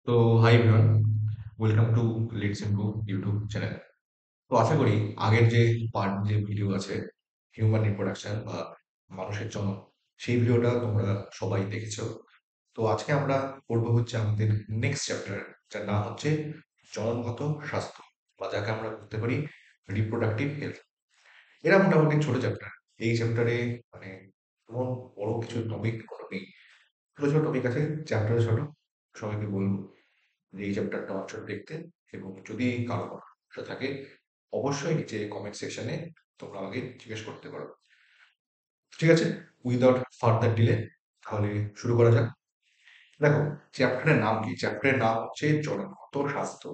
তো hi everyone, welcome to let's improve YouTube channel. তো আশা করি আগের যে পার্ট যে ভিডিও আছে হিউম্যান রিপ্রোডাকশন বা মানুষের জন্ম, সেই ভিডিওটা তোমরা সবাই দেখেছো। তো আজকে আমরা পড়বো হচ্ছে আমাদের নেক্সট চ্যাপ্টার, যার নাম হচ্ছে জননগত স্বাস্থ্য, বা যাকে আমরা বলতে পারি রিপ্রোডাক্টিভ হেলথ। এরা মোটামুটি ছোট চ্যাপ্টার। এই চ্যাপ্টারে মানে তেমন বড় কিছু টপিক কোনো নেই, ছোট ছোট টপিক আছে, চ্যাপ্টারে ছোট। সবাইকে বলবো যে এই চ্যাপ্টারটা অবশ্যই দেখতে, এবং যদি কারো কোনো সমস্যা থাকে অবশ্যই নিচে কমেন্ট সেকশনে তোমরা আমাকে জিজ্ঞেস করতে পারো। ঠিক আছে, উইদাউট ফার্দার ডিলে তাহলে শুরু করা যাক। দেখো, চ্যাপ্টারের নাম কি? চ্যাপ্টারের নাম হচ্ছে জনগত স্বাস্থ্য,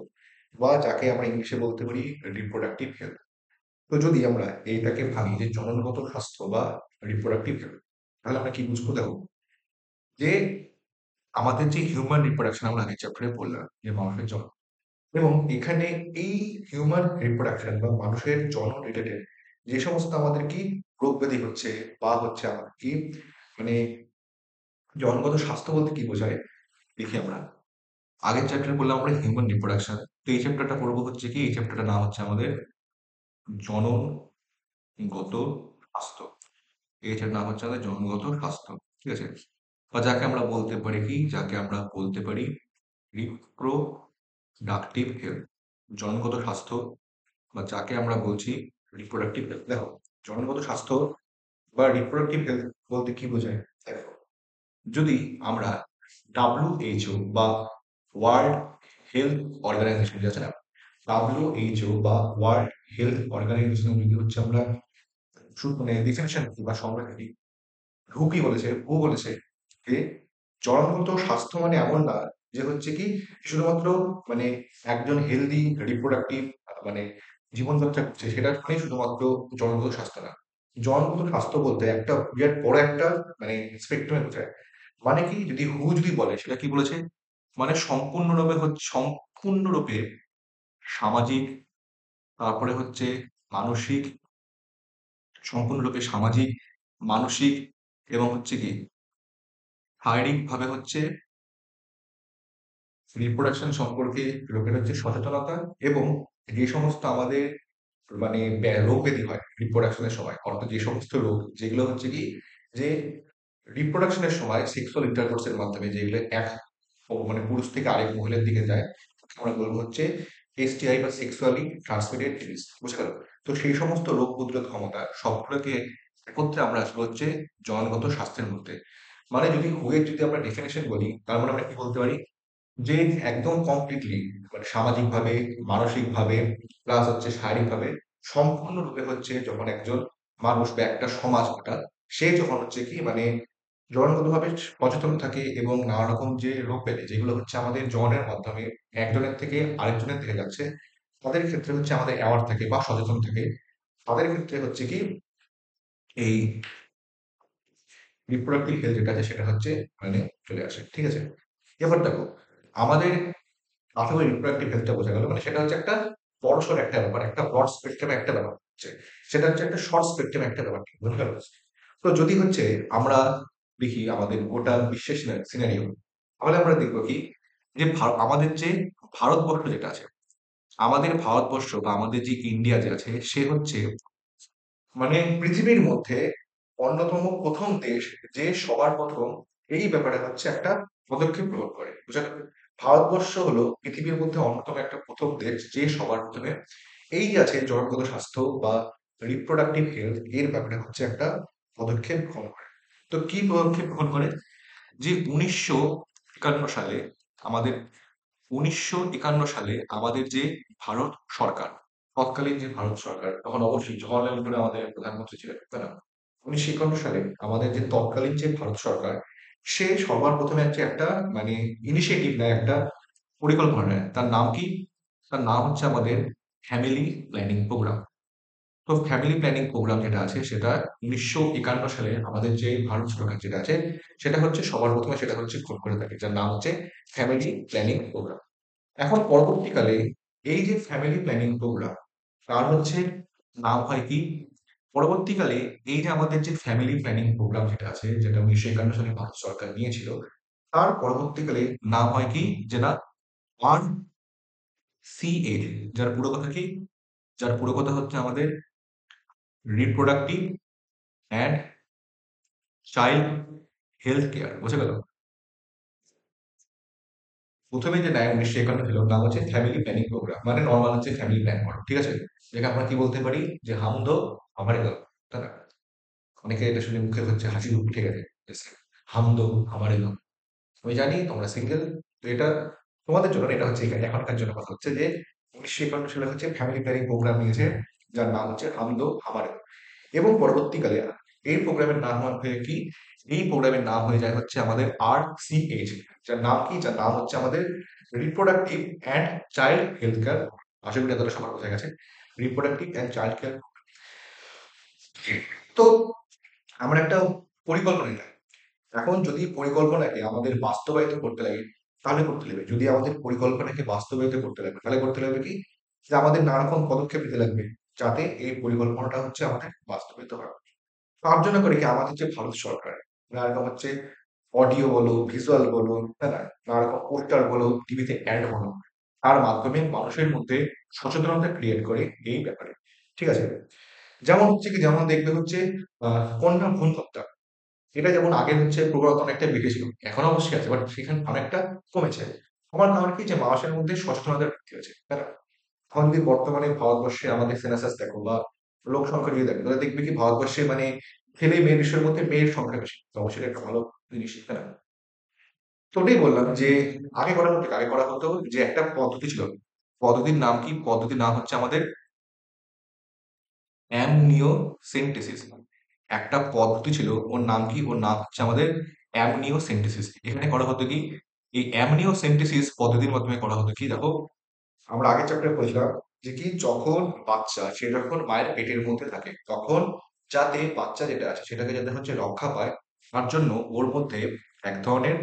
বা যাকে আমরা ইংলিশে বলতে পারি রিপ্রোডাক্টিভ হেলথ। তো যদি আমরা এইটাকে ভাবি যে জনগত স্বাস্থ্য বা রিপ্রোডাক্টিভ হেলথ, তাহলে আমরা কি বুঝবো? দেখো, যে আমাদের যে হিউম্যান রিপ্রোডাকশন আমরা আগের চ্যাপ্টারে বললাম যে মানুষের জন্ম, এবং এখানে এই হিউম্যান রিপ্রোডাকশন বা মানুষের জন্ম রিলেটেড যে সমস্ত আমাদের কি রোগ ব্যাধি হচ্ছে, বা হচ্ছে আমাদের কি মানে জন্মগত স্বাস্থ্য বলতে কি বোঝায় দেখি আমরা। আগের চ্যাপ্টারে বললাম আমরা হিউম্যান রিপ্রোডাকশন, তো এই চ্যাপ্টারটা পড়বো হচ্ছে কি, এই চ্যাপ্টারটার নাম হচ্ছে আমাদের জননগত স্বাস্থ্য। এটার নাম হচ্ছে আমাদের জননগত স্বাস্থ্য। ঠিক আছে, বা যাকে আমরা বলতে পারি কি, যাকে আমরা বলতে পারি রিপ্রোডাক্টিভ হেলথ, জনগত স্বাস্থ্য, বা যাকে আমরা বলছি রিপ্রোডাক্টিভ হেলথ। দেখো, জন্মগত স্বাস্থ্য বা রিপ্রোডাক্টিভ হেলথ বলতে কি বোঝায়? দেখো, যদি আমরা WHO বা ওয়ার্ল্ড হেলথ অর্গানাইজেশন যে আছে না, WHO বা ওয়ার্ল্ড হেলথ অর্গানাইজেশন যদি হচ্ছে আমরা মানে ডিফিনিশন বা সংজ্ঞা দিই, হু কি বলেছে, হু বলেছে যে জন্মগত স্বাস্থ্য মানে এমন না যে হচ্ছে কি শুধুমাত্র মানে একজন হেলদি রিপ্রোডাক্টিভ মানে জীবনযাত্রা করছে সেটা মানে শুধুমাত্র জন্মগত স্বাস্থ্য না। জন্মগত স্বাস্থ্য বলতে একটা বিরাট বড় একটা মানে স্পেকট্রামে বোঝায়। মানে কি, যদি হু যদি বলে সেটা কি বলেছে, মানে সম্পূর্ণরূপে হচ্ছে সম্পূর্ণরূপে সামাজিক, তারপরে হচ্ছে মানসিক, সম্পূর্ণরূপে সামাজিক, মানসিক, এবং হচ্ছে কি শারীরিক ভাবে হচ্ছে রিপ্রোডাকশন সম্পর্কে লোকের হচ্ছে সচেতনতা, এবং যে সমস্ত আমাদের মানে রোগ ব্যাধি হয় রিপ্রোডাকশনের সময়, অর্থাৎ যে সমস্ত রোগ যেগুলো হচ্ছে কি যে রিপ্রোডাকশনের সময় সেক্সুয়াল ইন্টারকোর্সের মাধ্যমে যেগুলো এক মানে পুরুষ থেকে আরেক মহিলার দিকে যায়, আমরা বলবো হচ্ছে এসটিআই বা সেক্সুয়ালি ট্রান্সমিটেড ডিজিজ। বুঝতে গেল? তো সেই সমস্ত রোগ প্রতিরোধ ক্ষমতা সবগুলোকে একত্রে আমরা আসবো হচ্ছে জনগত স্বাস্থ্যের মধ্যে। মানে যদি হুয়ের যদি আমরা ডেফিনেশন বলি, তার মানে আমরা কি বলতে পারি যে একদম কমপ্লিটলি মানে সামাজিকভাবে, মানসিকভাবে, প্লাস হচ্ছে শারীরিকভাবে সম্পূর্ণরূপে হচ্ছে যখন একজন মানুষ বা একটা সমাজ হঠাৎ সে যখন হচ্ছে কি মানে জনগতভাবে সচেতন থাকে, এবং নানা রকম যে রোগ ব্যাধি যেগুলো হচ্ছে আমাদের জনের মাধ্যমে একজনের থেকে আরেকজনের থেকে যাচ্ছে, তাদের ক্ষেত্রে হচ্ছে আমাদের অ্যাওয়ার থাকে বা সচেতন থাকে, তাদের ক্ষেত্রে হচ্ছে কি এই রিপ্রোডাক্টিভ হেলথ যেটা আছে সেটা হচ্ছে মানে চলে আসে। ঠিক আছে, এবার দেখো আমাদের আশা করি রিপ্রোডাক্টিভ হেলথটা বোঝা গেল। মানে সেটা হচ্ছে একটা বড়সড় একটা ব্যাপার, একটা ব্রড স্পেকট্রামে একটা ব্যাপার হচ্ছে, সেটা হচ্ছে একটা শর্ট স্পেকট্রামে একটা ব্যাপার। বুঝতে গেল? তো যদি হচ্ছে আমরা দেখি আমাদের গোটা বিশ্বের সিনারিও, তাহলে আমরা দেখবো কি যে আমাদের যে ভারতবর্ষ যেটা আছে, আমাদের ভারতবর্ষ বা আমাদের যে ইন্ডিয়া যে আছে, সে হচ্ছে মানে পৃথিবীর মধ্যে অন্যতম প্রথম দেশ যে সবার প্রথম এই ব্যাপারে হচ্ছে একটা পদক্ষেপ গ্রহণ করে। বুঝা গেল? ভারতবর্ষ হলো পৃথিবীর মধ্যে অন্যতম একটা প্রথম দেশ যে সবার প্রথমে এই যে আছে জনগত স্বাস্থ্য বা রিপ্রোডাক্টিভ হেলথ এর ব্যাপারে হচ্ছে একটা পদক্ষেপ গ্রহণ করে। তো কি পদক্ষেপ গ্রহণ করে? যে 1951 সালে আমাদের 1951 সালে আমাদের যে ভারত সরকার, তৎকালীন যে ভারত সরকার, তখন অবশ্যই জওহরলাল নেহরু আমাদের প্রধানমন্ত্রী ছিলেন, তাই না? 1951 সালে আমাদের যে তৎকালীন যে ভারত সরকার, সে সবার প্রথমে হচ্ছে একটা মানে ইনিশিয়েটিভ নেয়, একটা পরিকল্পনা নেয়। তার নাম কি? তার নাম হচ্ছে আমাদের ফ্যামিলি প্ল্যানিং প্রোগ্রাম। তো ফ্যামিলি প্ল্যানিং প্রোগ্রাম যেটা আছে সেটা 1951 সালে আমাদের যে ভারত সরকার যেটা আছে, সেটা হচ্ছে সবার প্রথমে সেটা হচ্ছে গ্রহণ করে থাকে, যার নাম হচ্ছে ফ্যামিলি প্ল্যানিং প্রোগ্রাম। এখন পরবর্তীকালে এই যে ফ্যামিলি প্ল্যানিং প্রোগ্রাম, তার হচ্ছে নাম হয় কি, পরবর্তীকালে এই যে আমাদের যে ফ্যামিলি প্ল্যানিং প্রোগ্রাম যেটা আছে, যেটা 1951 সালে ভারত সরকার নিয়েছিল, তার পরবর্তীকালে নাম হয় কি যে না আর CH, যার পুরো কথা কি? যার পুরো কথা হচ্ছে আমাদের reproductive and child health care. বুঝে গেল? প্রথমে যে নেয় 1951 ছিল, নাম হচ্ছে ফ্যামিলি প্ল্যানিং প্রোগ্রাম, মানে নর্মাল হচ্ছে ফ্যামিলি প্ল্যান করো, ঠিক আছে? যেটা আমরা কি বলতে পারি যে হাম দো হামারে দো, তাই না? অনেকে এটা শুনে মুখে হচ্ছে হাসি উঠে গেছে, হাম দো হামারে দো। আমি জানি তোমরা সিঙ্গেল, তো এটা তোমাদের জন্য না, এটা হচ্ছে এখনকার জন্য কথা হচ্ছে যে 1951 সালে হচ্ছে ফ্যামিলি প্ল্যানিং প্রোগ্রাম নিয়েছে, যার নাম হচ্ছে হাম দো হামারে দো। এবং পরবর্তীকালে এই প্রোগ্রামের নাম হয়ে কি, এই প্রোগ্রামের নাম হয়ে যায় হচ্ছে আমাদের RCH, যার নাম কি, যার নাম হচ্ছে আমাদের reproductive and child health care. আশা করি এতটা সবার বোঝা গেছে, রিপ্রোডাক্টিভ অ্যান্ড চাইল্ড কেয়ার। তো আমরা একটা পরিকল্পনা নিলাম। এখন যদি পরিকল্পনাকে আমাদের বাস্তবায়িত করতে লাগে, তাহলে করতে লাগবে, যদি আমাদের পরিকল্পনাকে বাস্তবায়িত করতে লাগবে, তাহলে করতে লাগবে কি, যে আমাদের নানা রকম পদক্ষেপ নিতে লাগবে, যাতে এই পরিকল্পনাটা হচ্ছে আমাদের বাস্তবায়িত হয়। তার জন্য করে কি আমাদের যে ভারত সরকার নানা রকম হচ্ছে অডিও বলো, ভিজুয়াল বলো, তাই না, নানা রকম পোস্টার বলো, টিভিতে অ্যাড বলো, তার মাধ্যমে মানুষের মধ্যে সচেতনতা ক্রিয়েট করে এই ব্যাপারে, ঠিক আছে? যেমন হচ্ছে কি, যেমন দেখবে হচ্ছে কন্যা ভ্রূণ হত্যা, এটা যেমন আগে হচ্ছে প্রবণতা অনেকটা বেড়েছিল, এখন অবশ্যই আছে, বাট সেখানে অনেকটা কমেছে। আমার কারণ কি, যে মানুষের মধ্যে সচেতনতা বৃদ্ধি হয়েছে, তাই না? এখন যদি বর্তমানে ভারতবর্ষে আমাদের সেন্সাস দেখো বা লোক সংখ্যা যদি দেখো, তাহলে দেখবে কি ভারতবর্ষে মানে ছেলে মেয়ে বিষয়ের মধ্যে মেয়ের সংখ্যা বেশি, তো অবশ্যই এটা একটা ভালো জিনিস, তাই না? তো ওটাই বললাম যে আগে করা হতো কি? আগে করা হতো যে একটা পদ্ধতি ছিল, পদ্ধতির নাম কি? পদ্ধতির নাম হচ্ছে আমাদের অ্যামনিওসেন্টেসিস। একটা পদ্ধতি ছিল, ওর নাম কি? ওর নাম হচ্ছে আমাদের অ্যামনিওসেন্টেসিস। এখানে করা হতো কি, এই অ্যামনিওসেন্টেসিস পদ্ধতির মাধ্যমে করা হতো কি, দেখো আমরা আগের চ্যাপ্টারে পড়েছিলাম যে কি, যখন বাচ্চা সে যখন মায়ের পেটের মধ্যে থাকে, তখন যাতে বাচ্চা যেটা আছে সেটাকে যাতে হচ্ছে রক্ষা পায়, তার জন্য ওর মধ্যে এক ধরনের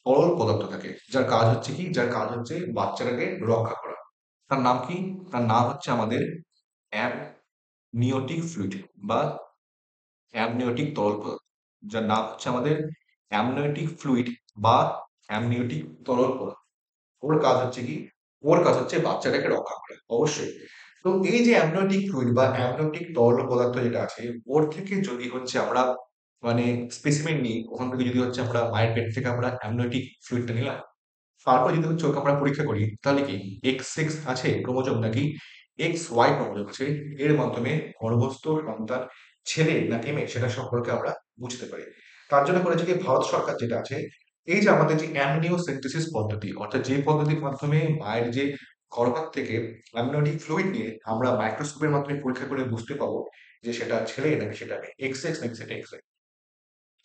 তরল পদার্থ থাকে, যার কাজ হচ্ছে কি, যার কাজ হচ্ছে বাচ্চাটাকে রক্ষা করা। তার নাম কি? তার নাম হচ্ছে আমাদের অ্যামনিওটিক ফ্লুইড বা অ্যামনিওটিক তরল পদার্থ, যার নাম হচ্ছে আমাদের অ্যামনিওটিক ফ্লুইড বা অ্যামনিওটিক তরল পদার্থ। ওর কাজ হচ্ছে কি, ওর কাজ হচ্ছে বাচ্চাটাকে রক্ষা করা, অবশ্যই। তো এই যে অ্যামনিওটিক ফ্লুইড বা অ্যামনিওটিক তরল পদার্থ যেটা আছে, ওর থেকে যদি হচ্ছে আমরা মানে স্পেসিমেন নিই, ওখান থেকে যদি হচ্ছে আমরা মায়ের পেট থেকে আমরা অ্যামনিওটিক ফ্লুইডটা নিলাম, তারপর যদি হচ্ছে ওকে আমরা পরীক্ষা করি, তাহলে কি এক্স এক্স আছে ক্রোমোজোম নাকি এক্স ওয়াই ক্রোমোজোম আছে, এর মাধ্যমে গর্ভস্থ সন্তান ছেলে নাকি মেয়ে সেটা সম্পর্কে আমরা বুঝতে পারি। তার জন্য করেছে কি ভারত সরকার যেটা আছে, এই যে আমাদের যে অ্যামনিওসেন্টেসিস পদ্ধতি, অর্থাৎ যে পদ্ধতির মাধ্যমে মায়ের যে গর্ভার থেকে অ্যামনিওটিক ফ্লুইড নিয়ে আমরা মাইক্রোস্কোপের মাধ্যমে পরীক্ষা করে বুঝতে পাবো যে সেটা ছেলে নাকি সেটা মেয়ে, এক্স এক্স নাকি সেটা এক্স,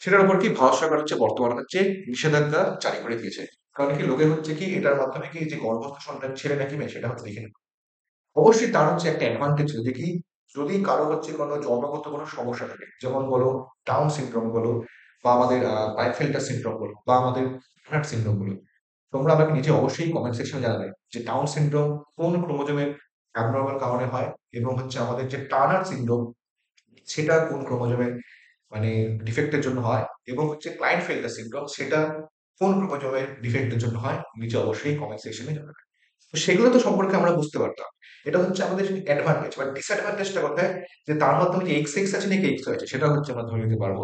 সেটার উপর কি ভারত সরকার হচ্ছে বর্তমানে হচ্ছে নিষেধাজ্ঞা জারি করে দিয়েছে। কারণ কি, লোকে হচ্ছে কি এটার মাধ্যমে কি, যে গর্ভস্থ সন্তান ছেলে নাকি মেয়ে সেটা হচ্ছে দেখে নেবে। অবশ্যই তার হচ্ছে একটা অ্যাডভান্টেজ যে কি, যদি কারো হচ্ছে কোনো জন্মগত কোনো সমস্যা থাকে, যেমন বলো ডাউন সিনড্রোম বলো, বা আমাদের ক্লাইনফেল্টার সিনড্রোম বলো, বা আমাদের হার্ট সিনড্রোম বলো, তোমরা আমাকে নিচে অবশ্যই কমেন্ট সেকশনে জানাবে যে ডাউন সিনড্রোম কোন ক্রোমোজোমের অ্যাবনর্মাল কারণে হয়, এবং হচ্ছে আমাদের যে টার্নার সিনড্রোম সেটা কোন ক্রোমোজোমের মানে ডিফেক্টের জন্য হয়, এবং হচ্ছে ক্লাইনফেল্টার সিনড্রোম সেটা কোন ক্রোমোজোমের ডিফেক্টের জন্য হয়, নিচে অবশ্যই কমেন্ট সেকশনে জানাবেন। তো সেগুলো তো সম্পর্কে আমরা বুঝতে পারতাম। এটা হচ্ছে আমাদের অ্যাডভান্টেজ, বা ডিসঅ্যাডভান্টেজটা কোথায়, যে তার মাধ্যমে যে এক্স এক্স আছে নাকি এক্স আছে সেটা হচ্ছে আমরা ধরে নিতে পারবো।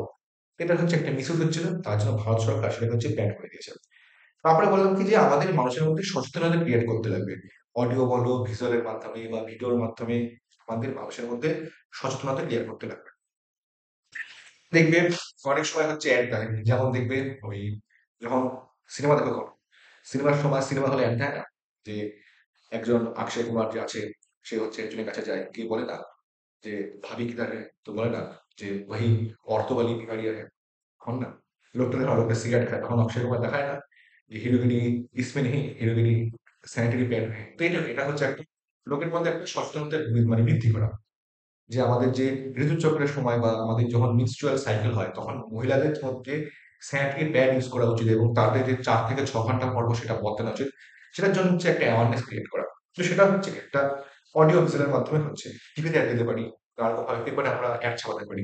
এটা হচ্ছে একটা মিসইউজ হচ্ছিল, তার জন্য ভারত সরকার সেটা হচ্ছে ব্যান করে দিয়েছে। তারপরে বললাম কি, যে আমাদের মানুষের মধ্যে সচেতনতা ক্রিয়েট করতে লাগবে, অডিও বলো, ভিজুয়ালের মাধ্যমে বা ভিডিওর মাধ্যমে আমাদের মানুষের মধ্যে সচেতনতা ক্রিয়েট করতে লাগবে। দেখবে অনেক সময় হচ্ছে অ্যাড দেয়, যেমন দেখবে ওই যখন সিনেমা দেখো, তখন সিনেমার সময় সিনেমা হলে অ্যাড দেয় না, যে একজন অক্ষয় কুমার যে আছে, সে হচ্ছে একজনের কাছে যায়, গিয়ে বলে না যে ভাবি কিধার হ্যায়, তো বলে না যে वही औरतों वाली बीमारियां है, তখন না লোকটা যখন লোকটা সিগারেট খায়, তখন অক্ষয় কুমার দেখায় না যে হিরোগিরি इसमें नहीं হিরোগিরি স্যানিটারি প্যাড है। তো এটা হচ্ছে একটা লোকের মধ্যে একটা সচেতনতা মানে বৃদ্ধি করা, যে আমাদের যে ঋতুচক্রের সময় বা আমাদের যখন menstrual সাইকেল হয়, তখন মহিলাদের মধ্যে স্যানিটারি প্যাড ইউজ করা উচিত, এবং তাদের যে ৪ থেকে ৬ ঘন্টা পর পর সেটা বদলানো উচিত। সেটার জন্য হচ্ছে একটা অ্যাওয়ারনেস ক্রিয়েট করা। তো সেটা হচ্ছে কি একটা অডিও ভিজুয়াল এর মাধ্যমে হচ্ছে। টিভিতে অ্যাড দিতে পারি, তারপর পেপারে আমরা অ্যাড ছাপাতে পারি।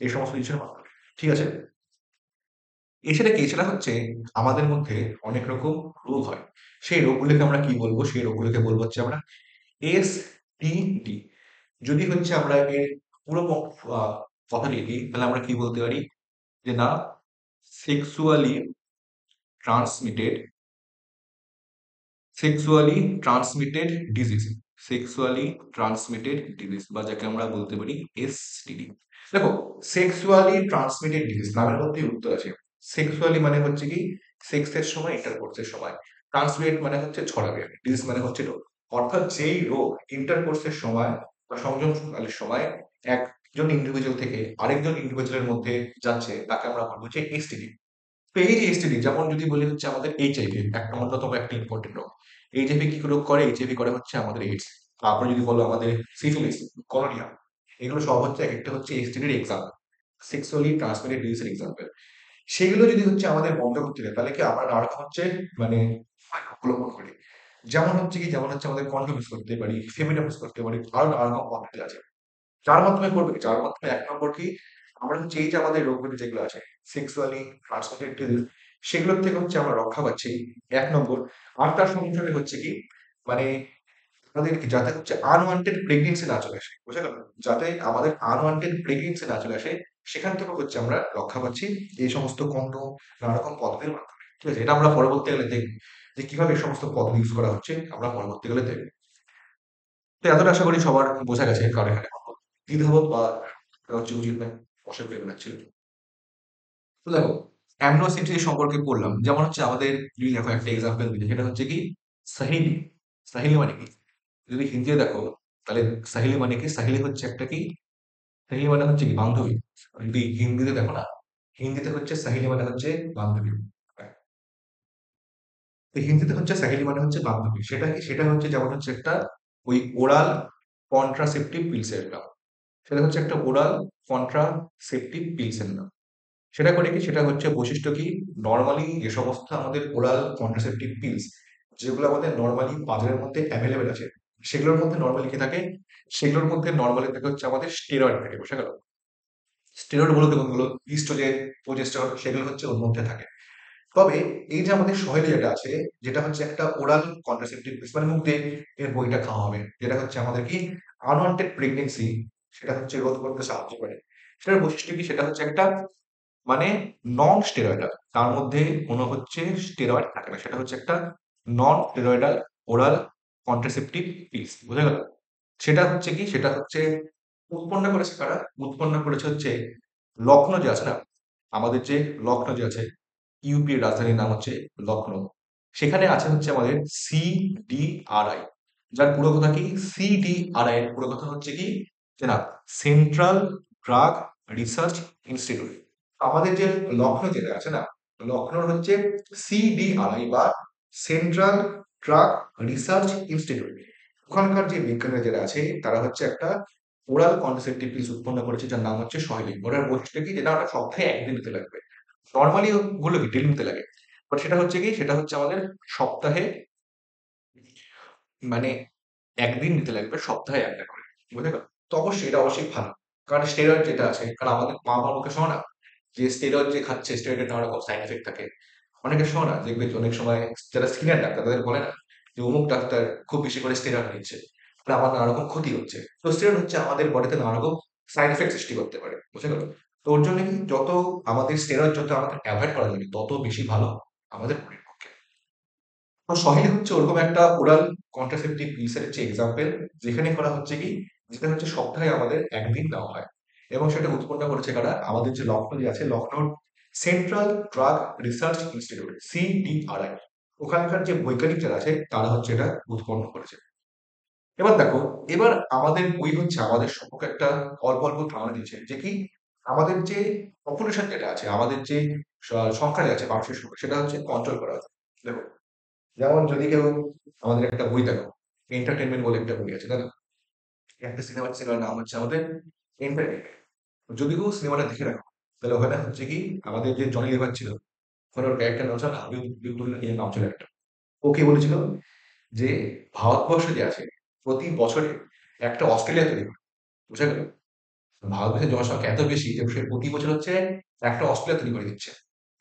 এই সমস্ত কিছুর মাধ্যমে। ঠিক আছে? এছাড়া কি সেটা হচ্ছে আমাদের মধ্যে অনেক রকম রোগ হয়। সেই রোগগুলোকে আমরা কি বলবো? সেই রোগগুলোকে বলবো হচ্ছে আমরা এসটিডি। যদি হচ্ছে আমরা এর পুরো কথা লিখি তাহলে আমরা কি বলতে পারি? যে না, sexually transmitted sexually transmitted disease, sexually transmitted disease, বা যাকে আমরা বলতে পারি এসটিডি। দেখো, সেক্সুয়ালি ট্রান্সমিটেড ডিজিজ নামের মধ্যেই উত্তর আছে। সেক্সুয়ালি মানে হচ্ছে কি সেক্সের সময়, ইন্টারকোর্সের সময়। ট্রান্সমিট মানে হচ্ছে ছড়াবে, ডিজিজ মানে হচ্ছে রোগ। অর্থাৎ যেই রোগ ইন্টারকোর্সের সময় বা সংযোগকালের সময় একজন ইন্ডিভিজুয়াল থেকে আরেকজন ইন্ডিভিজুয়ালের মধ্যে যাচ্ছে তাকে আমরা বলবো যে এসটিডি। তো এই যে এসটিডি, যেমন যদি বলি হচ্ছে আমাদের এইচআইভি একটা অন্যতম একটা ইম্পর্টেন্ট রোগ। এইচআইভি কি রোগ করে? এইচআইভি করে হচ্ছে আমাদের এইডস। তারপরে যদি বলো আমাদের সিফিলিস, কলোনিয়া, এগুলো সব হচ্ছে এক একটা হচ্ছে এসটিডির এক্সাম্পল, সেক্সুয়ালি ট্রান্সমিটেড ডিজিজের এক্সাম্পল। সেগুলো যদি হচ্ছে আমাদের বন্ধ করতে হয় তাহলে কি আমরা নানা রকম হচ্ছে মানে অবলম্বন করি। যেমন হচ্ছে আমাদের কন্ডোম ইউজ করতে পারি, ফেমিনাম ইউজ করতে পারি, আরো নানা রকম পদ্ধতি আছে। যার মাধ্যমে করবে কি? যার মাধ্যমে এক নম্বর কি আমরা হচ্ছে এই যে আমাদের রোগগুলো যেগুলো আছে সেক্সুয়ালি ট্রান্সমিটেড ডিজিজ, সেগুলোর থেকে হচ্ছে আমরা রক্ষা পাচ্ছি, এক নম্বর। আর তার সঙ্গে সঙ্গে হচ্ছে কি মানে আমাদের কি যাতে হচ্ছে আনওয়ান্টেড প্রেগনেন্সি না চলে আসে, বুঝা গেল? যাতে আমাদের আনওয়ান্টেড প্রেগনেন্সি না চলে আসে, সেখান থেকে হচ্ছে আমরা রক্ষা পাচ্ছি এই সমস্ত কন্ডোম, নানা রকম পদ্ধতির মাধ্যমে। ঠিক আছে, এটা আমরা পরবর্তীকালে দেখব যে কিভাবে এই সমস্ত পদ্ধতি ইউজ করা হচ্ছে, আমরা পরবর্তীকালে দেখব। তো এতটা আশা করি সবার বোঝা গেছে, কারণ এখানে দ্বিধাবোধ বা হচ্ছে উচিত নয়, অসুবিধা লাগছিল। তো দেখো, অ্যামিনো অ্যাসিড যে সম্পর্কে বললাম, যেমন হচ্ছে আমাদের যদি দেখো একটা এক্সাম্পল দিই, সেটা হচ্ছে কি সাহিলি। সাহিলি মানে কি? যদি হিন্দিতে দেখো তাহলে সাহিলি মানে কি? সাহিলি হচ্ছে একটা কি, সাহিলি মানে হচ্ছে কি বান্ধবী। যদি হিন্দিতে দেখো না, হিন্দিতে হচ্ছে সাহিলি মানে হচ্ছে বান্ধবী। তো হিন্দিতে হচ্ছে সাহেলি মানে হচ্ছে বান্ধবী। সেটা কি? সেটা হচ্ছে যেমন হচ্ছে একটা ওই ওরাল কন্ট্রাসেপটিভ পিলসের নাম। সেটা হচ্ছে একটা ওরাল কন্ট্রাসেপটিভ পিলসের নাম। সেটা করে কি? সেটা হচ্ছে বৈশিষ্ট্য কি, নরমালি যে সমস্ত আমাদের ওরাল কন্ট্রাসেপটিভ পিলস যেগুলো আমাদের নরমালি বাজারের মধ্যে অ্যাভেলেবেল আছে, সেগুলোর মধ্যে নরমালি কি থাকে? সেগুলোর মধ্যে নরমালি থাকে হচ্ছে আমাদের স্টেরয়েড থাকে, বুঝা গেল? স্টেরয়েড বলতে কোনগুলো? ইস্ট্রোজেন, প্রোজেস্টেরন, সেগুলো হচ্ছে ওর মধ্যে থাকে। তবে এই যে আমাদের সহেলি যেটা আছে, যেটা হচ্ছে একটা ওরাল কন্ট্রাসেপটিভ মানে মুখ দিয়ে এর বইটা খাওয়া হবে, যেটা হচ্ছে আমাদের কি আনওয়ান্টেড প্রেগনেন্সি সেটা হচ্ছে রোধ করতে সাহায্য করে। সেটার বৈশিষ্ট্য কি? সেটা হচ্ছে একটা মানে নন স্টেরয়েডাল, তার মধ্যে কোনো হচ্ছে স্টেরয়েড থাকে না। সেটা হচ্ছে একটা non steroidal oral contraceptive pills, বুঝা গেল? সেটা হচ্ছে কি? সেটা হচ্ছে উৎপন্ন করেছে কারা? উৎপন্ন করেছে হচ্ছে লখনৌ যে আছে না, আমাদের যে লখনৌ যে আছে, ইউপির রাজধানীর নাম হচ্ছে লখনৌ। সেখানে আছে হচ্ছে আমাদের সিডিআরআই, যার পুরো কথা কি? সিডিআরআই এর পুরো কথা হচ্ছে কি যে না, সেন্ট্রাল ড্রাগ রিসার্চ ইনস্টিটিউট। আমাদের যে লখনৌ যেটা আছে না, লখনৌর হচ্ছে সিডিআরআই বা সেন্ট্রাল ড্রাগ রিসার্চ ইনস্টিটিউট। ওখানকার যে বিজ্ঞানীরা যারা আছে তারা হচ্ছে একটা ওরাল কন্ট্রাসেপটিভ পিলস উৎপন্ন করেছে যার নাম হচ্ছে সহেলিন। ওটার বৈশিষ্ট্য কি? যেটা ওটা সপ্তাহে একদিন নিতে লাগবে। নরমালি ওগুলো কি ডেলি নিতে লাগে, বাট সেটা হচ্ছে কি, সেটা হচ্ছে আমাদের সপ্তাহে মানে একদিন নিতে লাগবে, সপ্তাহে একটা করে, বুঝলে গেল? তো অবশ্যই এটা অবশ্যই ভালো, কারণ স্টেরয়েড যেটা আছে, কারণ আমাদের মা বাবার মুখে শোনো না যে স্টেরয়েড যে খাচ্ছে স্টেরয়েডের নানা রকম সাইড এফেক্ট থাকে। অনেকে শোনো না, দেখবে যে অনেক সময় যারা স্কিনের ডাক্তার তাদের বলে না যে অমুক ডাক্তার খুব বেশি করে স্টেরয়েড নিচ্ছে, তাহলে আমার নানা রকম ক্ষতি হচ্ছে। তো স্টেরয়েড হচ্ছে আমাদের বডিতে নানা রকম সাইড এফেক্ট সৃষ্টি করতে পারে, বুঝে গেল? তো ওর জন্য কি যত আমাদের স্টেরয়েড যত আমাদের অ্যাভয়েড করা যাবে তত বেশি ভালো আমাদের বডির পক্ষে। তো সহেলি হচ্ছে ওরকম একটা ওরাল কন্ট্রাসেপটিভ পিলসের হচ্ছে এক্সাম্পল, যেখানে করা হচ্ছে কি, যেটা হচ্ছে সপ্তাহে আমাদের একদিন দেওয়া হয়। এবং সেটা উৎপন্ন করেছে কারা? আমাদের যে লখনৌ যে আছে, Lucknow central drug research institute, CDRI. ওখানকার যে বৈজ্ঞানিক যারা আছে তারা হচ্ছে এটা উৎপন্ন করেছে। এবার দেখো, এবার আমাদের বই হচ্ছে আমাদের সম্পর্কে একটা অল্প অল্প ধারণা দিয়েছে যে কি আমাদের যে পপুলেশন যেটা আছে, আমাদের যে সংখ্যা যে আছে, মানুষের সংখ্যা, সেটা হচ্ছে কন্ট্রোল করা আছে। দেখো, যেমন যদি কেউ আমাদের একটা বই দেখো, এন্টারটেনমেন্ট বলে একটা বই আছে, দেখো একটা সিনেমার নাম হচ্ছে আমাদের এন্টারটেনমেন্ট। যদি কেউ সিনেমাটা দেখে রাখো তাহলে ওখানে হচ্ছে কি আমাদের যে জনি লিভার ছিল, ওখানে ওর ক্যারেক্টার নাম ছিল হাবিব বিবুল্লাহ ইয়ে নাম ছিল একটা। ও কি বলেছিল যে ভারতবর্ষ যে আছে প্রতি বছরে একটা অস্ট্রেলিয়া তৈরি করে, বুঝা গেল? ভারতবর্ষের জনসংখ্যা এত বেশি যে সে প্রতি বছর হচ্ছে একটা অস্ট্রেলিয়া তৈরি করে দিচ্ছে।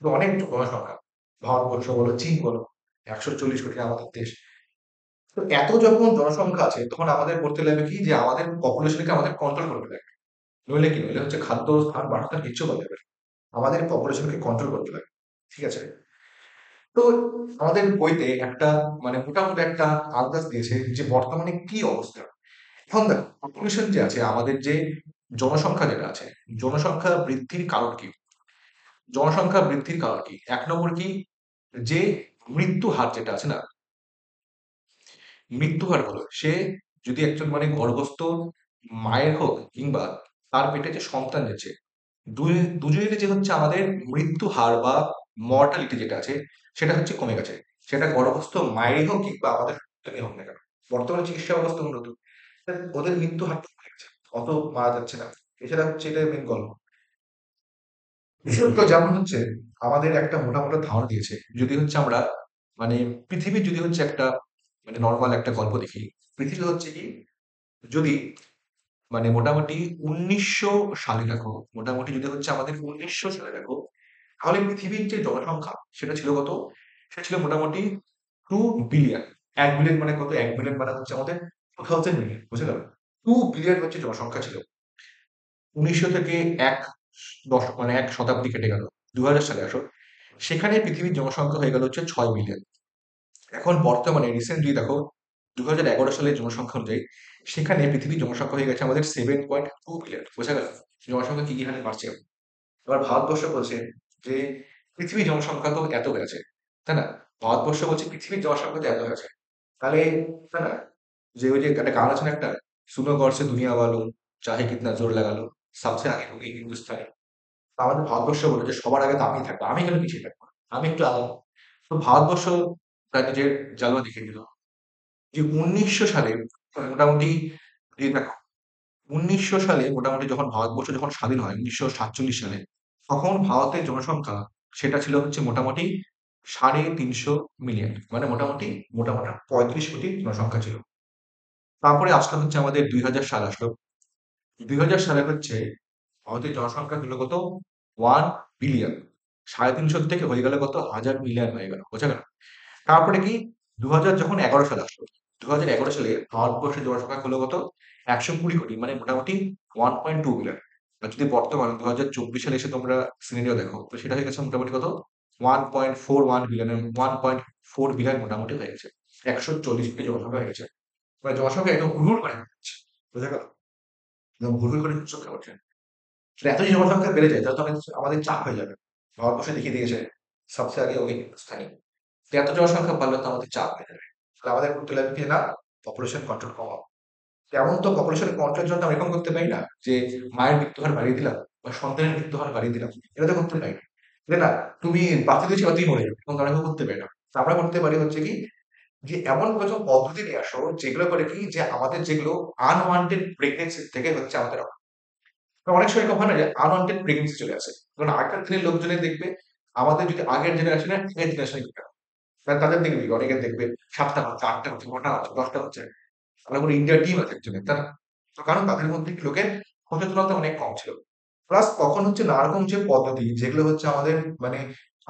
তো অনেক জনসংখ্যা, ভারতবর্ষ বলো, চীন বলো, 140 কোটি আমাদের দেশ। তো এত যখন জনসংখ্যা আছে তখন আমাদের করতে লাগবে কি, যে আমাদের পপুলেশনকে আমাদের কন্ট্রোল করতে লাগবে। নইলে কি, নইলে হচ্ছে খাদ্য স্থান বাসস্থান কিচ্ছু করা যাবে না। আমাদের পপুলেশনকে কন্ট্রোল করতে লাগবে। ঠিক আছে? তো আমাদের বইতে একটা মানে মোটামুটি একটা আন্দাজ দিয়েছে যে বর্তমানে কি অবস্থা। এখন দেখো, পপুলেশন যে আছে আমাদের, যে জনসংখ্যা যেটা আছে, জনসংখ্যা বৃদ্ধির কারণ কি? জনসংখ্যা বৃদ্ধির কারণ কি? এক নম্বর কি, যে মৃত্যু হার যেটা আছে না, মৃত্যু হার হলো, সে যদি একজন মানে গর্ভস্থ মায়ের হোক কিংবা তার পেটে যে সন্তান যাচ্ছে, দুজনেরই যে হচ্ছে আমাদের মৃত্যু হার বা মর্টালিটি যেটা আছে, সেটা হচ্ছে কমে গেছে। সেটা গর্ভস্থ মায়েরই হোক কিংবা আমাদের সন্তানই হোক না কেন, বর্তমানে চিকিৎসা ব্যবস্থা উন্নত, তা ওদের মৃত্যু হারটা কমে গেছে, অত মারা যাচ্ছে না। এছাড়া হচ্ছে এটা মেন গল্প। তো যেমন হচ্ছে আমাদের একটা মোটামুটি ধারণা দিয়েছে, যদি হচ্ছে আমরা মানে পৃথিবীর যদি হচ্ছে একটা মানে নর্মাল একটা গল্প দেখি, পৃথিবী হচ্ছে কি, যদি মানে মোটামুটি 1900 সালে রাখো, মোটামুটি যদি হচ্ছে আমাদের 1900 সালে রাখো, তাহলে পৃথিবীর যে জনসংখ্যা সেটা ছিল কত? সেটা ছিল মোটামুটি 2 বিলিয়ন। 1 বিলিয়ন মানে কত? 1 বিলিয়ন মানে হচ্ছে আমাদের 2000 মিলিয়ন, বুঝে গেল? 2 বিলিয়ন হচ্ছে জনসংখ্যা ছিল। 1900 থেকে এক মানে 1 শতাব্দী কেটে গেল, 2000 সালে আসো, সেখানে পৃথিবীর জনসংখ্যা হয়ে গেল হচ্ছে 6 বিলিয়ন। এখন বর্তমানে রিসেন্টলি দেখো, 2011 সালের জনসংখ্যা অনুযায়ী সেখানে পৃথিবীর জনসংখ্যা হয়ে গেছে আমাদের 7.2 বিলিয়ন। বোঝা গেল জনসংখ্যা কি কি হারে বাড়ছে। এবার ভারতবর্ষ বলছে যে পৃথিবীর জনসংখ্যা তো এত হয়েছে, তাই না? ভারতবর্ষ বলছে পৃথিবীর জনসংখ্যা তো এত হয়েছে, তাহলে, তাই না, যে ওই যে একটা গান আছে না একটা, সুনো গড় সে দুনিয়া বালো, চাহে কিতনা জোর লাগালো, সবসে আগে হোগি হিন্দুস্তানি। তো আমাদের ভারতবর্ষ বলে যে সবার আগে তো আমি থাকবো, আমি কেন পিছিয়ে থাকবো, আমি একটু আলাদা। তো ভারতবর্ষ তার নিজের জালওয়া দেখিয়ে দিল যে 1900 সালে মোটামুটি, এই দেখো, 1900 সালে মোটামুটি যখন ভারতবর্ষ যখন স্বাধীন হয় 1947 সালে, তখন ভারতের জনসংখ্যা সেটা ছিল হচ্ছে মোটামুটি 350 মিলিয়ন, মানে মোটামুটি মোটামুটি 35 কোটি জনসংখ্যা ছিল। তারপরে আসলো হচ্ছে আমাদের 2000 সাল আসলো। 2000 সালে হচ্ছে ভারতের জনসংখ্যা হলো কত? 1 বিলিয়ন। 350 থেকে হয়ে গেল কত? 1000 মিলিয়ন হয়ে গেল, বোঝা গেল? তারপরে কি, 2011 সালে আসলো, 2011 সালে ভারতবর্ষের জনসংখ্যা হলো কত? 120 কোটি, মানে মোটামুটি 1.2 বিলিয়ন। আর যদি বর্তমানে 2024 সালে এসে তোমরা সিনারিও দেখো, তো সেটা হয়ে গেছে মোটামুটি কত? 1.41 বিলিয়ন, 1.4 বিলিয়ন মোটামুটি হয়ে গেছে। 140 কোটি জনসংখ্যা হয়ে গেছে। মানে জনসংখ্যা একদম হুড় করে যাচ্ছে, বোঝা গেল? একদম হুড় করে জনসংখ্যা বাড়ছে। তো এত যদি জনসংখ্যা বেড়ে যায় তাহলে তো আমাদের চাপ হয়ে যাবে। ভারতবর্ষে দেখিয়ে দিয়েছে সবচেয়ে আগে ওই স্থানীয়। তো এত জনসংখ্যা বাড়লে তো আমাদের চাপ হয়ে যাবে। তাহলে আমাদের করতে লাগবে কি, না, পপুলেশন কন্ট্রোল কমাও। তেমন তো পপুলেশন কন্ট্রোলের জন্য আমরা এরকম করতে পারি না যে মায়ের মৃত্যু হার বাড়িয়ে দিলাম বা সন্তানের মৃত্যু হার বাড়িয়ে দিলাম, এটা তো করতে পারি না, তাই না? তুমি বাচ্চা দিয়েছি বা তুই মরে যাবে, এবং আমরা করতে পারি না। তো আমরা করতে পারি হচ্ছে কি, যে এমন কিছু পদ্ধতি নিয়ে আসো যেগুলো করে কি, যে আমাদের যেগুলো আনওয়ান্টেড প্রেগনেন্সি থেকে হচ্ছে আমাদের অনেক সময় এরকম হয় না যে আনওয়ান্টেড প্রেগনেন্সি চলে আসে। কারণ আগের দিনের লোকজনের দেখবে, আমাদের যদি আগের জেনারেশনে আগের জেনারেশনে তাদের দেখবি অনেকের দেখবে 7টা হচ্ছে, 8টা হচ্ছে, 9টা হচ্ছে, 10টা হচ্ছে। আমরা কোনো ইন্ডিয়া টিম আছে একজনের, তারা, তো কারণ তাদের মধ্যে কি লোকের সচেতনতা অনেক কম ছিল। প্লাস তখন হচ্ছে নানা রকম যে পদ্ধতি যেগুলো হচ্ছে আমাদের মানে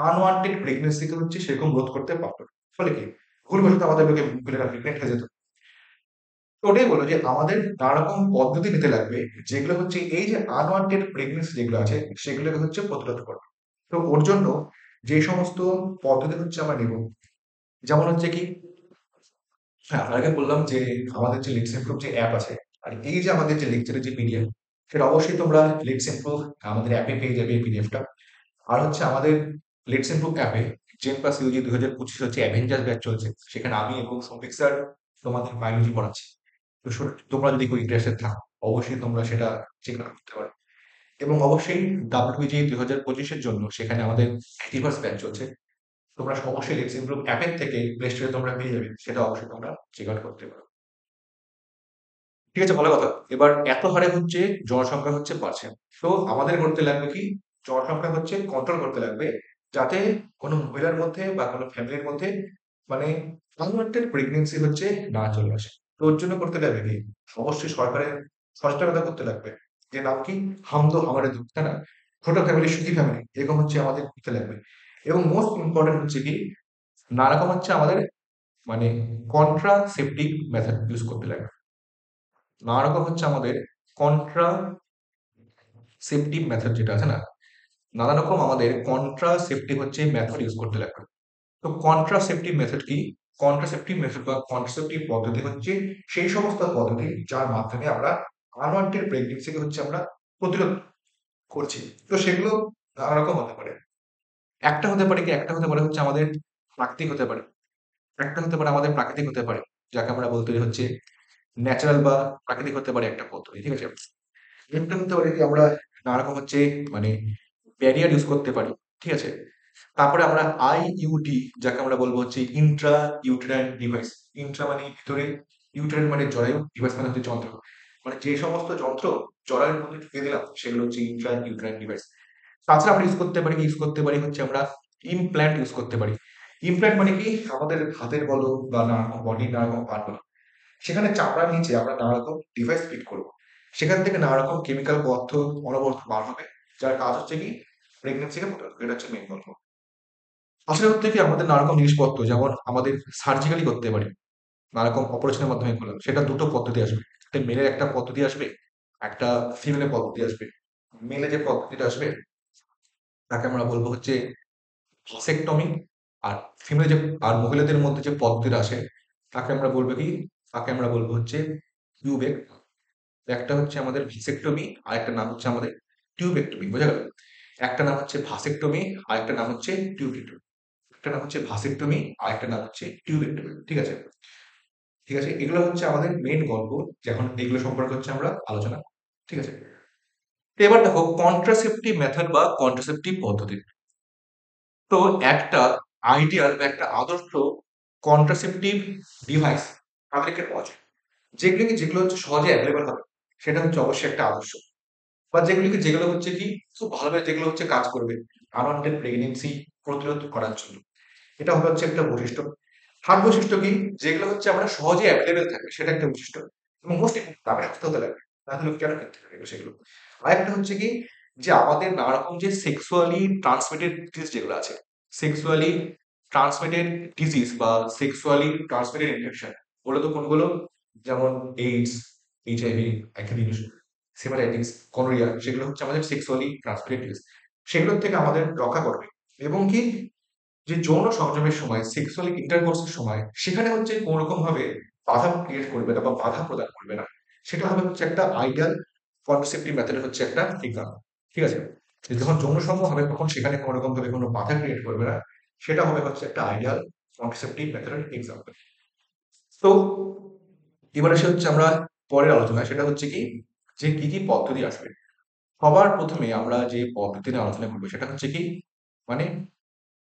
আনওয়ান্টেড প্রেগনেন্সিকে হচ্ছে সেরকম রোধ করতে পারতো না। ফলে কি, ভুলবশত আমাদের লোকে মহিলারা প্রেগনেন্ট হয়ে যেত। তো ওটাই বললো যে আমাদের নানা রকম পদ্ধতি নিতে লাগবে, যেগুলো হচ্ছে এই যে আনওয়ান্টেড প্রেগনেন্সি যেগুলো আছে সেগুলোকে হচ্ছে প্রতিরোধ করবে। তো ওর জন্য যে সমস্ত পদ্ধতি হচ্ছে আমরা নেব, যেমন হচ্ছে কি, হ্যাঁ, আপনার আগে বললাম যে আমাদের যে লেটস ইমপ্রুভ যে অ্যাপ আছে, আর এই যে আমাদের যে লেকচারের যে পিডিএফ, সেটা অবশ্যই তোমরা লেটস ইমপ্রুভ আমাদের অ্যাপে পেয়ে যাবে এই পিডিএফটা। আর হচ্ছে আমাদের লেটস ইমপ্রুভ অ্যাপে জেন প্লাস ইউজি 2025 হচ্ছে অ্যাভেঞ্জার্স ব্যাচ চলছে, সেখানে আমি এবং সৌভিক স্যার তোমাদের বায়োলজি পড়াচ্ছি। তো তোমরা যদি কোনো ইন্টারেস্টেড থাকো, অবশ্যই তোমরা সেটা চেক আউট করতে পারো। এবং অবশ্যই ডাব্লিউবিজি 2025-এর জন্য সেখানে আমাদের অ্যাক্টিভার্স ব্যাচ চলছে। তোমরা অবশ্যই লেটস ইমপ্রুভ অ্যাপের থেকে প্লে স্টোরে তোমরা পেয়ে যাবে, সেটা অবশ্যই তোমরা চেক আউট করতে পারো। ঠিক আছে, ভালো কথা। এবার এত হারে হচ্ছে জনসংখ্যা হচ্ছে বাড়ছে, তো আমাদের করতে লাগবে কি, জনসংখ্যা হচ্ছে কন্ট্রোল করতে লাগবে, যাতে কোনো মহিলার মধ্যে বা কোনো ফ্যামিলির মধ্যে মানে আনওয়ান্টেড প্রেগনেন্সি হচ্ছে না চলে আসে। তো ওর জন্য করতে লাগবে কি, অবশ্যই সরকারের সচেতনতা করতে লাগবে, যে নাম কি, হাম দো হামারে দো, তাই না? ছোট ফ্যামিলি সুখী ফ্যামিলি, এরকম হচ্ছে আমাদের করতে লাগবে। এবং মোস্ট ইম্পর্টেন্ট হচ্ছে কি, নানা রকম হচ্ছে আমাদের মানে কন্ট্রাসেপটিভ মেথড ইউজ করতে লাগে। নানা রকম হচ্ছে আমাদের কন্ট্রাসেপটিভ মেথড যেটা আছে না, নানা রকম আমাদের কন্ট্রাসেপটিভ হচ্ছে মেথড ইউজ করতে লাগবে। তো কন্ট্রাসেপটিভ মেথড কি? কন্ট্রাসেপটিভ মেথড বা কন্ট্রাসেপটিভ পদ্ধতি হচ্ছে সেই সমস্ত পদ্ধতি যার মাধ্যমে আমরা আনওয়ান্টেড প্রেগনেন্সিকে হচ্ছে আমরা প্রতিরোধ করছি। তো সেগুলো নানা রকম হতে পারে। একটা হতে পারে কি, একটা হতে পারে হচ্ছে আমাদের প্রাকৃতিক হতে পারে, একটা হতে পারে আমাদের প্রাকৃতিক হতে পারে, যাকে আমরা বলতে পারি হচ্ছে ন্যাচারাল বা প্রাকৃতিক হতে পারে একটা পদ্ধতি, ঠিক আছে? একটা হতে পারে কি আমরা নানা রকম হচ্ছে মানে ব্যারিয়ার ইউজ করতে পারি, ঠিক আছে? তারপরে আমরা আইইউডি, যাকে আমরা বলবো হচ্ছে ইন্ট্রা ইউটেরাইন ডিভাইস। ইন্ট্রা মানে ভিতরে, ইউটেরাইন মানে জরায়ু, ডিভাইস মানে হচ্ছে যন্ত্র। মানে যে সমস্ত যন্ত্র জরায়ুর মধ্যে ঢুকিয়ে দিলাম সেগুলো হচ্ছে ইন্ট্রা ইউটেরাইন ডিভাইস। তাছাড়া আমরা ইউজ করতে পারি হচ্ছে আমরা ইমপ্ল্যান্ট ইউজ করতে পারি। ইমপ্ল্যান্ট মানে কি, আমাদের হাতের বলো বা নানা রকম বডির নানা রকম পার্ট বলো, সেখানে চামড়ার নিচে আমরা নানা রকম ডিভাইস ফিট করবো। সেখান থেকে নানা রকম কেমিক্যাল পদার্থ অনবরত বার হবে, যার কাজ হচ্ছে কি প্রেগনেন্সিকে প্রতিরোধ করা। এটা হচ্ছে মেন গল্প। আসলে হচ্ছে কি আমাদের নানা রকম জিনিসপত্র যেমন আমাদের সার্জিক্যালি করতে পারি, নানা রকম অপারেশনের মাধ্যমে করলাম, সেটা দুটো পদ্ধতি আসবে। একটা মেলের একটা পদ্ধতি আসবে, একটা ফিমেলের পদ্ধতি আসবে। মেলে যে পদ্ধতিটা আসবে তাকে আমরা বলবো হচ্ছে ভাসেক্টমি। আর ফিমেল যে, আর মহিলাদের মধ্যে যে পদ্ধতিটা আসে তাকে আমরা বলবো কি, তাকে আমরা বলবো হচ্ছে টিউবেক। একটা হচ্ছে আমাদের ভিসেক্টমি, আর একটা নাম হচ্ছে আমাদের টিউবেক্টমি, বোঝা গেল? একটা নাম হচ্ছে ভাসেক্টমি, আর একটা নাম হচ্ছে টিউবেক্টমি। একটা নাম হচ্ছে ভাসেক্টমি, আর একটা নাম হচ্ছে টিউবেক্টমি, ঠিক আছে? ঠিক আছে, এগুলো হচ্ছে আমাদের মেইন গল্প, যখন এগুলো সম্পর্কে হচ্ছে আমরা আলোচনা, ঠিক আছে? তো এবার দেখো কন্ট্রাসেপটিভ মেথড বা কন্ট্রাসেপটিভ পদ্ধতি। তো একটা আইডিয়াল বা একটা আদর্শ কন্ট্রাসেপটিভ ডিভাইস আমাদেরকে পাওয়া যায়, যেগুলো হচ্ছে সহজে অ্যাভেলেবল হবে, সেটা হচ্ছে অবশ্যই একটা আদর্শ। বা যেগুলো হচ্ছে কি খুব ভালোভাবে যেগুলো হচ্ছে কাজ করবে আনওয়ান্টেড প্রেগনেন্সি প্রতিরোধ করার জন্য, এটা হবে হচ্ছে একটা বৈশিষ্ট্য। থার্ড বৈশিষ্ট্য কি, যেগুলো হচ্ছে আমরা সহজে অ্যাভেলেবেল থাকবে, সেটা একটা বৈশিষ্ট্য। এবং মোস্ট দামে সস্তা হতে লাগবে, তাহলে কেন কিনতে হবে সেগুলো। আরেকটা হচ্ছে কি, যে আমাদের নানা রকম যে সেক্সুয়ালি ট্রান্সমিটেড ডিজিজ যেগুলো আছে, সেক্সুয়ালি ট্রান্সমিটেড ডিজিজ বা সেক্সুয়ালি ট্রান্সমিটেড ইনফেকশন, বলে তো কোনগুলো? যেমন এইডস, এইচআইভি, একটা জিনিস হেপাটাইটিস, গনোরিয়া, সেগুলো হচ্ছে আমাদের সেক্সুয়ালি ট্রান্সমিটেড ডিজিজ। সেগুলোর থেকে আমাদের রক্ষা করবে। এবং কি, যে যৌন সংযমের সময় সেক্সুয়াল ইন্টারকোর্সের সময় সেখানে হচ্ছে কোন রকম ভাবে বাধা ক্রিয়েট করবে না বা বাধা প্রদান করবে না, সেটা হবে হচ্ছে একটা আইডিয়াল কন্ট্রাসেপটিভ মেথডের হচ্ছে একটা এক্সাম্পল, ঠিক আছে? যে যখন যৌন সঙ্গ হবে তখন সেখানে কোনো রকম ভাবে কোনো বাধা ক্রিয়েট করবে না, সেটা হবে হচ্ছে একটা আইডিয়াল কন্ট্রাসেপটিভ মেথডের এক্সাম্পল। তো এবার এসে হচ্ছে আমরা পরের আলোচনা, সেটা হচ্ছে কি, যে কি কি পদ্ধতি আসবে। সবার প্রথমে আমরা যে পদ্ধতি নিয়ে আলোচনা করবো সেটা হচ্ছে কি, মানে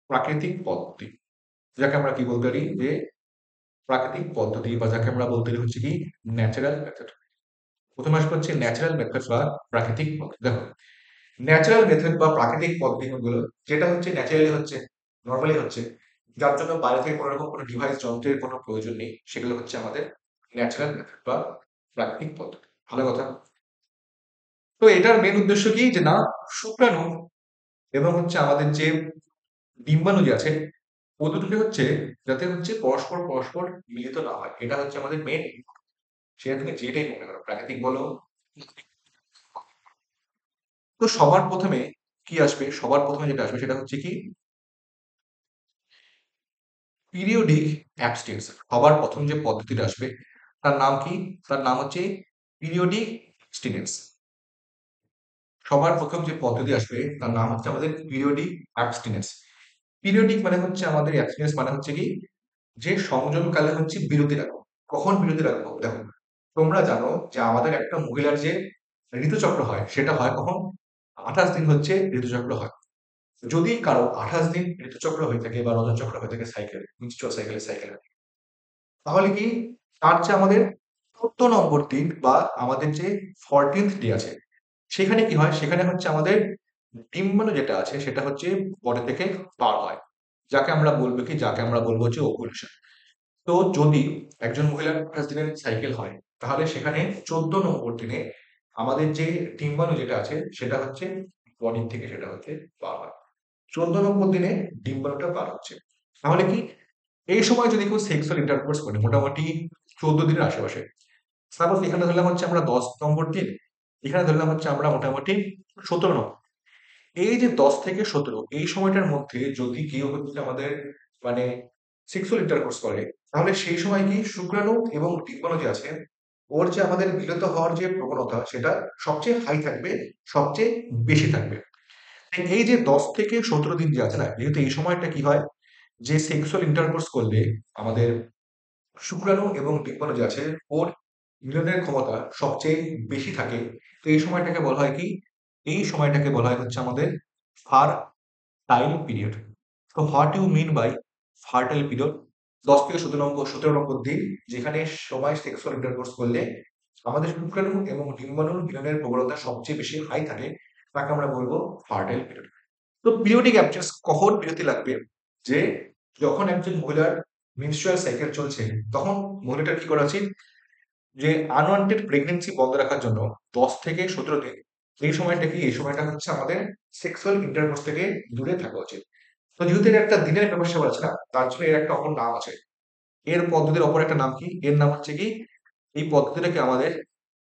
প্রাকৃতিক পদ্ধতি, যাকে আমরা কি বলতে পারি যে প্রাকৃতিক পদ্ধতি, বা যাকে আমরা বলতে পারি হচ্ছে কি ন্যাচারাল মেথড। প্রথমে আসবে হচ্ছে ন্যাচারাল মেথড বা প্রাকৃতিক পদ্ধতি। দেখো, ন্যাচারাল মেথড বা প্রাকৃতিক পদ্ধতিগুলো যেটা হচ্ছে ন্যাচারালি হচ্ছে, নর্মালি হচ্ছে, যার জন্য বাইরে থেকে কোনো রকম কোনো ডিভাইস যন্ত্রের কোনো প্রয়োজন নেই, সেগুলো হচ্ছে আমাদের ন্যাচারাল মেথড বা প্রাকৃতিক পদ্ধতি। ভালো কথা। তো এটার মেন উদ্দেশ্য কি, যে না শুক্রাণু এবং হচ্ছে আমাদের যে ডিম্বাণু যে আছে, ও দুটোকে হচ্ছে যাতে হচ্ছে পরস্পর পরস্পর মিলিত না হয়, এটা হচ্ছে আমাদের মেন। সেটা তুমি যেটাই মনে করো, প্রাকৃতিক বলো। তো সবার প্রথমে কি আসবে, সবার প্রথমে যেটা আসবে সেটা হচ্ছে কি পিরিয়ডিক অ্যাবস্টিনেন্স। সবার প্রথম যে পদ্ধতিটা আসবে তার নাম কি, তার নাম হচ্ছে পিরিয়ডিক অ্যাবস্টিনেন্স। সবার প্রথম যে পদ্ধতি আসবে তার নাম হচ্ছে আমাদের পিরিয়ডিক অ্যাবস্টিনেন্স। পিরিয়ডিক মানে হচ্ছে আমাদের অ্যাবস্টিনেন্স মানে হচ্ছে কি, যে সংযমকালে হচ্ছে বিরতি রাখো। কখন বিরতি রাখবো? দেখো, তোমরা জানো যে আমাদের একটা মহিলার যে ঋতুচক্র হয় সেটা হয় কখন? 28 দিন হচ্ছে ঋতুচক্র হয়। যদি কারো 28 দিন ঋতুচক্র হয়ে থাকে বা রজচক্র হয়ে থাকে, সাইকেল মিনস্ট্রুয়াল সাইকেলের সাইকেল, তাহলে কি তার যে আমাদের 14 নম্বর দিন বা আমাদের যে 14th ডে আছে, সেখানে কি হয়, সেখানে হচ্ছে আমাদের ডিম্বাণু যেটা আছে সেটা হচ্ছে বডি থেকে বার হয়, যাকে আমরা বলবো হচ্ছে ওভুলেশন। তো যদি একজন মহিলার 28 দিনের সাইকেল হয়, তাহলে সেখানে 14 নম্বর দিনে আমাদের যে ডিম্বাণু যেটা আছে সেটা হচ্ছে বডি থেকে সেটা হচ্ছে বার হয়। 14 নম্বর দিনে ডিম্বাণুটা বার হচ্ছে। তাহলে কি এই সময় যদি কেউ সেক্সুয়াল ইন্টারকোর্স করে মোটামুটি 14 দিনের আশেপাশে, সাপোজ এখানে ধরলাম হচ্ছে আমরা 10 নম্বর দিন, এখানে ধরলাম হচ্ছে আমরা মোটামুটি 17 নম্বর। এই যে 10 থেকে 17 এই সময়টার মধ্যে যদি কেউ হচ্ছে আমাদের মানে সেক্সুয়াল ইন্টারকোর্স করে, তাহলে সেই সময় কি শুক্রাণু এবং ডিম্বাণু যে আছে ওর যে আমাদের মিলিত হওয়ার যে প্রবণতা সেটা সবচেয়ে হাই থাকবে, সবচেয়ে বেশি থাকবে। এই যে 10 থেকে 17 দিন যে আছে না, যেহেতু এই সময়টা কি হয় যে সেক্সুয়াল ইন্টারকোর্স করলে আমাদের শুক্রাণু এবং ডিম্বাণু যে আছে ওর মিলনের ক্ষমতা সবচেয়ে বেশি থাকে। তো এই সময়টাকে বলা হয় কি, এই সময়টাকে বলা হয় হচ্ছে আমাদের ফারটাইল পিরিয়ড। তো what you mean by fertile period? 10 থেকে 17 নম্বর দিন যেখানে সবাই সেক্সুয়াল ইন্টারকোর্স করলে আমাদের শুক্রাণু এবং ডিম্বাণুর মিলনের প্রবণতা সবচেয়ে বেশি হাই থাকে, তাকে আমরা বলবো ফার্টাইল পিরিয়ড। তো পিরিয়ডিক অ্যাবসেন্স কখন বিরতি লাগবে? যে যখন একজন মহিলার মেনস্ট্রুয়াল সাইকেল চলছে তখন মহিলাটার কি করা উচিত, যে আনওয়ান্টেড প্রেগন্যান্সি বন্ধ রাখার জন্য 10 থেকে 17 দিন এই সময়টা কি, এই সময়টা হচ্ছে আমাদের সেক্সুয়াল ইন্টারকোর্স থেকে দূরে থাকা উচিত। তো যেহেতু এটা একটা দিনের ব্যাপার আছে না, তার জন্য এর একটা অপর নাম আছে। এর পদ্ধতির অপর একটা নাম কি, এর নাম হচ্ছে কি, এই পদ্ধতিটাকে আমাদের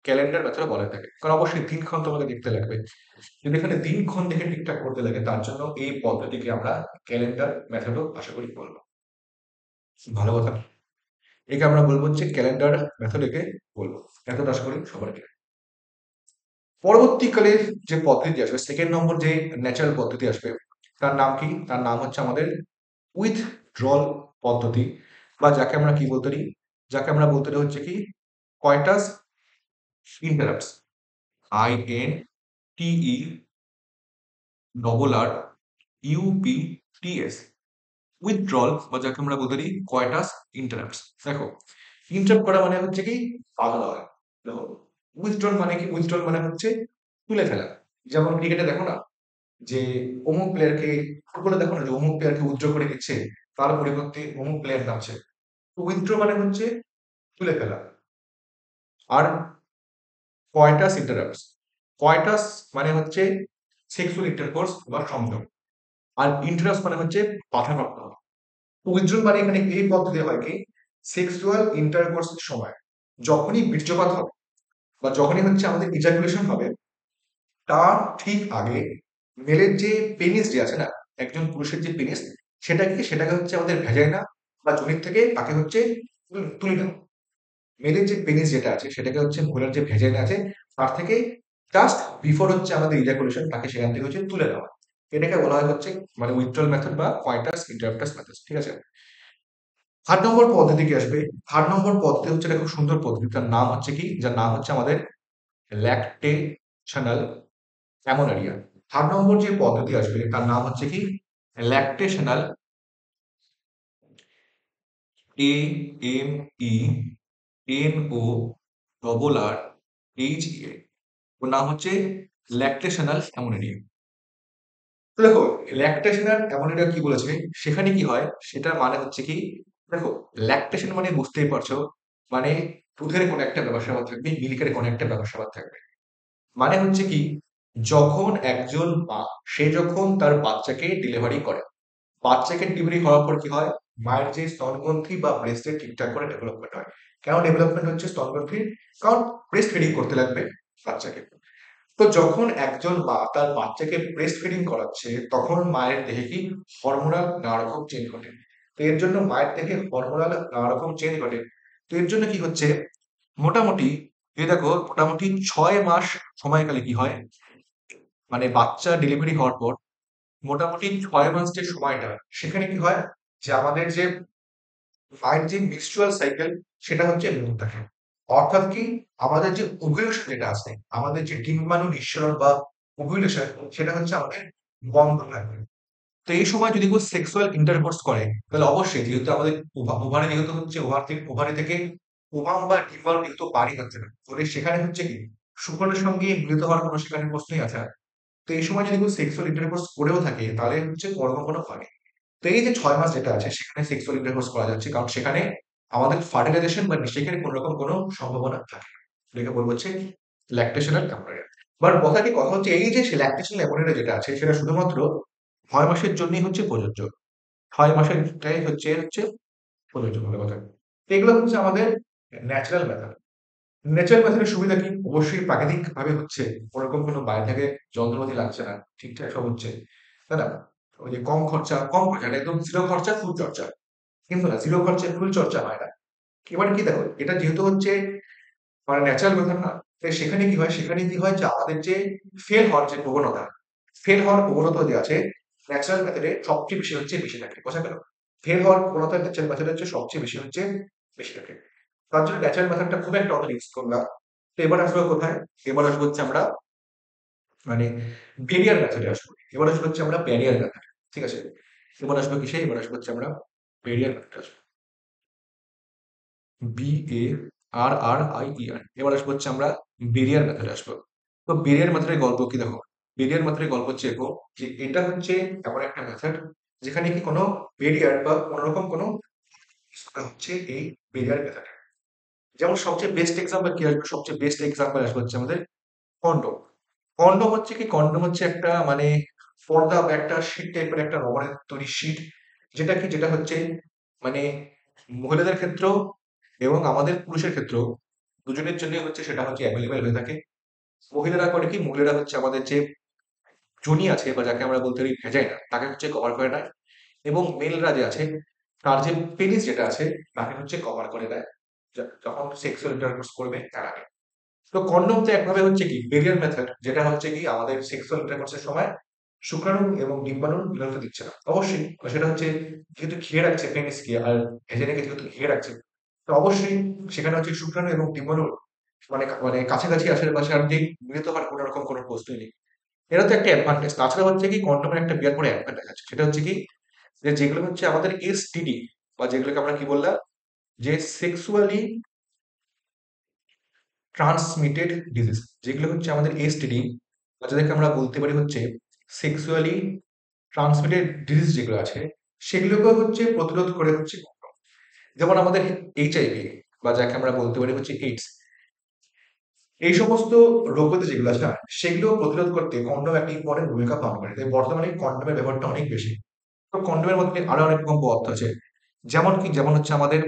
ক্যালেন্ডার মেথড বলা থাকে। কারণ অবশ্যই দিনক্ষণ তোমাকে দেখতে লাগবে, যদি এখানে দিনক্ষণ দেখে ঠিকঠাক করতে লাগে তার জন্য এই পদ্ধতিকে আমরা ক্যালেন্ডার মেথডও আশা করি বলবো। ভালো কথা, একে আমরা বলবো হচ্ছে ক্যালেন্ডার মেথড, একে বলবো। এতটা আশা করি সবাইকে। পরবর্তীকালে যে পদ্ধতি আসবে, সেকেন্ড নম্বর যে ন্যাচারাল পদ্ধতি আসবে, তার নাম কি, তার নাম হচ্ছে আমাদের উইথড্রল পদ্ধতি, বা যাকে আমরা কি বলতে পারি, যাকে আমরা বলতে পারি হচ্ছে কি কয়টাস ইন্টারাপ্টস। INTERRUPTS, উইথড্রল, বা যাকে আমরা বলতে পারি কয়টাস ইন্টারাপ্টস। দেখো, ইন্টারাপ্ট করা মানে হচ্ছে কি বাধা হয়। দেখো, উইথড্রল মানে কি, উইথড্রল মানে হচ্ছে তুলে ফেলা। যেমন ক্রিকেটে দেখো না, যে অমুক প্লেয়ারকে, ফুটবলে দেখো না যে অমুক প্লেয়ারকে উইথড্র করে দিচ্ছে, তার পরিবর্তে অমুক প্লেয়ার নামছে। তো উইথড্র মানে হচ্ছে তুলে ফেলা। আর কয়টাস ইন্টারাপ্টস, কয়টাস মানে হচ্ছে সেক্সুয়াল ইন্টারকোর্স বা সংযোগ, আর ইন্টারাপ্টস মানে হচ্ছে বাধাপ্রাপ্ত হওয়া। তো উইথড্র মানে এখানে এই পদ্ধতি হয় কি, সেক্সুয়াল ইন্টারকোর্সের সময় যখনই বীর্যপাত হবে বা যখনই হচ্ছে আমাদের ইজাকুলেশন হবে, তার ঠিক আগে মেলের যে পেনিস যে আছে না, একজন পুরুষের যে পেনিস, সেটাকে হচ্ছে আমাদের ভেজাইনা বা যোনির থেকে তাকে হচ্ছে তুলে নেওয়া। মেয়েদের যে পেনিস যেটা আছে সেটাকে হচ্ছে মহিলার যে ভেজাইনা আছে তার থেকে জাস্ট বিফোর হচ্ছে আমাদের ইজাকুলেশন, তাকে সেখান থেকে হচ্ছে তুলে নেওয়া। এটাকে বলা হয় হচ্ছে মানে উইথড্রল মেথড বা কয়টাস ইন্টারাপ্টাস মেথড। ঠিক আছে, 8 নম্বর পদ্ধতি কি আসবে? 8 নম্বর পদ্ধতি হচ্ছে একটা খুব সুন্দর পদ্ধতি, তার নাম হচ্ছে কি, যার নাম হচ্ছে আমাদের ল্যাকটেশনাল অ্যামোনারিয়া। 8 নম্বর যে পদ্ধতি আসবে তার নাম হচ্ছে কি ল্যাকটেশনাল, AMENORRHEA, ওর নাম হচ্ছে ল্যাকটেশনাল অ্যামোনারিয়া। তো দেখো, ল্যাকটেশনাল অ্যামোনিয়া কি বলেছে, সেখানে কি হয় সেটার মানে হচ্ছে কি, দেখো ল্যাকটেশন মানে বুঝতেই পারছো, মানে দুধের কোনো একটা ব্যাপার স্যাপার থাকবে, মিল্কের কোনো একটা ব্যাপার স্যাপার থাকবে। মানে হচ্ছে কি, যখন একজন মা, সে যখন তার বাচ্চাকে ডেলিভারি করে, বাচ্চাকে ডেলিভারি হওয়ার পর কি হয়, মায়ের যে স্তনগ্রন্থি বা ব্রেস্টের ঠিকঠাক করে ডেভেলপমেন্ট হয়। কেন ডেভেলপমেন্ট হচ্ছে স্তনগ্রন্থির? কারণ ব্রেস্ট ফিডিং করতে লাগবে বাচ্চাকে। তো যখন একজন মা তার বাচ্চাকে ব্রেস্ট ফিডিং করাচ্ছে তখন মায়ের দেহে কি হরমোনাল নানা রকম চেঞ্জ ঘটে। তো এর জন্য মায়ের দেহে হরমোনাল নানা রকম চেঞ্জ ঘটে। তো এর জন্য কি হচ্ছে, মোটামুটি এই দেখো মোটামুটি 6 মাস সময়কালে কি হয়, মানে বাচ্চা ডেলিভারি হওয়ার পর মোটামুটি 6 মাস যে সময়টা, সেখানে কি হয় যে আমাদের যে মায়ের যে menstrual সাইকেল সেটা হচ্ছে বন্ধ থাকে। অর্থাৎ কি, আমাদের যে ওভুলেশন যেটা আছে, আমাদের যে ডিম্বাণু নিঃসরণ বা ওভুলেশন, সেটা হচ্ছে আমাদের বন্ধ থাকবে। তো এই সময় যদি কেউ সেক্সুয়াল ইন্টারকোর্স করে তাহলে অবশ্যই, যেহেতু আমাদের ওভারে যেহেতু হচ্ছে ওভারি থেকে ওভাম বা ডিম্বাণু যেহেতু বাড়ি হচ্ছে না, ফলে সেখানে হচ্ছে কি শুক্রাণুর সঙ্গে মিলিত হওয়ার কোনো সেখানে প্রশ্নই আসে না। তো এই সময় যদি কেউ সেক্সুয়াল ইন্টারকোর্স করেও থাকে তাহলে হচ্ছে কোনো হয়। তো এই যে 6 মাস যেটা আছে সেখানে সেক্সুয়াল ইন্টারকোর্স করা যাচ্ছে, কারণ সেখানে আমাদের ফার্টিলাইজেশন বা নিষেকের কোনো রকম কোনো সম্ভাবনা থাকে না। এটাকে বলবো হচ্ছে ল্যাকটেশনাল অ্যামোনিয়া। বাট কথা হচ্ছে এই যে ল্যাকটেশনাল অ্যামোনিয়া যেটা আছে সেটা শুধুমাত্র 6 মাসের জন্যই হচ্ছে প্রযোজ্য। 6 মাসেরটাই হচ্ছে প্রযোজ্য বলে কথা। তো এগুলো হচ্ছে আমাদের ন্যাচারাল মেথড। ন্যাচারাল মেথডের সুবিধা কি? অবশ্যই প্রাকৃতিকভাবে হচ্ছে। ওরকম কোনো বাইরে থেকে যন্ত্রপাতি লাগছে না। ঠিকঠাক সব হচ্ছে। তাই না? ওই যে কম খরচা এটা একদম 0 খরচা ফুল চর্চা। কিন্তু না 0 খরচায় ফুল চর্চা হয় না। এবার কি দেখো, এটা যেহেতু হচ্ছে মানে ন্যাচারাল মেথড না, তাই সেখানে কি হয়? সেখানে কি হয় যে আমাদের যে ফেল হওয়ার প্রবণতা যে আছে ন্যাচারাল মেথডে সবচেয়ে বেশি থাকে। বোঝা গেল? ফেল হওয়ার প্রবণতা ন্যাচারাল মেথডে হচ্ছে সবচেয়ে বেশি থাকে। তার জন্য ন্যাচারাল মেথডটা খুব একটা অত রিস্ক করলাম। তো এবার আসবো কোথায়? এবার আসবো হচ্ছে আমরা মানে ব্যারিয়ার মেথডে আসবো। এবার আসবো হচ্ছে আমরা ব্যারিয়ার মেথড। ঠিক আছে? এবার আসবো কিসে? এবার আসবো হচ্ছে আমরা ব্যারিয়ার মেথডে আসবো। BARRIER। এবার আসবো হচ্ছে আমরা বেরিয়ার মেথডে আসবো। তো বেরিয়ার মেথডের গল্প কি দেখো? বেরিয়ার মেথডের গল্প হচ্ছে এরকম যে এটা হচ্ছে এমন একটা মেথড যেখানে কি কোনো বেরিয়ার বা কোনোরকম কোনো হচ্ছে এই বেরিয়ার মেথডে। যেমন সবচেয়ে বেস্ট এক্সাম্পল কি আসবে? সবচেয়ে বেস্ট এক্সাম্পল আসবে হচ্ছে আমাদের কন্ডম। কন্ডম হচ্ছে কি? কন্ডম হচ্ছে একটা মানে পর্দা বা একটা শীট টাইপের একটা রবারের তৈরি শীট। যেটা হচ্ছে মানে মহিলাদের ক্ষেত্রেও এবং আমাদের পুরুষের ক্ষেত্রেও দুজনের জন্যই হচ্ছে সেটা হচ্ছে অ্যাভেলেবেল হয়ে থাকে। মহিলারা করে কি? মহিলারা হচ্ছে আমাদের যে যোনি আছে বা যাকে আমরা বলতে পারি ভেজাইনা তাকে হচ্ছে কভার করে নেয় এবং মেলরা যে আছে তার যে পেনিস যেটা আছে তাকে হচ্ছে কভার করে দেয় যখন সেক্সুয়াল ইন্টারকোর্স করবে তার আগে। তো কন্ডম তো একভাবে হচ্ছে কি বেরিয়ার মেথড, যেটা হচ্ছে কি আমাদের সেক্সুয়াল ইন্টারকোর্সের সময় শুক্রাণু এবং ডিম্বাণু মিলনটা দিচ্ছে না। অবশ্যই সেটা হচ্ছে যেহেতু ঘিরে রাখছে পেনিসকে আর ভেজাইনাকে যেহেতু ঘিরে রাখছে, তো অবশ্যই সেখানে হচ্ছে শুক্রাণু এবং ডিম্বাণুর মানে কাছাকাছি আশেপাশে আর যে মিলিত হওয়ার কোনো রকম কোনো প্রশ্নই নেই। এটা তো একটা অ্যাডভান্টেজ। তাছাড়া হচ্ছে কি কন্ডোমের একটা বিরাট বড় অ্যাডভান্টেজ আছে। সেটা হচ্ছে কি যে যেগুলো হচ্ছে আমাদের এসটিডি বা যেগুলোকে আমরা কি বললাম যে সেক্সুয়ালি ট্রান্সমিটেড ডিজিজ, যেগুলো হচ্ছে আমাদের এসটিডি বা যাদেরকে আমরা বলতে পারি হচ্ছে সেক্সুয়ালি ট্রান্সমিটেড ডিজিজ যেগুলো আছে সেগুলোকে হচ্ছে প্রতিরোধ করে হচ্ছে কন্ডোম। যেমন আমাদের এইচআইভি বা যাকে আমরা বলতে পারি হচ্ছে এইডস, এই সমস্ত রোগ ব্যাধি যেগুলো আছে না সেগুলো প্রতিরোধ করতে কন্ডোম একটা ইম্পর্টেন্ট ভূমিকা পালন করে। তাই বর্তমানে কন্ডোমের ব্যবহারটা অনেক বেশি। তো কন্ডোমের মধ্যে আরো অনেক রকম পদার্থ আছে। যেমন হচ্ছে আমাদের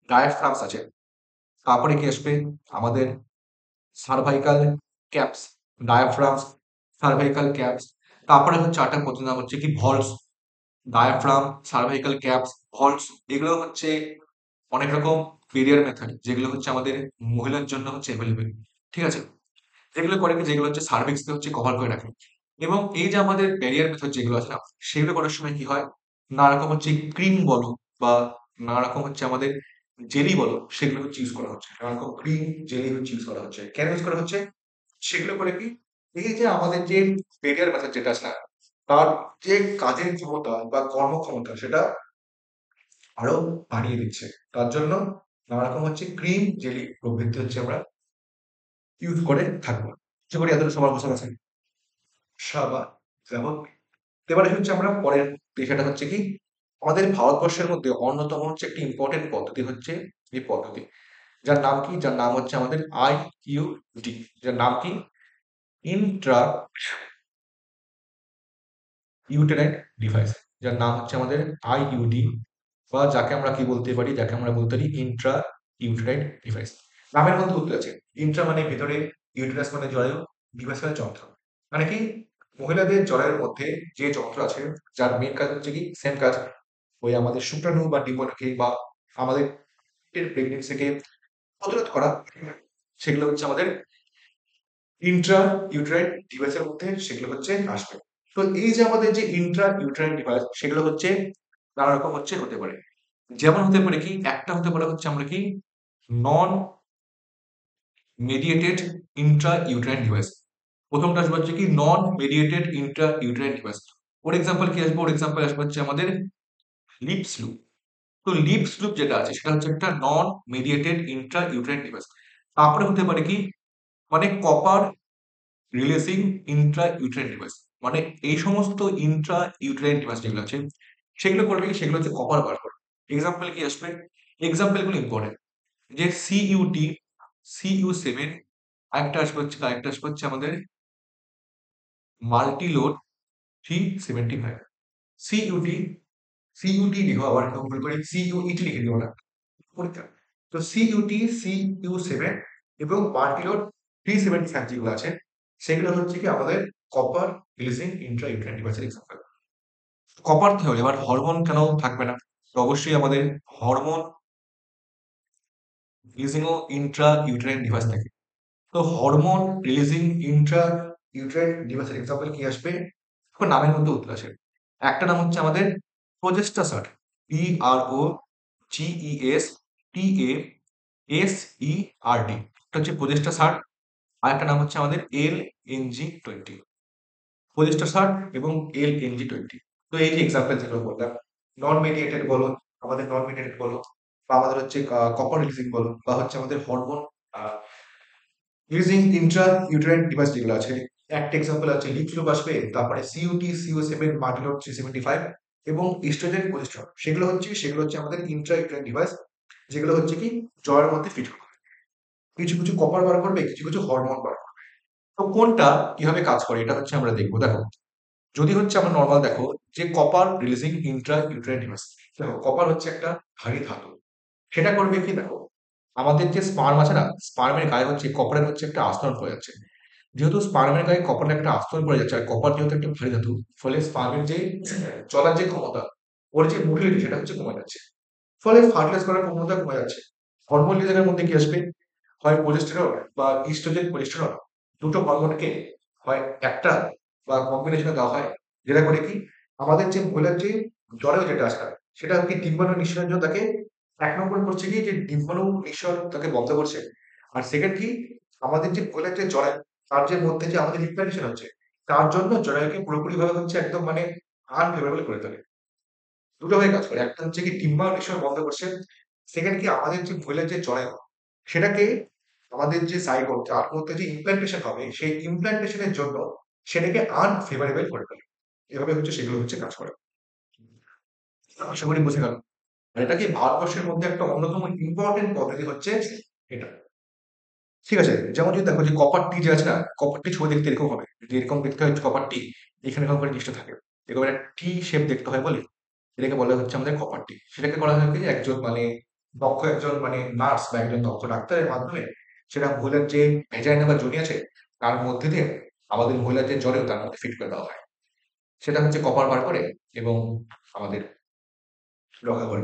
ডায়াফ্রামস আছে। তারপরে কি আসবে? আমাদের সার্ভাইকাল ক্যাপস, ডায়াফ্রামস, সার্ভাইকাল ক্যাপস। তারপরে হচ্ছে আরেকটা পদ্ধতির নাম হচ্ছে কি Volks. Diaphragm, cervical caps, Volks এগুলো হচ্ছে অনেক রকম বেরিয়ার মেথড যেগুলো হচ্ছে আমাদের মহিলার জন্য হচ্ছে এভেলেবেল। ঠিক আছে? যেগুলো করে কি? যেগুলো হচ্ছে সার্ভিক্সকে হচ্ছে কভার করে রাখে। এবং এই যে আমাদের ব্যারিয়ার মেথড যেগুলো আছে না সেগুলো করার সময় কি হয়? নানা রকম হচ্ছে ক্রিম বলো বা নানা রকম হচ্ছে আমাদের জেলি বলো সেগুলো হচ্ছে ইউজ করা হচ্ছে। নানা রকম ক্রিম জেলি হচ্ছে ইউজ করা হচ্ছে। কেন ইউজ করা হচ্ছে? সেগুলো করে কি? এই যে আমাদের যে ব্যারিয়ার মেথড যেটা আছে না তার যে কাজের ক্ষমতা বা কর্মক্ষমতা সেটা আরো বাড়িয়ে দিচ্ছে। তার জন্য নানা রকম হচ্ছে ক্রিম জেলি প্রভৃতি হচ্ছে আমরা ইউজ করে থাকবো। আশা করি এতটা সবার বোঝা গেছে। সাবা যেমন এবারে হচ্ছে আমরা পরের বিষয়টা হচ্ছে কি আমাদের ভারতবর্ষের মধ্যে অন্যতম হচ্ছে একটি ইম্পর্টেন্ট পদ্ধতি হচ্ছে এই পদ্ধতি, যার নাম কি? যার নাম হচ্ছে আমাদের আইইউডি। যার নাম কি? Intra uterine device. যার নাম হচ্ছে আমাদের আইইউডি বা যাকে আমরা কি বলতে পারি? যাকে আমরা বলতে পারি ইন্ট্রা ইউটেরাইন ডিভাইস। নামের মধ্যে উত্তর আছে। ইন্ট্রা মানে ভেতরে, ইউটেরাস মানে জরায়ু, ডিভাইস মানে যন্ত্র। মানে কি মহিলাদের জরায়ুর মধ্যে যে যন্ত্র আছে যার মেন কাজ হচ্ছে কি সেম কাজ, ওই আমাদের শুক্রাণু বা ডিম্বাণুকে বা আমাদের প্রেগনেন্সিকে প্রতিরোধ করা, সেগুলো হচ্ছে আমাদের ইন্ট্রা ইউটেরাইন ডিভাইসের মধ্যে সেগুলো হচ্ছে আসবে। তো এই যে আমাদের যে ইন্ট্রা ইউটেরাইন ডিভাইস সেগুলো হচ্ছে নানা রকম হচ্ছে হতে পারে। যেমন হতে পারে কি? একটা হতে পারে হচ্ছে আমরা কি নন মেডিয়েটেড ইন্ট্রা ইউটেরাইন ডিভাইস। প্রথমটা আসবে হচ্ছে কি নন মেডিয়েটেড ইন্ট্রা ইউটেরাইন ডিভাইস। ওর এক্সাম্পল কি আসবে? ওর এক্সাম্পল আসবে হচ্ছে আমাদের লিপস লুপ। তো লিপস লুপ যেটা আছে সেটা হচ্ছে একটা নন মেডিয়েটেড ইন্ট্রা ইউটেরাইন ডিভাইস। তারপরে হতে পারে কি মানে copper releasing Intra uterine device. মানে এই সমস্ত ইন্ট্রা ইউটেরাইন ডিভাইস যেগুলো আছে সেগুলো করবে কি? সেগুলো হচ্ছে কপার বার করে। এক্সাম্পল কি আসবে? এক্সাম্পল গুলো ইম্পর্টেন্ট যে সিইউটি, সিইউ7, আরেকটা আসবে হচ্ছে আমাদের মাল্টিলোড 375। সিইউটি, সিইউটি লিখো, আবার ভুল করে সিইউইটি লিখে দিও না পরীক্ষা। তো সিইউটি, সিইউ7 এবং মাল্টিলোড 375 যেগুলো আছে সেগুলো হচ্ছে কি আমাদের কপার রিলিজিং ইন্ট্রা ইউট্রাইন ডিভাইসের এক্সাম্পল। কপার কি হলো, এবার হরমোন কেন থাকবে না? তো অবশ্যই আমাদের হরমোন রিলিজিং ও ইন্ট্রা ইউট্রাইন ডিভাইস থাকে। তো হরমোন রিলিজিং ইন্ট্রা ইউট্রাইন ডিভাইসের এক্সাম্পল কি আসবে? এখন নামের মধ্যে উত্তর আসে। একটা নাম হচ্ছে আমাদের প্রোজেস্টাসার, PROGESTASERT, এটা হচ্ছে প্রোজেস্টাসার। আর একটা নাম হচ্ছে আমাদের LNG20, প্রোজেস্টাসার এবং LNG20। তো এই যে এক্সাম্পল যেগুলো বললাম, নন মেডিয়েটেড বলো, আমাদের নন মেডিয়েটেড বলো, বা আমাদের হচ্ছে কপার রিলিজিং বলো, বা হচ্ছে আমাদের hormone using Intra uterine device যেগুলো আছে, একটা এক্সাম্পল আছে লিপফ্লুপ আসবে, তারপরে সিইউটি, সিও7, মার্টিনোড 375 এবং ইস্ট্রোজেন, প্রজেস্টেরন, সেগুলো হচ্ছে আমাদের ইন্ট্রা ইউটেরাইন ডিভাইস, যেগুলো হচ্ছে কি জয়ের মধ্যে ফিট করবে। কিছু কিছু কপার বার করবে, কিছু কিছু হরমোন বার করবে। তো কোনটা কিভাবে কাজ করে এটা হচ্ছে আমরা দেখবো। দেখো, যদি হচ্ছে আমরা নর্মাল দেখো যে copper releasing Intra uterine device, দেখো কপার হচ্ছে একটা ভারী ধাতু। সেটা করবে কি, দেখো আমাদের যে স্পার্ম আছে না, স্পার্মের গায়ে হচ্ছে কপারের হচ্ছে একটা আস্তরণ পড়ে যাচ্ছে। যেহেতু স্পার্মের গায়ে কপারের একটা আস্তরণ পড়ে যাচ্ছে, আর কপার যেহেতু একটা ভারী ধাতু, ফলে স্পার্মের যে চলার যে ক্ষমতা, ওর যে মোটিলিটি সেটা হচ্ছে কমে যাচ্ছে, ফলে ফার্টিলাইজ করার ক্ষমতা কমে যাচ্ছে। হরমোন রিলিজের মধ্যে কি আসবে? হয় প্রোজেস্টেরন বা ইস্ট্রোজেন, প্রজেস্টেরন, দুটো হরমোনকে হয় একটা বা কম্বিনেশনে দেওয়া হয়, যেটা করে কি আমাদের যে মহিলার যে জ্বরেও যেটা আসে সেটা কি ডিম্বাণু নিঃসরণের জন্য তাকে এক নম্বর করছে কি যে ডিম্বাণু নিঃসরণ তাকে বন্ধ করছে। আর সেকেন্ড কি, আমাদের যে মহিলার যে জরায়ু, তার যে মধ্যে যে আমাদের ইনফ্লামেশন হচ্ছে, তার জন্য জরায়ুকে পুরোপুরি ভাবে হচ্ছে একদম মানে আনফেভারেবল করে তোলে। দুটো ভাবে কাজ করে, একটা হচ্ছে কি ডিম্বাণু নিঃসরণ বন্ধ করছে, সেকেন্ড কি আমাদের যে মহিলার যে জরায়ু সেটাকে আমাদের যে জাইগোট যার মধ্যে যে ইমপ্ল্যান্টেশন হবে সেই ইমপ্ল্যান্টেশনের জন্য সেটাকে আনফেভারেবল করে তোলে। এভাবে হচ্ছে সেগুলো হচ্ছে কাজ করে। আশা করি বুঝে গেল। আর এটা কি ভারতবর্ষের মধ্যে একটা অন্যতম ইম্পর্টেন্ট পদ্ধতি হচ্ছে এটা। ঠিক আছে, যেমন যদি দেখো যে কপার টি যে আছে না, কপার টি ছবি দেখতে এরকম হবে, যদি এরকম দেখতে হয় কপার টি, এখানে এরকম করে জিনিসটা থাকে, এরকম একটা টি শেপ দেখতে হয় বলে এটাকে বলা হচ্ছে আমাদের কপার টি। সেটাকে করা হয় কি যে একজন মানে দক্ষ একজন মানে নার্স বা একজন দক্ষ ডাক্তারের মাধ্যমে সেটা মহিলার যে ভেজাইনা বা যোনি আছে তার মধ্যে দিয়ে আমাদের মহিলার যে জ্বরেও তার মধ্যে ফিট করে দেওয়া হয়। সেটা হচ্ছে কপার বার করে এবং আমাদের রক্ষা করে।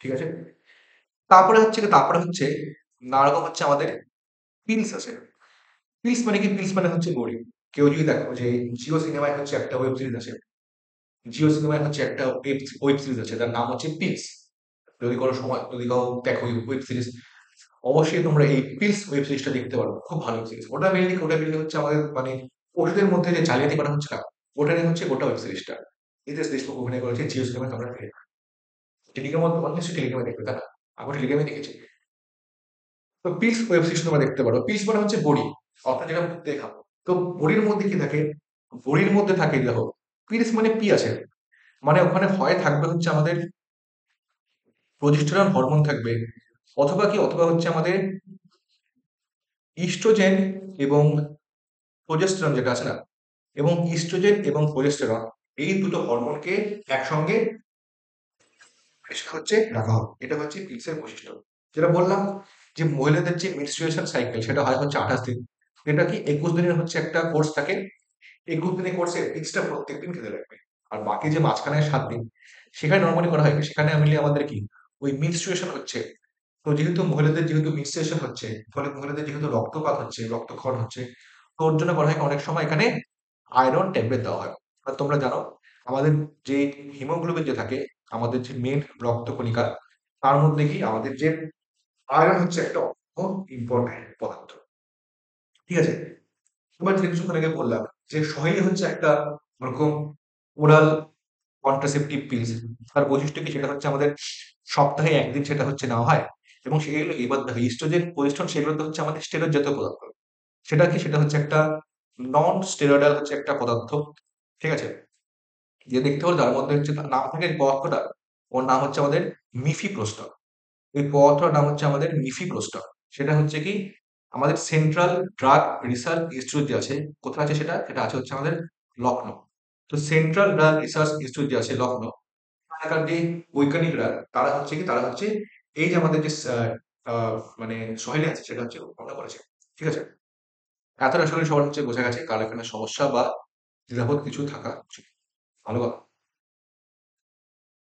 ঠিক আছে, তারপরে হচ্ছে নানা রকম হচ্ছে আমাদের পিলস আছে। পিলস মানে কি? পিলস মানে হচ্ছে বড়ি। কেউ যদি দেখো যে জিও সিনেমায় হচ্ছে একটা ওয়েব সিরিজ আছে, জিও সিনেমায় হচ্ছে একটা ওয়েব সিরিজ আছে, তার নাম হচ্ছে পিলস। যদি কোনো সময় যদি কাউ দেখো ওয়েব সিরিজ, অবশ্যই তোমরা এই পিলস ওয়েব সিরিজটা দেখতে পারো, খুব ভালো সিরিজ। ওটা মেনলি হচ্ছে আমাদের মানে ওষুধের মধ্যে যে জালিয়াতি করা হচ্ছে না, ওটা নিয়ে হচ্ছে গোটা ওয়েব সিরিজটা। রিতেশ দেশমুখ অভিনয় করেছে, জিও সিনেমায় তোমরা পেয়ে যাবে। টেলিগ্রাম তোমার নিশ্চয়ই টেলিগ্রামে দেখবে, তাই না? আমি টেলিগ্রামে দেখেছি। তো পিলস ওয়েব সিরিজ তোমরা দেখতে পারো। পিলস মানে হচ্ছে বড়ি, অর্থাৎ যেটা মুখ দিয়ে খাবো। তো বড়ির মধ্যে কি থাকে? বড়ির মধ্যে থাকে দেখো, পিলস মানে পি আছে, মানে ওখানে হয় থাকবে হচ্ছে আমাদের প্রজেস্টেরন হরমোন থাকবে, অথবা হচ্ছে আমাদের ইস্ট্রোজেন এবং প্রজেস্টেরন যেটা আছে না, এবং ইস্ট্রোজেন এবং প্রজেস্টেরন এই দুটো হরমোনকে একসঙ্গে হচ্ছে রাখা হবে। এটা হচ্ছে পিলসের বৈশিষ্ট্য। যেটা বললাম যে মহিলাদের যে মেনস্ট্রুয়েশন সাইকেল সেটা হয় হচ্ছে 28 দিন। এটা কি 21 দিনের হচ্ছে একটা কোর্স থাকে, 21 দিনের কোর্সে পিলসটা প্রত্যেকদিন খেতে লাগবে। আর বাকি যে মাঝখানে 7 দিন সেখানে নর্মালি করা হয় কি, সেখানে মিলে আমাদের কি ওই মেনস্ট্রুয়েশন হচ্ছে। তো যেহেতু মহিলাদের যেহেতু মেনস্ট্রুয়েশন হচ্ছে, ফলে মহিলাদের যেহেতু রক্তপাত হচ্ছে, রক্তক্ষরণ হচ্ছে, তো ওর জন্য করা হয় অনেক সময় এখানে আয়রন ট্যাবলেট দেওয়া হয়। আর তোমরা জানো আমাদের যে হিমোগ্লোবিন যে থাকে, আমাদের যে মেন রক্তকণিকা, তার মধ্যে কি আমাদের যে আয়রন হচ্ছে একটা ইম্পর্টেন্ট পদার্থ। ঠিক আছে, তোমার যে কিছুক্ষণ আগে বললাম যে সহেলি হচ্ছে একটা ওরকম ওরাল কন্ট্রাসেপটিভ পিলস। তার বৈশিষ্ট্য কি, সেটা হচ্ছে আমাদের সপ্তাহে একদিন সেটা হচ্ছে নেওয়া হয়। এবং সেগুলো এবার দেখো ইস্ট্রোজেন প্রজেস্টেরন সেগুলো তো হচ্ছে আমাদের স্টেরয়েড জাতীয় পদার্থ। সেটা কি, সেটা হচ্ছে একটা নন স্টেরয়েডাল হচ্ছে একটা পদার্থ। ঠিক আছে, যে দেখতে হলো যার মধ্যে হচ্ছে তার নাম থাকে এই পদার্থটা, ওর নাম হচ্ছে আমাদের মিফিপ্রোস্টন। এই পদার্থটার নাম হচ্ছে আমাদের মিফিপ্রোস্টন। সেটা হচ্ছে কি আমাদের সেন্ট্রাল ড্রাগ রিসার্চ ইনস্টিটিউট যে আছে, কোথায় আছে সেটা? সেটা আছে হচ্ছে আমাদের লখনৌ। তো সেন্ট্রাল ড্রাগ রিসার্চ ইনস্টিটিউট যে আছে লখনৌ, এখানকার যে বৈজ্ঞানিকরা তারা হচ্ছে এই যে আমাদের যে মানে সহেলি আছে সেটা হচ্ছে উৎপন্ন করেছে। ঠিক আছে? এতটা আসলে সবার হচ্ছে বোঝা গেছে কার এখানে সমস্যা বা নিরাপদ কিছু থাকা উচিত। ভালো কথা।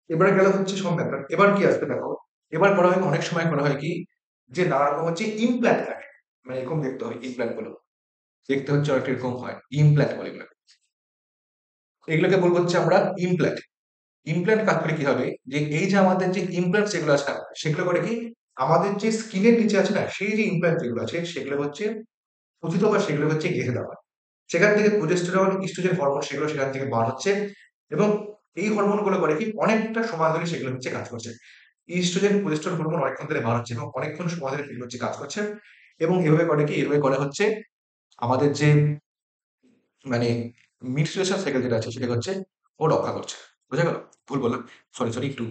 এবারে গেল হচ্ছে সব ব্যাপার। এবার কি আসবে দেখো, এবার করা হয় অনেক সময় করা হয় কি যে নানা রকম হচ্ছে ইমপ্ল্যান্ট থাকে। মানে এরকম দেখতে হয় ইমপ্ল্যান্ট গুলো। দেখতে হচ্ছে অনেকটা এরকম হয়। ইমপ্ল্যান্ট বলে এগুলো। এগুলোকে বলবো হচ্ছে আমরা ইমপ্ল্যান্ট। ইমপ্ল্যান্ট কাজ করে কি হবে যে এই যে আমাদের যে ইমপ্ল্যান্ট যেগুলো আছে না, সেগুলো করে কি আমাদের যে স্কিনের নিচে আছে না সেই যে ইমপ্ল্যান্ট যেগুলো আছে সেগুলো হচ্ছে পতিত বা সেগুলো হচ্ছে গেঁথে দেওয়া হয়। সেখান থেকে প্রোজেস্টেরন ইস্ট্রোজেন হরমোন সেগুলো সেখান থেকে বার হচ্ছে এবং এই হরমোনগুলো করে কি অনেকটা সময় ধরে সেগুলো হচ্ছে কাজ করছে। ইস্ট্রোজেন প্রোজেস্টেরন হরমোন অনেকক্ষণ ধরে বার হচ্ছে এবং অনেকক্ষণ সময় ধরে সেগুলো হচ্ছে কাজ করছে এবং এভাবে করে কি এভাবে করে হচ্ছে আমাদের যে মানে মিনস্ট্রুয়েশন সাইকেল যেটা আছে সেটা হচ্ছে ও রক্ষা করছে। বোঝা গেল? ভুল বললাম। সরি একটু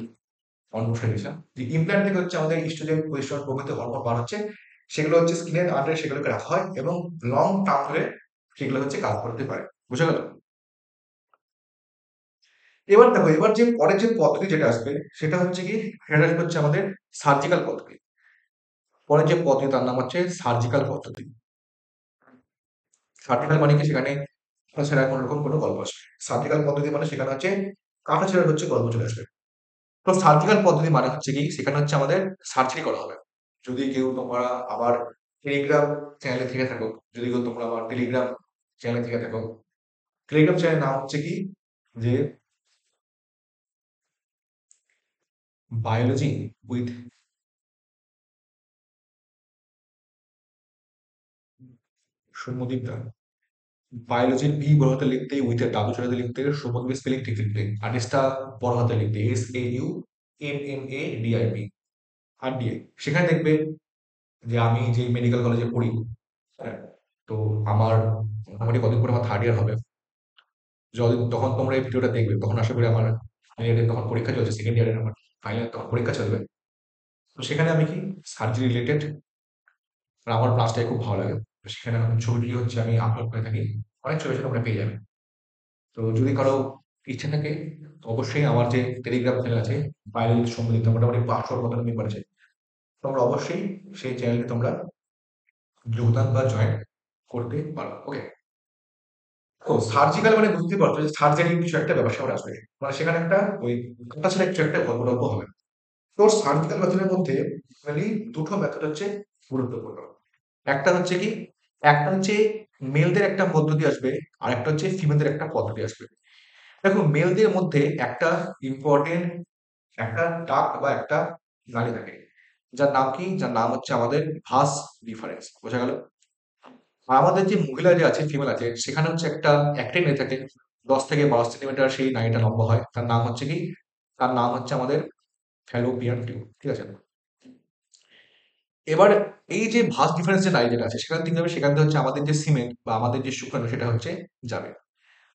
অন বসে দিয়েছিলাম। যে ইমপ্ল্যান্ট থেকে হচ্ছে আমাদের ইস্ট্রোজেন প্রোজেস্টেরন প্রভৃতি হরমোন বার হচ্ছে। সেগুলো হচ্ছে স্কিনের আন্ডারে সেগুলোকে রাখা হয় এবং লং টার্ম ধরে সেগুলো হচ্ছে কাজ করতে পারে। বুঝা গেল? এবার দেখো এবার যে পরের যে পদ্ধতি যেটা আসবে সেটা হচ্ছে কি সেটা হচ্ছে আমাদের সার্জিক্যাল পদ্ধতি। পরের যে পদ্ধতি তার নাম হচ্ছে সার্জিক্যাল পদ্ধতি। সার্জিক্যাল মানে কি সেখানে ছাড়া কোনো রকম কোনো গল্প আসবে। সার্জিক্যাল পদ্ধতি মানে সেখানে হচ্ছে কাটা ছেঁড়ার হচ্ছে গল্প চলে আসবে। তো সার্জিক্যাল পদ্ধতি মানে হচ্ছে কি সেখানে হচ্ছে আমাদের সার্জারি করা হবে। যদি কেউ তোমরা আবার টেলিগ্রাম চ্যানেলে থেকে থাকো, যদি কেউ তোমরা আবার টেলিগ্রাম চ্যানেলে থেকে থাকো, টেলিগ্রাম চ্যানেলের নাম হচ্ছে কি যে বায়োলজি উইথ সৌম্যদীপ দা। বায়োলজির বি বড় হাতে লিখতে, উইথের ডাবল ছোট হাতে লিখতে, সৌম্যদীপের স্পেলিং ঠিক লিখতে, আর এসটা বড় হাতে লিখতে, SAUMMADIP আর ডিএ। সেখানে দেখবে যে আমি যে মেডিকেল কলেজে পড়ি, হ্যাঁ, তো আমার মোটামুটি কদিন পরে আমার থার্ড ইয়ার হবে। যখন তোমরা এই ভিডিওটা দেখবে তখন আশা করি আমার ফাইনাল ইয়ারে তখন পরীক্ষা চলছে, সেকেন্ড ইয়ারের আমার ফাইনাল তখন পরীক্ষা চলবে। তো সেখানে আমি কি সার্জারি রিলেটেড আমার ক্লাসটাই খুব ভালো লাগে। তো সেখানে আমি ছবিটি হচ্ছে আমি আপলোড করে থাকি। অনেক ছবি তোমরা পেয়ে যাবে। তো যদি কারো ইচ্ছে থাকে তো অবশ্যই আমার যে টেলিগ্রাম চ্যানেল আছে বায়োলজি সম্বন্ধিত মোটামুটি 500 মতন মেম্বার আছে, তোমরা অবশ্যই সেই চ্যানেলে তোমরা যোগদান বা জয়েন করতে পারো। ওকে? তো সার্জিক্যাল মানে বুঝতে পারছো যে সার্জারি কিছু একটা ব্যবসা করে আসবে, মানে সেখানে একটা ওই কাটা ছেড়ে কিছু একটা গল্প টল্প হবে। তো সার্জিক্যাল মেথডের মধ্যে মানে দুটো মেথড হচ্ছে গুরুত্বপূর্ণ। একটা হচ্ছে কি একটা হচ্ছে মেলদের একটা পদ্ধতি আসবে আর একটা হচ্ছে ফিমেলদের একটা পদ্ধতি আসবে। দেখো মেলদের মধ্যে একটা ইম্পর্টেন্ট একটা ডাক বা একটা নালী থাকে যার নাম কি যার নাম হচ্ছে আমাদের ভাস ডিফারেন্স। বোঝা গেল? আর আমাদের যে মহিলা যে আছে ফিমেল আছে সেখানে হচ্ছে একটাই নালী থাকে, 10 থেকে 12 সেন্টিমিটার সেই নালীটা লম্বা হয়। তার নাম হচ্ছে আমাদের ফ্যালোপিয়ান টিউব। ঠিক আছে? এবার এই যে ভাস ডিফারেন্স যে নালী যেটা আছে সেখান থেকে যাবে, সেখান থেকে হচ্ছে আমাদের যে সিমেন্ট বা আমাদের যে শুক্রাণু সেটা হচ্ছে যাবে।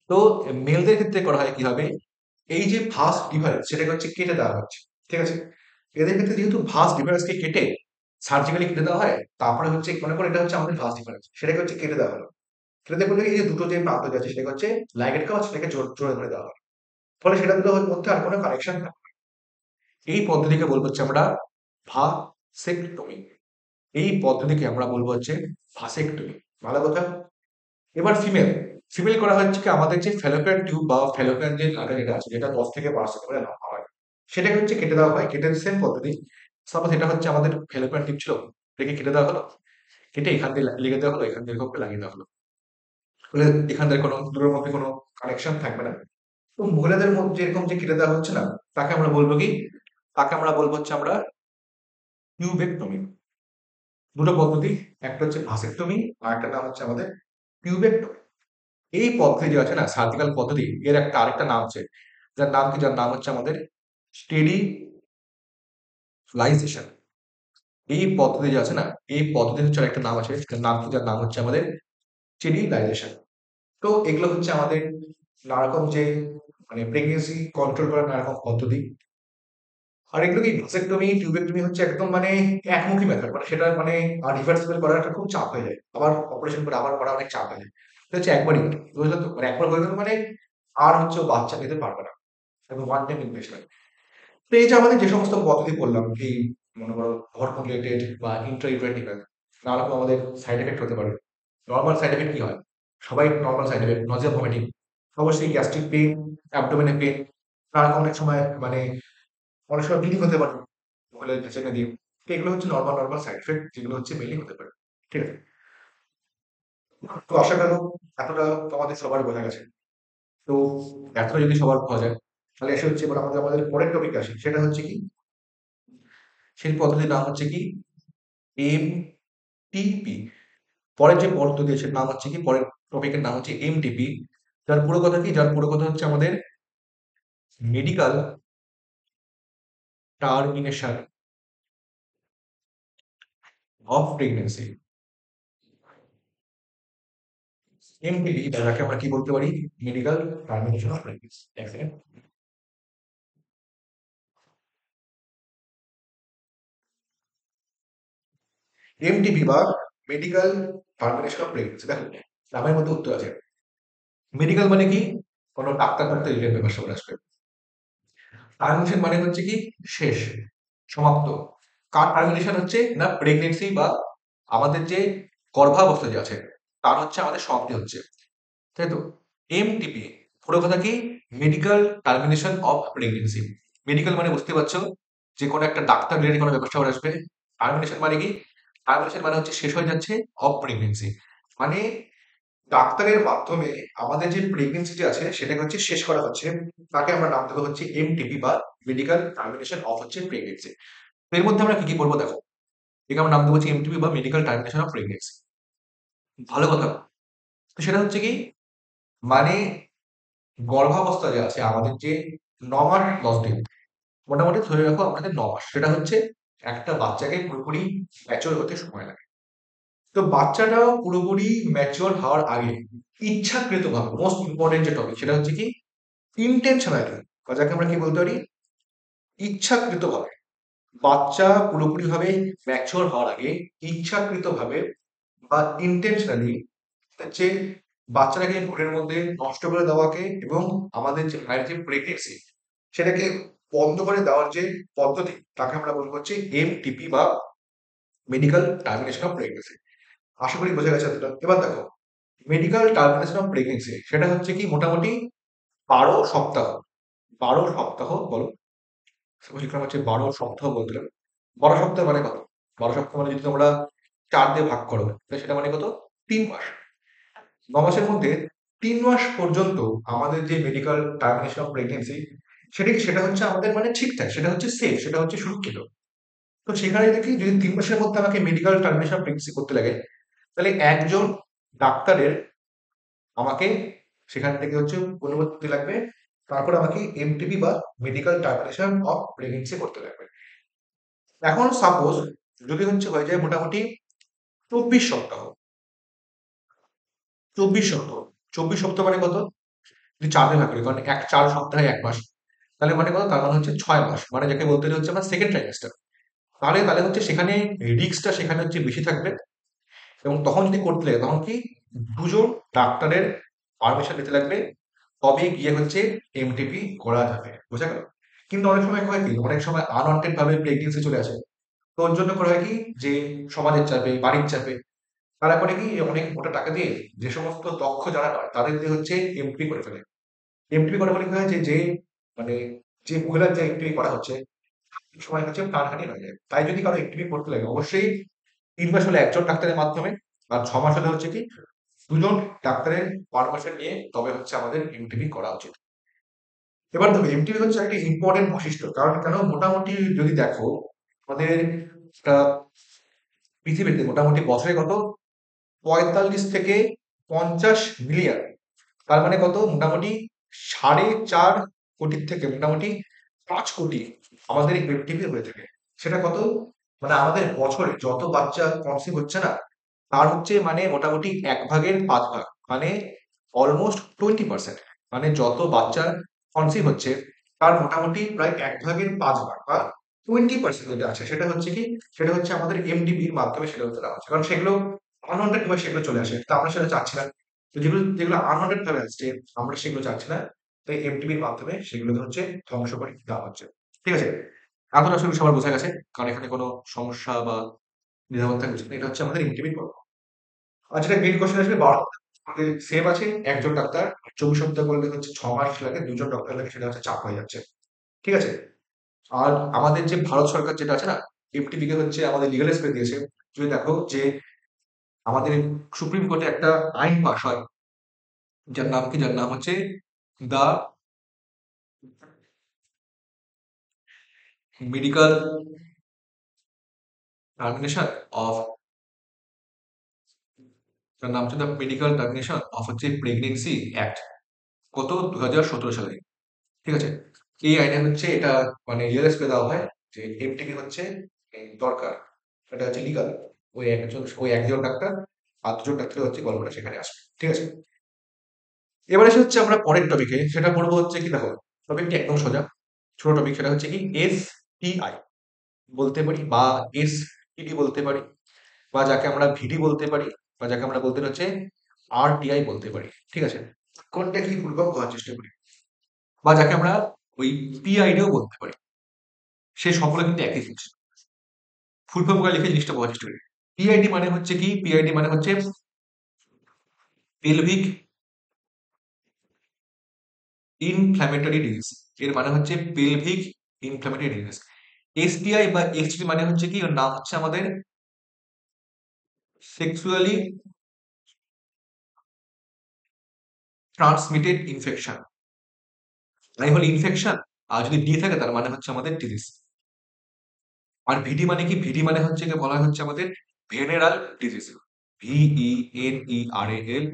তো মেলদের ক্ষেত্রে করা হয় কি হবে, এই যে ভাস ডিফারেন্স সেটাকে হচ্ছে কেটে দেওয়া হচ্ছে। ঠিক আছে? এদের ক্ষেত্রে যেহেতু ভাস ডিফারেন্সকে কেটে সার্জিক্যালি কেটে দেওয়া হয়, তারপরে হচ্ছে মনে করো এটা হচ্ছে আমাদের ভাস ডিফারেন্স, সেটাকে হচ্ছে কেটে দেওয়া হলো। কেটে দেখো যে এই যে দুটো যে প্রান্ত যে আছে সেটাকে হচ্ছে লাইগেট কাজ সেটাকে জোড়ে ধরে দেওয়া হয়। ফলে সেটা দুটোর মধ্যে আর কোনো কানেকশন থাকে না। এই পদ্ধতিকে বলবো হচ্ছে আমরা ভাসেক্টমি। এই পদ্ধতিকে আমরা বলবো হচ্ছে ভাসেক্টমি। ভালো কথা। এবার ফিমেল করা হচ্ছে কি আমাদের যে ফ্যালোপিয়ান টিউব বা ফ্যালোপিয়ান যে নালী যেটা আছে যেটা 10 থেকে 12 সেন্টিমিটার লম্বা হয়, সেটাকে হচ্ছে কেটে দেওয়া হয়। কেটে সেম পদ্ধতি। সাপোজ এটা হচ্ছে আমাদের ফ্যালোপিয়ান টিউব ছিল, এটাকে কেটে দেওয়া হলো, কেটে এখান দিয়ে লেগে দেওয়া হলো, এখান দিয়ে এরকম করে লাগিয়ে দেওয়া হলো। ফলে এখান থেকে কোনো দুটোর মধ্যে কোনো কানেকশন থাকবে না। তো মহিলাদের মধ্যে যেরকম যে কেটে দেওয়া হচ্ছে না, তাকে আমরা বলবো কি তাকে আমরা বলবো হচ্ছে আমরা টিউবেক্টমি। দুটো পদ্ধতি, একটা হচ্ছে ভাসেক্টমি আর একটা নাম হচ্ছে আমাদের টিউবেক্টমি। এই পদ্ধতি যে আছে না সার্জিক্যাল পদ্ধতি, এর একটা আরেকটা নাম আছে যার নাম হচ্ছে আমাদের স্টেরিলাইজেশন। এই পদ্ধতি যে আছে না এই পদ্ধতি হচ্ছে আরেকটা নাম আছে যার নাম হচ্ছে আমাদের স্টেরিলাইজেশন। তো এগুলো হচ্ছে আমাদের নানারকম যে মানে প্রেগনেন্সি কন্ট্রোল করার নানারকম পদ্ধতি। আর এগুলো কি ভাসেক্টমি টিউবেক্টমি হচ্ছে একদম মানে একমুখী মেথড, মানে সেটা মানে রিভার্সিবল করা একটা খুব চাপ হয়ে যায়, আবার অপারেশন করে আবার করা অনেক চাপ হয়ে যায়। এটা হচ্ছে একবারই করে, বুঝলে তো? মানে একবার হয়ে গেল মানে আর হচ্ছে ও বাচ্চা নিতে পারবে না, এবং ওয়ান টাইম ইনভেস্টমেন্ট। তো এই যে আমাদের যে সমস্ত পদ্ধতি বললাম, এই মনে করো হরমোন রিলেটেড বা ইন্ট্রা ইউটেরাইন নানা রকম আমাদের সাইড এফেক্ট হতে পারে। নর্মাল সাইড এফেক্ট কি হয়? সবাই normal side effect, Nazia vomiting, অবশ্যই গ্যাস্ট্রিক পেন, অ্যাবডোমেনে পেন, নানা রকম অনেক সময় মানে অনেক সময় ব্লিডিং হতে পারে মহিলাদের ভেজাইনা দিয়ে। তো এগুলো হচ্ছে নর্মাল নর্মাল সাইড এফেক্ট, যেগুলো হচ্ছে মেনলি হতে পারে। ঠিক আছে? তো আশা করো এতটা তোমাদের সবার বোঝা গেছে। তো এতটা যদি সবার বোঝা যায়, তাহলে এসে হচ্ছে এবার আমাদের আমাদের পরের টপিক আসি, সেটা হচ্ছে কি, সেই পদ্ধতির নাম হচ্ছে কি এমটিপি। পরের যে পদ্ধতি আছে নাম হচ্ছে কি, পরের টপিকের নাম হচ্ছে এমটিপি। যার পুরো কথা কি, যার পুরো কথা হচ্ছে আমাদের medical termination of pregnancy. MTP যাকে আমরা কি বলতে পারি, মেডিকেল টার্মিনেশন অফ প্রেগনেন্সি। এক সেকেন্ড। এমটিপি বা মেডিকেল টার্মিনেশন অফ প্রেগনেন্সি, দেখো নামের মধ্যে উত্তর আছে। মেডিকেল মানে কি, কোনো ডাক্তার ডাক্তার রিলেটেড ব্যাপার স্যাপার আসবে। টার্মিনেশন মানে হচ্ছে কি, শেষ, সমাপ্ত। কার টার্মিনেশন হচ্ছে না, প্রেগনেন্সি বা আমাদের যে গর্ভাবস্থা যে আছে তার হচ্ছে আমাদের সমাপ্তি হচ্ছে, তাই তো? এমটিপি পুরো কথা কি, medical termination of pregnancy. Medical মানে বুঝতে পারছো, যে কোনো একটা ডাক্তার রিলেটেড কোনো ব্যাপার স্যাপার আসবে। টার্মিনেশন মানে কি, টার্মিনেশন মানে হচ্ছে শেষ হয়ে যাচ্ছে, অফ প্রেগনেন্সি মানে ডাক্তারের মাধ্যমে আমাদের যে প্রেগনেন্সি যে আছে সেটাকে হচ্ছে শেষ করা হচ্ছে। তাকে আমরা নাম দেবো হচ্ছে এমটিপি বা মেডিকেল টার্মিনেশন অফ হচ্ছে প্রেগনেন্সি। তো এর মধ্যে আমরা কি কি করবো দেখো, একে আমরা নাম দেবো হচ্ছে এমটিপি বা মেডিকেল টার্মিনেশন অফ প্রেগনেন্সি। ভালো কথা। তো সেটা হচ্ছে কি, মানে গর্ভাবস্থা যে আছে আমাদের, যে ৯ মাস ১০ দিন, মোটামুটি ধরে রাখো আমাদের ৯ মাস, সেটা হচ্ছে একটা বাচ্চাকে পুরোপুরি ম্যাচিওর হতে সময় লাগে। তো বাচ্চাটা পুরোপুরি ম্যাচিওর হওয়ার আগে ইচ্ছাকৃতভাবে, মোস্ট ইম্পর্টেন্ট যে টপিক সেটা হচ্ছে কি, ইন্টেনশনালি, বা যাকে আমরা কি বলতে পারি, ইচ্ছাকৃতভাবে বাচ্চা পুরোপুরিভাবে ম্যাচিওর হওয়ার আগে ইচ্ছাকৃতভাবে বা ইন্টেনশনালি যে বাচ্চাটাকে ঘরের মধ্যে নষ্ট করে দেওয়াকে এবং আমাদের যে মায়ের যে প্রেগনেন্সি সেটাকে বন্ধ করে দেওয়ার যে পদ্ধতি, তাকে আমরা বলবো হচ্ছে এমটিপি বা মেডিকেল টার্মিনেশন অফ প্রেগনেন্সি। আশা করি বোঝা গেছে এতটা। এবার দেখো, মেডিকেল টার্মিনেশন অফ প্রেগনেন্সি সেটা হচ্ছে কি, মোটামুটি ১২ সপ্তাহ। ১২ সপ্তাহ বলো, সেখানে হচ্ছে ১২ সপ্তাহ বলতে গেলে। ১২ সপ্তাহ মানে কত? ১২ সপ্তাহ মানে যদি তোমরা ৪ দিয়ে ভাগ করো, তাহলে সেটা মানে কত? ৩ মাস। ৯ মাসের মধ্যে ৩ মাস পর্যন্ত আমাদের যে মেডিকেল টার্মিনেশন অফ প্রেগনেন্সি সেটা হচ্ছে আমাদের মানে ঠিকঠাক, সেটা হচ্ছে সেফ, সেটা হচ্ছে সুরক্ষিত। তো সেখানে দেখি যদি ৩ মাসের মধ্যে আমাকে মেডিকেল টার্মিনেশন অফ প্রেগনেন্সি করতে লাগে, তাহলে একজন ডাক্তারের আমাকে সেখান থেকে হচ্ছে অনুমতি লাগবে, তারপর আমাকে এমটিপি বা মেডিকেল টার্মিনেশন অফ প্রেগনেন্সি করতে লাগবে। এখন সাপোজ যদি হচ্ছে হয়ে যায় মোটামুটি ২৪ সপ্তাহ। ২৪ সপ্তাহ, ২৪ সপ্তাহ মানে কত? যদি ৪ দিয়ে ভাগ করি, কারণ ৪ সপ্তাহে ১ মাস, তাহলে মানে কত? তার মানে হচ্ছে ৬ মাস, মানে যাকে বলতে গেলে হচ্ছে আমার সেকেন্ড ট্রাইমেস্টার। তাহলে তাহলে হচ্ছে সেখানে রিস্কটা সেখানে হচ্ছে বেশি থাকবে, এবং তখন যদি করতে লাগে তখন কি, দুজন ডাক্তারের পারমিশন নিতে লাগবে, তবে গিয়ে হচ্ছে এমটিপি করা যাবে। বোঝা গেল? কিন্তু অনেক সময় হয় কি, অনেক সময় আনওয়ান্টেড ভাবে প্রেগনেন্সি চলে আসে। তো ওর জন্য করা হয় কি, যে সমাজের চাপে, বাড়ির চাপে তারা করে কি, অনেক মোটা টাকা দিয়ে যে সমস্ত দক্ষ যারা নয় তাদের দিয়ে হচ্ছে এমটিপি করে ফেলে। এমটিপি করা বলে কি হয়, যে মানে যে মহিলার যে এমটিপি করা হচ্ছে সময় হচ্ছে প্রাণহানি হয়ে যায়। তাই যদি কারো এমটিপি করতে লাগে অবশ্যই ৩ মাস হলে একজন ডাক্তারের মাধ্যমে, আর ৬ মাস হলে হচ্ছে কি দুজন ডাক্তারের পারমিশন নিয়ে তবে হচ্ছে আমাদের এমটিপি করা উচিত। এবার দেখো, এমটিপি হচ্ছে একটা ইম্পর্টেন্ট বৈশিষ্ট্য, কারণ কেন, মোটামুটি যদি দেখো আমাদের একটা পৃথিবীতে মোটামুটি বছরে কত ৪৫ থেকে ৫০ মিলিয়ন, তার মানে কত, মোটামুটি ৪.৫ কোটির থেকে মোটামুটি ৫ কোটি আমাদের এমটিপি হয়ে থাকে। সেটা কত, মানে আমাদের বছরে যত বাচ্চা কনসিভ হচ্ছে না, তার হচ্ছে মানে মোটামুটি ১/৫ ভাগ, মানে অলমোস্ট 20%। মানে যত বাচ্চা কনসিভ হচ্ছে তার মোটামুটি প্রায় ১/৫ ভাগ বা 20% যেটা আছে সেটা হচ্ছে কি, সেটা হচ্ছে আমাদের এমডিবির মাধ্যমে সেটা হতে দেওয়া হচ্ছে, কারণ সেগুলো আনওয়ান্টেড ভাবে সেগুলো চলে আসে, তো আমরা সেটা চাচ্ছি না। তো যেগুলো যেগুলো আনওয়ান্টেড ভাবে আসছে আমরা সেগুলো চাচ্ছি না, তাই এমটিবির মাধ্যমে সেগুলোকে হচ্ছে ধ্বংস করে দেওয়া হচ্ছে। ঠিক আছে, এখন আসলে সবার বোঝা গেছে, কারণ এখানে কোনো সমস্যা বা দ্বিধাবোধ থাকা উচিত না। এটা হচ্ছে আমাদের এমটিবির গল্প। আর যেটা মেইন কোশ্চেন আসবে, আমাদের সেম আছে, একজন ডাক্তার 24 সপ্তাহ করলে হচ্ছে 6 মাস লাগে, দুজন ডক্টর লাগে, সেটা হচ্ছে চাপ হয়ে যাচ্ছে। ঠিক আছে, আর আমাদের যে ভারত সরকার যেটা আছে না, এফটিপি কে হচ্ছে আমাদের লিগাল স্পেস দিয়েছে। যদি দেখো যে আমাদের সুপ্রিম কোর্টে একটা আইন পাস হয়, যার নাম কি, যার নাম হচ্ছে দা মেডিকেল টার্মিনেশন অফ, তার নাম হচ্ছে দা মেডিকেল টার্মিনেশন অফ হচ্ছে প্রেগনেন্সি অ্যাক্ট, কত 2017 সালে। ঠিক আছে, এই আইনে হচ্ছে এটা মানে লিগাল স্পেস দেওয়া হয় যে এফটিপি হচ্ছে দরকার, এটা হচ্ছে লিগাল। ওই একজন ডাক্তার আর দুজন ডাক্তার হচ্ছে গল্পটা সেখানে আসবে। ঠিক আছে, এবার এসে হচ্ছে আমরা পরের টপিকে, সেটা পড়বো হচ্ছে কি, দেখো টপিকটি একদম সোজা, ছোট টপিক, সেটা হচ্ছে কি এসটিআই বলতে পারি, বা এসটিডি বলতে পারি, বা যাকে আমরা ভিডি বলতে পারি, বা যাকে আমরা বলতে হচ্ছে আরটিআই বলতে পারি। ঠিক আছে, কোনটা কি ফুল ফর্ম বোঝার চেষ্টা করি, বা যাকে আমরা ওই পিআইডিও বলতে পারি, সে সকলে কিন্তু একই জিনিস। ফুল ফর্ম করে লিখে জিনিসটা বোঝার চেষ্টা করি। পিআইডি মানে হচ্ছে কি, পিআইডি মানে হচ্ছে পেলভিক ইনফ্ল্যামেটরি ডিজিজ, এর মানে হচ্ছে পেলভিক ইনফ্ল্যামেটরি ডিজিজ। এসটিআই বা এসটিডি মানে হচ্ছে কি, ওর নাম হচ্ছে আমাদের সেক্সুয়ালি ট্রান্সমিটেড ইনফেকশন। আই হল ইনফেকশন, আর যদি ডি থাকে তার মানে হচ্ছে আমাদের ডিজিজ। আর ভিডি মানে কি, ভিডি মানে হচ্ছে কি, বলা হচ্ছে আমাদের ভেনেরাল ডিজিজ, VENERAL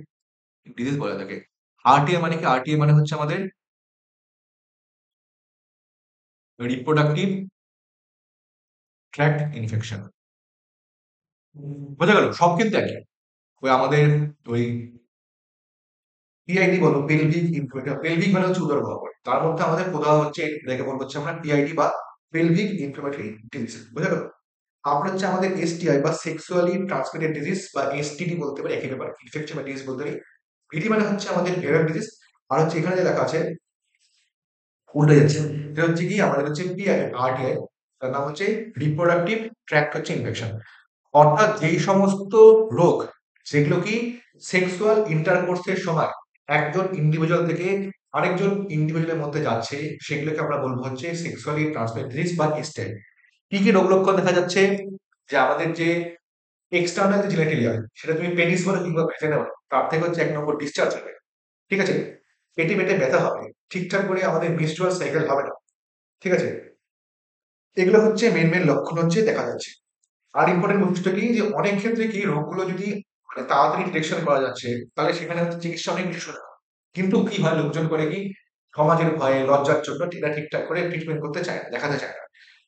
ডিজিজ বলা থাকে। আরটিআই মানে কি, আরটিআই মানে হচ্ছে আমাদের রিপ্রোডাক্টিভ ট্র্যাক্ট ইনফেকশন। বোঝা গেল, সব কিন্তু একই। ওই আমাদের ওই পিআইডি বলো, পেলভিক ইনফ্লামেটরি, পেলভিক মানে হচ্ছে উদর গহ্বর, তার মধ্যে আমাদের প্রধান হচ্ছে এটাকে বলবো হচ্ছে আমরা পিআইডি বা পেলভিক ইনফ্লামেটরি ডিজিজ। বুঝা গেল, তারপর হচ্ছে আমাদের এসটিআই বা সেক্সুয়ালি ট্রান্সমিটেড ডিজিজ বা এসটিডি বলতে পারি, একই ব্যাপার, ইনফেকশন বা ডিজিজ বলতে পারি। ভিডি মানে হচ্ছে আমাদের ভাইরাল ডিজিজ। আর হচ্ছে এখানে যে লেখা আছে উল্টে যাচ্ছে, এটা হচ্ছে কি আমাদের হচ্ছে পিআই, আরটিআই, তার নাম হচ্ছে রিপ্রোডাক্টিভ ট্র্যাক্ট হচ্ছে ইনফেকশন। অর্থাৎ যেই সমস্ত রোগ সেগুলো কি সেক্সুয়াল ইন্টারকোর্সের সময় একজন ইন্ডিভিজুয়াল থেকে আরেকজন ইন্ডিভিজুয়ালের মধ্যে যাচ্ছে, সেগুলোকে আমরা বলবো হচ্ছে সেক্সুয়ালি ট্রান্সমিটেড ডিজিজ বা এসটিআই। কি কি রোগ লক্ষণ দেখা যাচ্ছে, যে আমাদের যে এক্সটার্নাল যে জেনিটালিয়া, সেটা তুমি পেনিস বলে কিংবা ভ্যাজাইনা বলো, তার থেকে হচ্ছে 1 নম্বর ডিসচার্জ হবে। ঠিক আছে, পেটে পেটে ব্যথা হবে, ঠিকঠাক করে আমাদের মেনস্ট্রুয়াল সাইকেল হবে না। ঠিক আছে, এগুলো হচ্ছে মেন মেন লক্ষণ হচ্ছে দেখা যাচ্ছে। আর ইম্পর্টেন্ট বৈশিষ্ট্য কি, যে অনেক ক্ষেত্রে কি রোগগুলো যদি মানে তাড়াতাড়ি ডিটেকশন করা যাচ্ছে, তাহলে সেখানে হচ্ছে চিকিৎসা অনেক বেশি সোজা হয়। কিন্তু কি হয়, লোকজন করে কি সমাজের ভয়ে লজ্জার জন্য এটা ঠিকঠাক করে ট্রিটমেন্ট করতে চায় না, দেখাতে চায় না।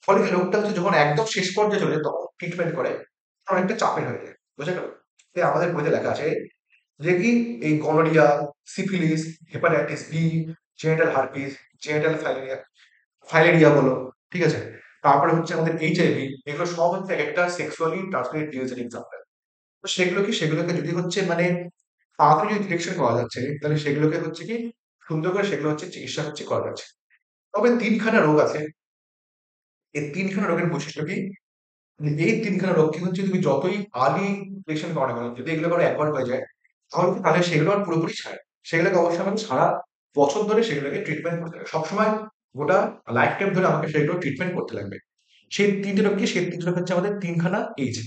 ফলে কি রোগটা হচ্ছে যখন একদম শেষ পর্যায়ে চলে যায়, তখন ট্রিটমেন্ট করে অনেকটা চাপের হয়ে যায়। বুঝা গেল, তাই আমাদের বইতে লেখা আছে যে কি এই gonorrhoea, syphilis, hepatitis B, genital herpes, genital filaria বলো, ঠিক আছে, তারপরে হচ্ছে আমাদের এইচআইভি, এগুলো সব হচ্ছে একটা সেক্সুয়ালি ট্রান্সমিটেড ডিজিজের এক্সাম্পল। তো সেগুলোকে যদি হচ্ছে মানে তাড়াতাড়ি যদি ডিটেকশন করা যাচ্ছে, তাহলে সেগুলোকে হচ্ছে কি সুন্দর করে সেগুলো হচ্ছে চিকিৎসা হচ্ছে করা যাচ্ছে। তবে তিনখানা রোগ আছে, এই তিনখানা রোগের বৈশিষ্ট্য কি, যে এই তিনখানা রোগ কি হচ্ছে তুমি যতই আর্লি ডিটেকশন করা না কেন, যদি এগুলো আবার একবার হয়ে যায়, তাহলে সেগুলো আর পুরোপুরি ছাড়ে, সেগুলোকে অবশ্যই আমাকে সারা বছর ধরে সেগুলোকে ট্রিটমেন্ট করতে হবে, সবসময় গোটা লাইফ টাইম ধরে আমাকে সেগুলো ট্রিটমেন্ট করতে লাগবে। সেই তিনটে রোগ কি, সেই তিনটে রোগ হচ্ছে আমাদের তিনখানা এইচ।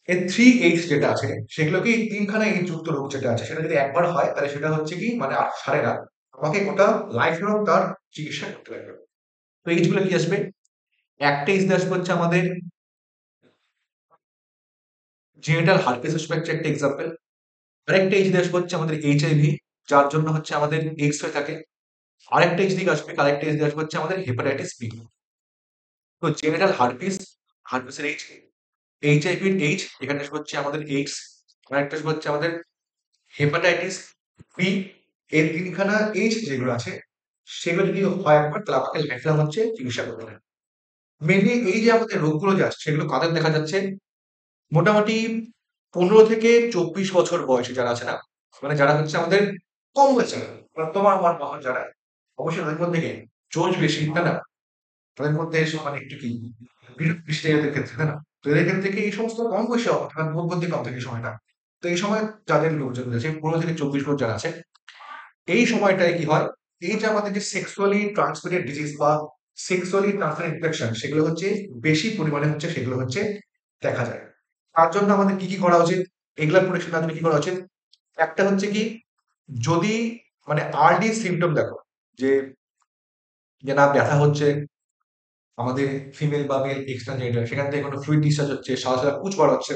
এই 3H যেটা আছে, সেগুলো কি তিনখানা এইচ যুক্ত রোগ যেটা আছে, সেটা যদি একবার হয় তাহলে সেটা হচ্ছে কি মানে আর সারে না, আমাকে গোটা লাইফ লং তার চিকিৎসা করতে লাগবে। তো এইচ গুলো কি আসবে, একটা এইচ আসবে হচ্ছে আমাদের জেনিটাল হার্পিস হচ্ছে একটা এক্সাম্পল। আরেকটা এইচ আসবে হচ্ছে আমাদের এইচআইভি, যার জন্য হচ্ছে আমাদের এক্স হয়ে থাকে। আরেকটা এইচ দিকে আসবে, আরেকটা এইচ আসবে হচ্ছে আমাদের হেপাটাইটিস বি। তো জেনিটাল হার্পিস, হার্পিসের এইচ, এইচআইভির এইচ, এখানে আসবে হচ্ছে আমাদের এইডস, আরেকটা আসবে হচ্ছে আমাদের হেপাটাইটিস বি। এই তিনখানা এইচ যেগুলো আছে, সেগুলো যদি হয় একবার, তাহলে আমাকে লাইফ লং হচ্ছে চিকিৎসা করতে হবে। মেনলি এই যে আমাদের রোগগুলো যে আসছে, সেগুলো কাদের দেখা যাচ্ছে, মোটামুটি 15 থেকে 24 বছর বয়সী যারা আছে না, মানে যারা হচ্ছে আমাদের কম বয়সে, মানে তোমার আমার মহল যারা, অবশ্যই তাদের মধ্যে থেকে জোশ বেশি, তাই না? তাদের মধ্যে মানে একটু কি বিরূপ দৃষ্টি এদের ক্ষেত্রে, তাই না? তো এদের ক্ষেত্রে কি এই সমস্ত কম বয়সী অর্থাৎ ভোট বুদ্ধি কম থাকে এই সময়টা। তো এই সময় যাদের লোকজন আছে 15 থেকে 24 বছর যারা আছে, এই সময়টায় কি হয়, এই যে আমাদের যে সেক্সুয়ালি ট্রান্সমিটেড ডিজিজ বা সেক্সুয়ালি ট্রান্সমিটেড ইনফেকশন, সেগুলো হচ্ছে বেশি পরিমাণে হচ্ছে, সেগুলো হচ্ছে দেখা যায়। তার জন্য আমাদের কি কি করা উচিত, এগুলার প্রোটেকশনের জন্য কি করা উচিত? একটা হচ্ছে কি, যদি মানে আর্লি সিমটম দেখো যে যে না ব্যথা হচ্ছে আমাদের ফিমেল বা মেল এক্সট্রা জেন্ডার, সেখান থেকে কোনো ফ্লুইড ডিসচার্জ হচ্ছে, সাদা সাদা কুচ বার হচ্ছে,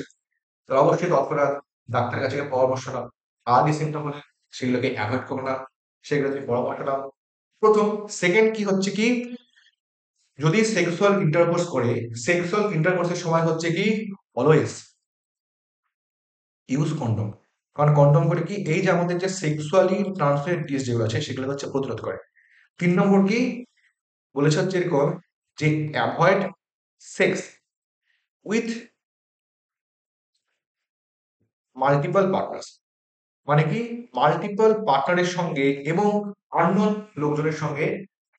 তো অবশ্যই তৎক্ষণাৎ ডাক্তারের কাছে গিয়ে পরামর্শ নাও। আর্লি সিমটম হলে সেগুলোকে অ্যাভয়েড করো না, সেগুলো তুমি পরামর্শ নাও। প্রথম। সেকেন্ড কি হচ্ছে কি, যদি সেক্সুয়াল ইন্টারকোর্স করে, সেক্সুয়াল ইন্টারকোর্সের সময় হচ্ছে কি অলওয়েজ ইউজ কন্ডম। কারণ কন্ডম করে কি, এই যে আমাদের যে সেক্সুয়ালি ট্রান্সমিটেড ডিজিজ যেগুলো আছে সেগুলো হচ্ছে প্রতিরোধ করে। 3 নম্বর কি বলেছে হচ্ছে এরকম, যে avoid sex with multiple partners. মানে কি, মাল্টিপল পার্টনারের সঙ্গে এবং আননোন লোকজনের সঙ্গে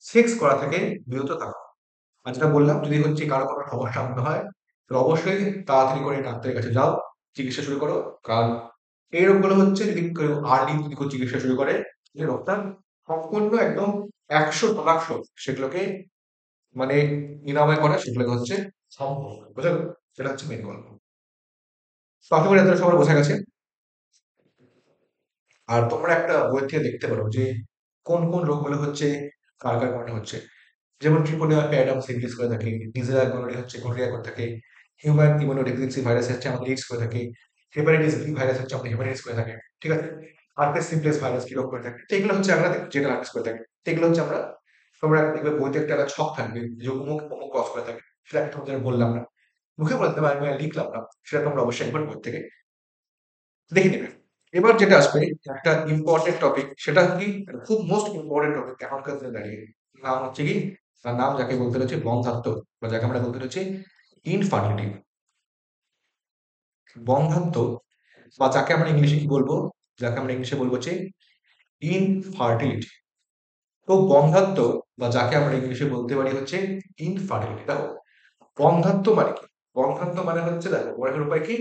সেক্স করা থেকে বিরত থাকা। আর যেটা বললাম, যদি হচ্ছে কারো কোনো সমস্যা মনে হয়, তো অবশ্যই তাড়াতাড়ি করে ডাক্তারের কাছে যাও, চিকিৎসা শুরু করো। কারণ এই রোগগুলো হচ্ছে যদি কেউ আর্লি যদি কেউ চিকিৎসা শুরু করে, এই রোগটা সম্পূর্ণ একদম 100% সেগুলোকে মানে নিরাময় করা, সেগুলোকে হচ্ছে সম্ভব, বুঝলো? সেটা হচ্ছে মেন গল্প। তো আশা করি এতটা সবার বোঝা গেছে। আর তোমরা একটা বই থেকে দেখতে পারো যে কোন কোন রোগগুলো হচ্ছে কার কার কারণে হচ্ছে। যেমন ট্রিপোলিয়া প্যারাডাইমস ইংলিশ করে থাকে, ডিজিটাল গনোরিয়া হচ্ছে গনোরিয়া করে থাকে, হিউম্যান ইমিউনোডেফিসিয়েন্সি ভাইরাস হচ্ছে আমাদের এইডস করে থাকে, হেপাটাইটিস বি ভাইরাস হচ্ছে আমাদের হেপাটাইটিস করে থাকে, ঠিক আছে? হার্পেস সিমপ্লেক্স ভাইরাস কি রোগ করে থাকে, তো এগুলো হচ্ছে আমরা যেটা হার্পেস করে থাকে, তো এগুলো হচ্ছে আমরা, তোমরা দেখবে বইতে একটা ছক থাকবে যে অমুক অমুক ক্রস করে থাকে, সেটা আমি তোমাদের বললাম না, মুখে বলতে পারি, আমি লিখলাম না, সেটা তোমরা অবশ্যই একবার বই থেকে দেখে নেবে। এবার যেটা আসবে, একটা ইম্পর্টেন্ট টপিক, সেটা কি খুব মোস্ট ইম্পর্টেন্ট টপিক এখনকার দিনে দাঁড়িয়ে, নাম হচ্ছে কি, তার নাম যাকে বলতে রয়েছে বন্ধ্যাত্ব, বা যাকে আমরা বলতে রয়েছে ইনফার্টিলিটি। বন্ধ্যাত্ব বা যাকে আমরা ইংলিশে কি বলবো, যাকে আমরা ইংলিশে বলবো হচ্ছে ইনফার্টিলিটি। তো বন্ধ্যাত্ব বা যাকে আমরা ইংলিশে বলতে পারি হচ্ছে ইনফার্টিলিটি। দেখো, বন্ধ্যাত্ব মানে কি, বন্ধ্যাত্ব মানে হচ্ছে, দেখো বড় উপায় কি,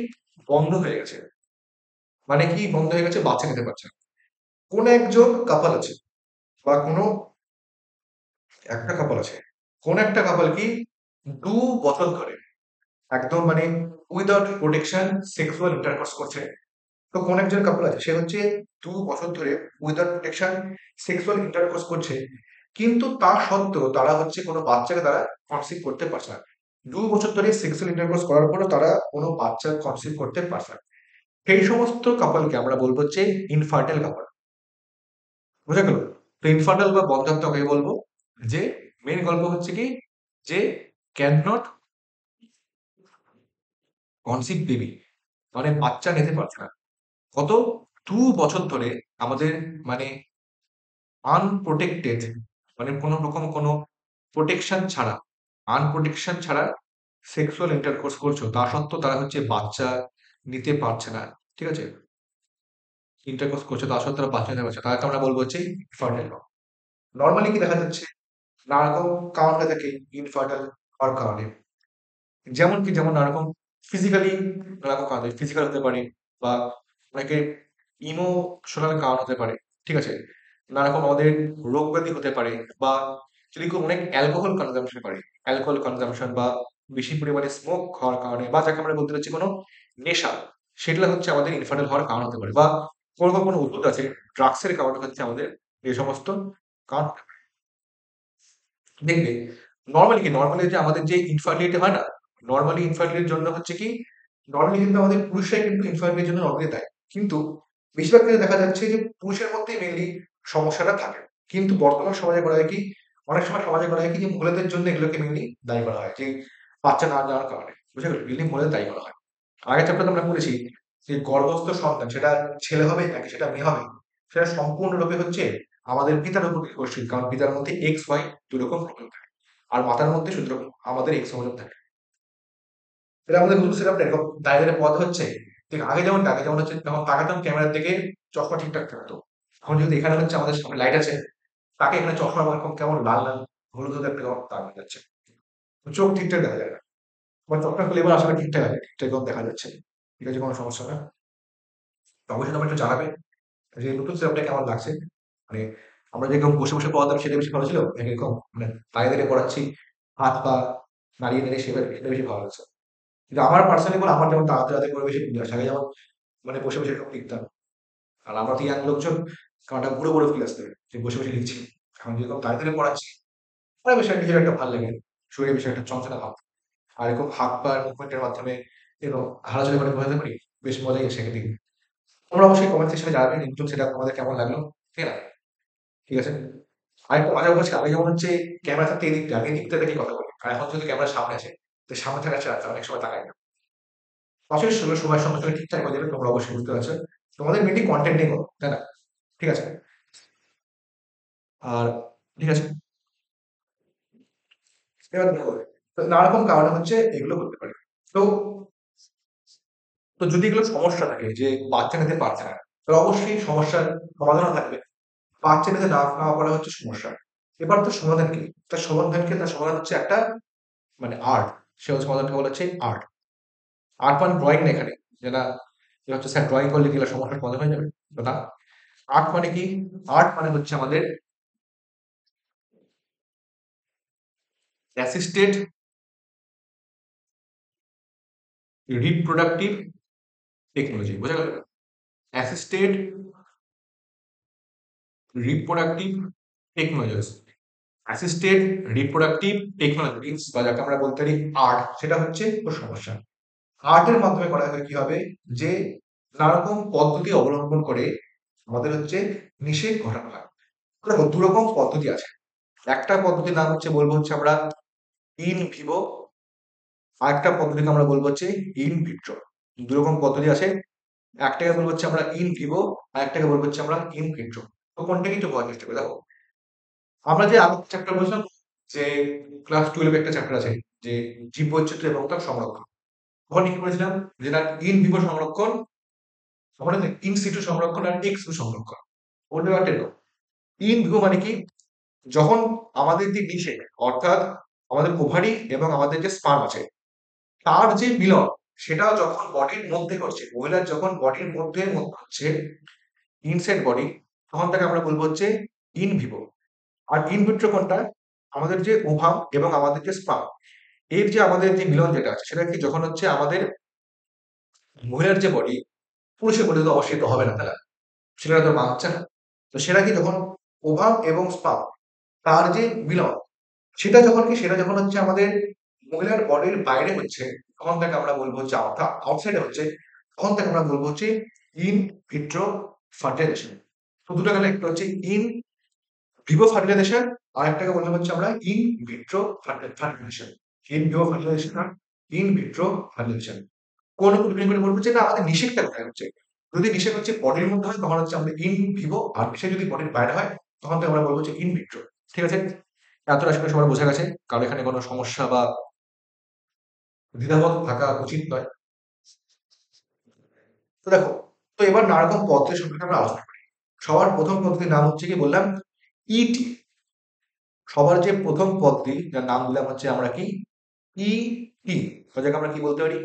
বন্ধ হয়ে গেছে, মানে কি বন্ধ হয়ে গেছে, বাচ্চা নিতে পারছে না। কোন একজন কাপল আছে বা কোনো একটা কাপল আছে, কোন একটা কাপল কি 2 বছর ধরে একদম মানে উইদাউট প্রোটেকশন সেক্সুয়াল ইন্টারকোর্স করছে। তো কোন একজন কাপল আছে, সে হচ্ছে 2 বছর ধরে উইদাউট প্রোটেকশন সেক্সুয়াল ইন্টারকোর্স করছে, কিন্তু তা সত্ত্বেও তারা হচ্ছে কোনো বাচ্চাকে তারা কনসিভ করতে পারছে না। 2 বছর ধরে সেক্সুয়াল ইন্টারকোর্স করার পরও তারা কোনো বাচ্চা কনসিভ করতে পারছে না। সেই সমস্ত কাপলকে আমরা বলবো হচ্ছে ইনফার্টাইল কাপল। বুঝা গেল? তো ইনফার্টাইল বা বন্ধ্যাত্ব কাকে বলবো, যে মেন গল্প হচ্ছে কি, যে ক্যান নট কনসিভ বেবি, মানে বাচ্চা নিতে পারছে না। কত, 2 বছর ধরে আমাদের মানে আনপ্রোটেক্টেড, মানে কোনো রকম কোনো প্রোটেকশন ছাড়া, আনপ্রোটেকশন ছাড়া সেক্সুয়াল ইন্টারকোর্স করছো, তা সত্ত্বেও তারা হচ্ছে বাচ্চা নিতে পারছে না, ঠিক আছে? ইন্টারকোর্স করছে তা সত্ত্বেও তারা বাচ্চা নিতে পারছে না, তাদেরকে আমরা বলবো হচ্ছে ইনফার্টাইল। নর্মালি কি দেখা যাচ্ছে, নানা রকম কারণ হয়ে থাকে ইনফার্টাইল হওয়ার কারণে। যেমন কি, যেমন নানা রকম ফিজিক্যালি, নানা রকম কারণ, ফিজিক্যাল হতে পারে, বা অনেকে ইমোশনাল কারণ হতে পারে, ঠিক আছে? নানা রকম আমাদের রোগ ব্যাধি হতে পারে, বা যদি কেউ অনেক অ্যালকোহল কনজাম্পশন করে, অ্যালকোহল কনজাম্পশন বা বেশি পরিমাণে স্মোক খাওয়ার কারণে, বা যাকে আমরা বলতে চাচ্ছি কোনো নেশা, সেগুলো হচ্ছে আমাদের ইনফার্টাইল হওয়ার কারণ হতে পারে। বা কোনো কোনো ওষুধ আছে, ড্রাগসের কারণে হচ্ছে আমাদের এই সমস্ত কারণ হতে পারে। দেখবে নরমালি কি, নরমালি যে আমাদের যে ইনফার্টিলিটি হয় না, নরমালি ইনফার্টিলিটির জন্য হচ্ছে কি, নরমালি কিন্তু আমাদের পুরুষরাই কিন্তু ইনফার্টিলিটির জন্য নরমালি দায়ী। কিন্তু বেশিরভাগ ক্ষেত্রে দেখা যাচ্ছে যে পুরুষের মধ্যেই মেইনলি সমস্যাটা থাকে। কিন্তু বর্তমান সমাজে করা হয় কি, অনেক সময় সমাজে করা হয় কি, যে মহিলাদের জন্য এগুলোকে মেইনলি দায়ী করা হয়, যে বাচ্চা না যাওয়ার কারণে, বুঝে গেল? মেইনলি মহিলাদের দায়ী করা হয়। আগের চ্যাপ্টারে আমরা পড়েছি যে গর্ভস্থ সন্তান, সেটা ছেলে হবে নাকি সেটা মেয়ে হবে, সেটা সম্পূর্ণরূপে হচ্ছে আমাদের পিতার উপর নির্ভরশীল। কারণ পিতার মধ্যে এক্স ওয়াই দুরকম ক্রোমোজোম থাকে, আর মাতার মধ্যে শুধু আমাদের এক্স ক্রোমোজোম থাকে। এটা আমাদের হুজুর সেটা এরকম দায়ের পথ হচ্ছে ঠিক আগে যেমন হচ্ছে তখন তাকাতাম ক্যামেরার দিকে, চশমা ঠিকঠাক থাকতো। এখন যদি এখানে হচ্ছে আমাদের সামনে লাইট আছে, তাকে এখানে চশমা এরকম কেমন লাল লাল হলুদ হলুদ একটা কেমন দাগ হয়ে যাচ্ছে, চোখ ঠিকঠাক দেখা যায় না। বা চোখটা খুলে এবার আসলে ঠিকঠাক আছে, ঠিকঠাক এরকম দেখা যাচ্ছে, ঠিক আছে, কোনো সমস্যা না। তো অবশ্যই তোমার একটু জানাবে যে নতুন সেটআপটা কেমন লাগছে। মানে আমরা যেরকম বসে বসে পড়াতাম সেটা বেশি ভালো ছিল, নাকি এরকম মানে দাঁড়িয়ে দাঁড়িয়ে পড়াচ্ছি, হাত পা নাড়িয়ে নাড়িয়ে সেটা বেশি ভালো লাগছে? কিন্তু আমার পার্সোনালি বলে আমার যেমন তাড়াতাড়ি রাতে করে বেশি ঘুম আসে। আগে যেমন মানে বসে বসে এরকম লিখতাম, আর আমরা তো ইয়াং লোকজন, কারণটা বুড়ো বুড়ো ফিল আসতে যে বসে বসে লিখছি। এখন যেরকম দাঁড়িয়ে দাঁড়িয়ে পড়াচ্ছি, আর বেশ নিজের একটা ভালো লাগে, শরীরে বেশ একটা চঞ্চলা ভাব, আর এরকম হাত পা মুভমেন্টের মাধ্যমে এরকম হারাচলা করে বোঝাতে পারি, বেশ মজাই আসে সেদিন। তোমরা অবশ্যই কমেন্ট সেকশনে জানাবে নতুন সেটা তোমাদের কেমন লাগলো, ঠিক আছে? ঠিক আছে। আরেকটা মজার ব্যাপার হচ্ছে আমি যেমন হচ্ছে ক্যামেরা থাকতে এদিকটা আমি এদিকটা দেখে কথা বলি, আর এখন যদি ক্যামেরা সামনে আসে তো সামনে থাকার চান্স অনেক সময় তাকাই না। আসলে সময়ের সঙ্গে সঙ্গে ঠিকঠাক হয়ে যাবে, তোমরা অবশ্যই বুঝতে পারছো। তোমাদের মেনলি কন্টেন্ট নিয়ে করো, তাই না? ঠিক আছে। আর ঠিক আছে, এবার দেখো, তো নানা রকম কারণে হচ্ছে এগুলো করতে পারে। তো তো যদি এগুলো সমস্যা থাকে যে বাচ্চা নিতে পারছে না, তাহলে অবশ্যই সমস্যার সমাধানও থাকবে। বাচ্চা নিতে না পারা হচ্ছে সমস্যা। এবার তো সমাধান কি? তার সমাধান হচ্ছে একটা মানে আর্ট। সে সমাধানটা বলা হচ্ছে আর্ট। আর্ট মানে ড্রয়িং না এখানে, যেটা যে হচ্ছে স্যার ড্রয়িং করলে কি এগুলো সমস্যার সমাধান হয়ে যাবে? তো না। আর্ট মানে কি? আর্ট মানে হচ্ছে আমাদের অ্যাসিস্টেড রিপ্রোডাক্টিভ টেকনোলজি, বোঝা গেল? Assisted reproductive technologies, assisted reproductive technologies বা যাকে আমরা বলতে পারি আর্ট, সেটা হচ্ছে ওর সমস্যা। আর্টের মাধ্যমে করা হয় কি হবে, যে নানারকম পদ্ধতি অবলম্বন করে আমাদের হচ্ছে নিষেধ ঘটানো হয়। দেখো দু রকম পদ্ধতি আছে। একটা পদ্ধতির নাম হচ্ছে বলবো হচ্ছে আমরা ইন ভিভো, আর একটা পদ্ধতিকে আমরা বলবো হচ্ছে ইন ভিট্রো। দু রকম পদ্ধতি আছে, একটাকে বলবো হচ্ছে আমরা ইন ভিভো, আর একটাকে বলবো হচ্ছে আমরা ইন ভিট্রো। তো কোনটা কিন্তু বোঝার চেষ্টা করি। দেখো আমরা যে আগের চ্যাপ্টার বলছিলাম যে ক্লাস 12 একটা চ্যাপ্টার আছে যে জীববৈচিত্র্য এবং তার সংরক্ষণ, ওখানে কি করেছিলাম যে না ইন ভিভো সংরক্ষণ, ওখানে ইন সিটু সংরক্ষণ আর এক্স ভিভো সংরক্ষণ, অন্য একটা নয়। ইন ভিভো মানে কি, যখন আমাদের যে ডিশে, অর্থাৎ আমাদের ওভারি এবং আমাদের যে স্পার্ম আছে তার যে মিলন, সেটা যখন বডির মধ্যে হচ্ছে, মহিলার যখন বডির মধ্যে হচ্ছে ইনসাইড বডি, তখন তাকে আমরা বলবো হচ্ছে ইন ভিভো। আর ইন ভিট্রো কোনটা, আমাদের যে ওভাম এবং আমাদের যে স্পার্ম, এর যে আমাদের যে মিলন যেটা আছে সেটা কি যখন হচ্ছে আমাদের মহিলার যে বডি, পুরুষের বডি তো অবশ্যই তো হবে না, তাই না? সেটা তো বাচ্চা না। তো সেটা কি যখন ওভাম এবং স্পার্ম তার যে মিলন, সেটা যখন হচ্ছে আমাদের মহিলার বডির বাইরে হচ্ছে, তখন তাকে আমরা বলবো হচ্ছে আউটসাইডে হচ্ছে, তখন তাকে আমরা বলবো হচ্ছে ইন ভিট্রো ফার্টিলাইজেশন। তো দুটো গেলে একটা হচ্ছে ইন ভিভো ফার্টিলাইজেশন, আর একটাকে বললাম হচ্ছে আমরা in vitro fertilisation. In vivo fertilisation আর ইন ভিট্রো ফার্টিলাইজেশন। কোন উপর ডিপেন্ড করে বলবো যে না আমাদের নিষেধটা কোথায় হচ্ছে। যদি নিষেধ হচ্ছে বডির মধ্যে হয় তখন হচ্ছে আমাদের ইন ভিভো, আর নিষেধ যদি বডির বাইরে হয় তখন তো আমরা বলবো হচ্ছে ইন ভিট্রো। ঠিক আছে? এতটা আশা করি সবার বোঝা গেছে, কারণ এখানে কোনো সমস্যা বা দ্বিধাবোধ থাকা উচিত নয়। তো দেখো, তো এবার নানা রকম পদ্ধতি সম্পর্কে আমরা আলোচনা করি। সবার প্রথম পদ্ধতির নাম হচ্ছে কি বললাম, ইটি। সবার যে প্রথম পদ্ধতি যার নাম দিলাম হচ্ছে আমরা কি ইটি, যাকে আমরা কি বলতে পারি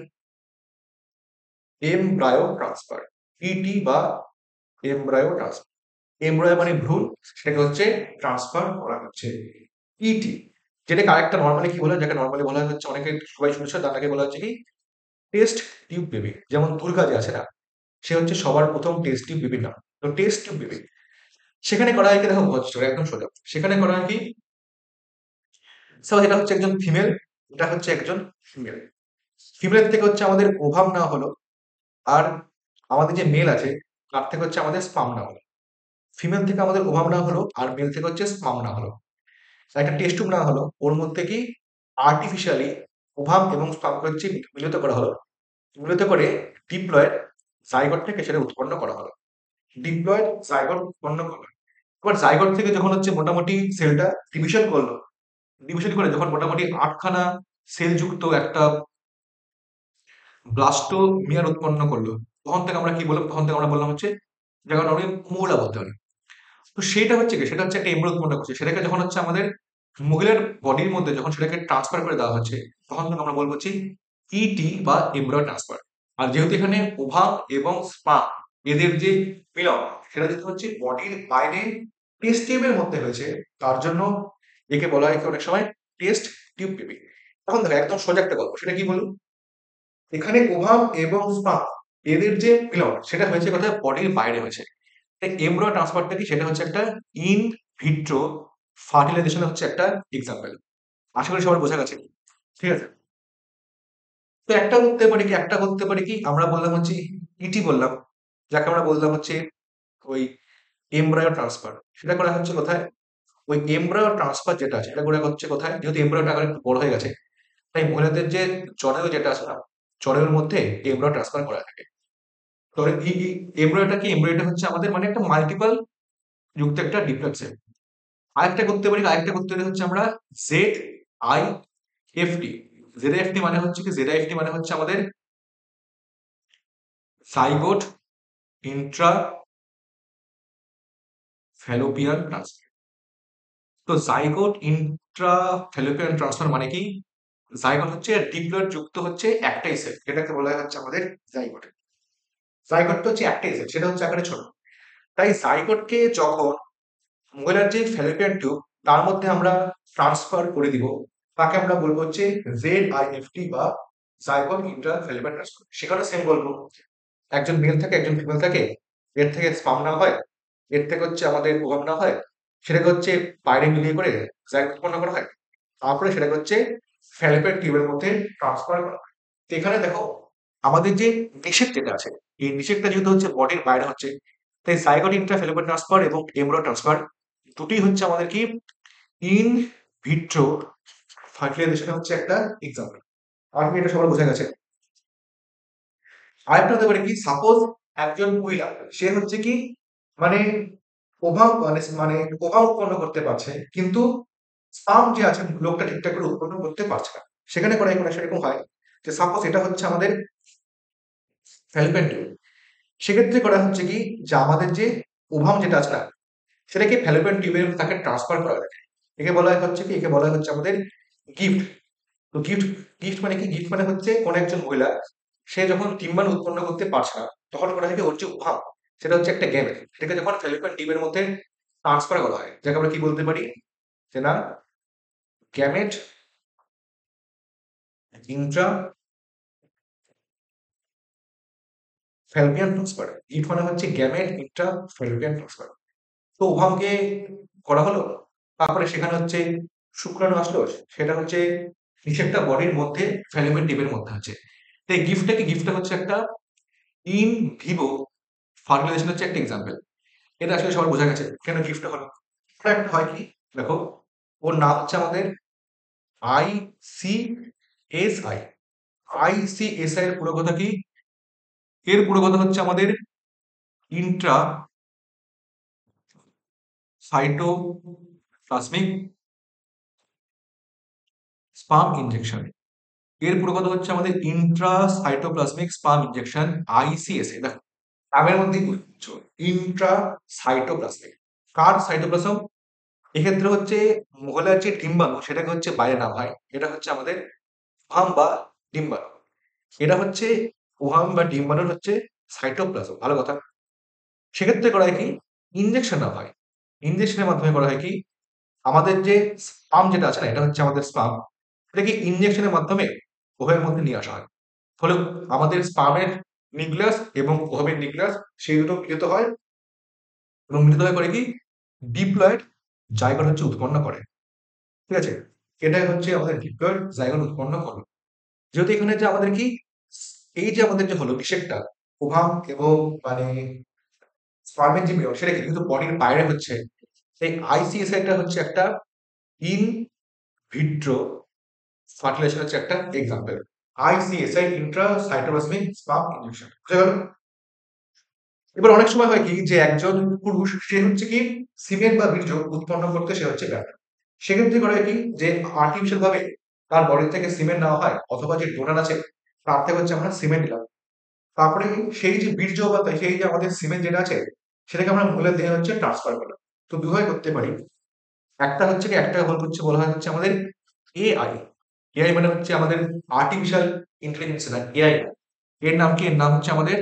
এমব্রায়ো ট্রান্সফার। ইটি বা এমব্রায়ো ট্রান্সফার। এমব্রায়ো মানে ভ্রূণ, সেটাকে হচ্ছে ট্রান্সফার করা হচ্ছে ইটি। যেটাকে আরেকটা নর্মালি কি বলে, যাকে নর্মালি বলা হচ্ছে অনেকে সবাই শুনেছে, তাকে বলা হচ্ছে কি টেস্ট টিউব বেবি। যেমন দুর্গা যে আছে না, সে হচ্ছে সবার প্রথম টেস্ট টিউব বেবির নাম। তো টেস্ট টিউব বেবি সেখানে করা হয় কি, দেখো হচ্ছে একদম সোজা, সেখানে করা হয় কি, এটা হচ্ছে একজন ফিমেল, এটা হচ্ছে একজন ফিমেল। ফিমেল থেকে হচ্ছে আমাদের ওভাম নেওয়া হলো, আর আমাদের যে মেল আছে তার থেকে হচ্ছে আমাদের স্পাম নেওয়া হলো। ফিমেল থেকে আমাদের ওভাম নেওয়া হলো, আর মেল থেকে হচ্ছে স্পাম নেওয়া হলো। একটা টেস্ট টিউব নেওয়া হলো, ওর মধ্যে কি আর্টিফিশিয়ালি ওভাম এবং স্পামকে হচ্ছে মিলিত করা হলো। মিলিত করে ডিপ্লয়েড জাইগট থেকে সেটা উৎপন্ন করা হলো। ডিপ্লয়েড জাইগট উৎপন্ন করলো। এবার জাইগট থেকে যখন হচ্ছে মোটামুটি সেলটা ডিভিশন করলো, ডিভিশন করে যখন মোটামুটি 8খানা সেল যুক্ত একটা ব্লাস্টোমিয়ার উৎপন্ন করলো, তখন থেকে আমরা কি বললাম, তখন থেকে আমরা বললাম হচ্ছে যখন আমরা মহিলা বলতে পারি। তো সেটা হচ্ছে কি, সেটা হচ্ছে একটা এমব্রিও উৎপন্ন করছে, সেটাকে যখন হচ্ছে আমাদের মহিলার বডির মধ্যে যখন সেটাকে ট্রান্সফার করে দেওয়া হচ্ছে, তখন কিন্তু আমরা বলবো হচ্ছে ইটি বা এমব্রিও ট্রান্সফার। আর যেহেতু এখানে ওভাম এবং স্পার্ম এদের যে মিলন, সেটা যেহেতু হচ্ছে বডির বাইরে টেস্ট টিউবের মধ্যে হয়েছে, তার জন্য একে বলা হয় কি অনেক সময় টেস্ট টিউব বেবি। এখন দেখো একদম সোজা একটা গল্প, সেটা কি বলুন, এখানে ওভাম এবং স্পার্ম এদের যে মিলন সেটা হয়েছে কোথায়, বডির বাইরে হয়েছে। এমব্রিও ট্রান্সফারটা কি, সেটা হচ্ছে একটা ইন ভিট্রো ফার্টিলাইজেশন হচ্ছে একটা এক্সাম্পল। আশা করি সবার বোঝা গেছে, ঠিক আছে। তো একটা করতে পারি কি, একটা করতে পারি কি, আমরা বললাম হচ্ছে ইটি বললাম, যাকে আমরা বললাম হচ্ছে ওই এমব্রায়ো ট্রান্সফার, সেটা করা হচ্ছে কোথায়, ওই এমব্রায়ো ট্রান্সফার যেটা আছে সেটা করা হচ্ছে কোথায়, যেহেতু এমব্রায়োটা আবার একটু বড় হয়ে গেছে, তাই মহিলাদের যে জরায়ু যেটা আছে না, জরায়ুর মধ্যে এমব্রায়ো ট্রান্সফার করা থাকে। তো এই এমব্রায়োটা কি, এমব্রায়োটা হচ্ছে আমাদের মানে একটা মাল্টিপল যুক্ত একটা ডিপ্লয়েড সেল। আরেকটা করতে পারি, আরেকটা করতে পারি হচ্ছে আমরা Z I F T. Z I F T মানে হচ্ছে কি, জেড আই এফ টি মানে হচ্ছে আমাদের জাইগোট ইন্ট্রা ফ্যালোপিয়ান ট্রান্সফার। তো জাইগোট ইন্ট্রা ফ্যালোপিয়ান ট্রান্সফার মানে কি, জাইগোট হচ্ছে ডিপ্লয়েড যুক্ত হচ্ছে একটাই সেল, এটাকে বলা হয় হচ্ছে আমাদের জাইগোট। জাইগোট তো হচ্ছে একটাই সেল, সেটা হচ্ছে আকারে ছোট। তাই জাইগোটকে যখন মহিলার যে ফ্যালোপিয়ান টিউব তার মধ্যে আমরা ট্রান্সফার করে দিব, তাকে আমরা বলবো হচ্ছে জেড আই এফ টি বা জাইগোট ইন্ট্রা ফ্যালোপিয়ান ট্রান্সফার। সেখানে সেম বলবো, একজন মেল থাকে একজন ফিমেল থাকে, এর থেকে স্পাম না হয়, এর থেকে হচ্ছে আমাদের ওভাম না হয়, সেটাকে হচ্ছে বাইরে মিলিয়ে করে জাইগোট উৎপন্ন করা হয়, তারপরে সেটাকে হচ্ছে ফ্যালোপিয়ান টিউবের মধ্যে ট্রান্সফার করা হয়। তো এখানে দেখো আমাদের যে নিষেক যেটা আছে, এই নিষেকটা যেহেতু হচ্ছে বডির বাইরে হচ্ছে, তাই জাইগোট ইন্ট্রা ফ্যালোপিয়ান ট্রান্সফার এবং এমব্রিও ট্রান্সফার দুটোই হচ্ছে আমাদের কি ইন ভিট্রো ফার্টিলাইজেশন হচ্ছে একটা এক্সাম্পল। আর কি এটা সবার বোঝা গেছে। আরেকটা হতে পারে কি, সাপোজ একজন মহিলা, সে হচ্ছে কি মানে প্রভাব মানে প্রভাব উৎপন্ন করতে পারছে, কিন্তু স্পাম যে আছে লোকটা ঠিকঠাক করে উৎপন্ন করতে পারছে না। সেখানে করা কোনো সেরকম হয় যে সাপোজ এটা হচ্ছে আমাদের ফ্যালোপিয়ান টিউব, সেক্ষেত্রে করা হচ্ছে কি, যে আমাদের যে ওভাম যেটা আছে না, সেটাকে ফ্যালোপিয়ান টিউবের তাকে ট্রান্সফার করা যায়। একে বলা হয় হচ্ছে কি, একে বলা হয় হচ্ছে আমাদের গিফট। তো গিফট, গিফট মানে কি, গিফট মানে হচ্ছে কোন একজন মহিলা সে যখন ডিম্বাণু উৎপন্ন করতে পারছে না, তখন করা হয় কি, ওর যে ওভাম সেটা হচ্ছে একটা গ্যামেট, সেটাকে যখন ফ্যালোপিয়ান টিউবের মধ্যে ট্রান্সফার করা হয়, যাকে আমরা কি বলতে পারি, যে না gamete Intra Fallopian transfer. Gift মানে হচ্ছে গ্যামেট ইন্ট্রা ফ্যালোপিয়ান ট্রান্সফার। তো ওভামকে করা হলো, তারপরে সেখানে হচ্ছে শুক্রাণু আসলো, সেটা হচ্ছে নিষেকটা বডির মধ্যে ফ্যালোপিয়ান টিউবের মধ্যে আছে। তাই গিফটটা হচ্ছে একটা ইন ভিভো ফার্টিলাইজেশন হচ্ছে একটা এক্সাম্পল। এটা আসলে সবার বোঝা গেছে কেন গিফট হলো। আর একটা হয় কি, দেখো ওর নাম হচ্ছে আমাদের I C S I. I C S I এর পুরো কথা কি, এর পুরো কথা হচ্ছে আমাদের ইন্ট্রা সাইটোপ্লাজমিক স্পাম ইনজেকশন। এর পুরো কথা হচ্ছে আমাদের ইন্ট্রা সাইটোপ্লাজমিক স্পাম ইনজেকশন, আইসিএসএ। দেখো নামের মধ্যেই বুঝছো, ইন্ট্রা সাইটোপ্লাজমিক। কার সাইটোপ্লাজম, এক্ষেত্রে হচ্ছে মহিলার যে ডিম্বাণু সেটাকে হচ্ছে বাইরে না হয়, এটা হচ্ছে আমাদের ওভাম বা ডিম্বাণু, এটা হচ্ছে ওভাম বা ডিম্বাণুর হচ্ছে সাইটোপ্লাজম, ভালো কথা। সেক্ষেত্রে করা হয় কি, ইনজেকশন না হয়, ইনজেকশনের মাধ্যমে করা হয় কি, আমাদের যে স্পাম যেটা আছে না, এটা হচ্ছে আমাদের স্পাম, এটাকে ইনজেকশনের মাধ্যমে ওভামের মধ্যে নিয়ে আসা হয়। ফলে আমাদের স্পামের নিউক্লিয়াস এবং ওভামের নিউক্লিয়াস সেই দুটো মিলিত হয়, এবং মিলিত হয়ে করে কি ডিপ্লয়েড জাইগোট হচ্ছে উৎপন্ন করে, ঠিক আছে। এটাই হচ্ছে আমাদের ডিপ্লয়েড জাইগোট উৎপন্ন করলো। যেহেতু এখানে যে আমাদের কি, এই যে আমাদের যে হলো নিষেকটা ওভাম এবং মানে স্পার্মের যে মিলন, সেটা কিন্তু বডির বাইরে হচ্ছে, এই আইসিএস একটা হচ্ছে একটা ইন ভিট্রো ফার্টিলাইজেশন হচ্ছে একটা example. ICSI intracytoplasmic sperm injection, বুঝা গেল। এবার অনেক সময় হয় কি, যে একজন পুরুষ সে হচ্ছে কি সিমেন্ট বা বীর্য উৎপন্ন করতে সে হচ্ছে ব্যর্থ। সেক্ষেত্রে করে কি, যে আর্টিফিশিয়াল ভাবে তার বডি থেকে সিমেন্ট নেওয়া হয়, অথবা যে ডোনার আছে তার থেকে হচ্ছে আমরা সিমেন্ট নিলাম, তারপরে সেই যে বীর্য বা সেই যে আমাদের সিমেন্ট যেটা আছে সেটাকে আমরা মহিলার দেহে হচ্ছে ট্রান্সফার করা। তো দুভাবে করতে পারি। একটা হচ্ছে কি, একটা হচ্ছে বলা হয় হচ্ছে আমাদের এআই। এআই মানে হচ্ছে আমাদের আর্টিফিশিয়াল ইন্টেলিজেন্স না, এআই। এর নাম কি? এর নাম হচ্ছে আমাদের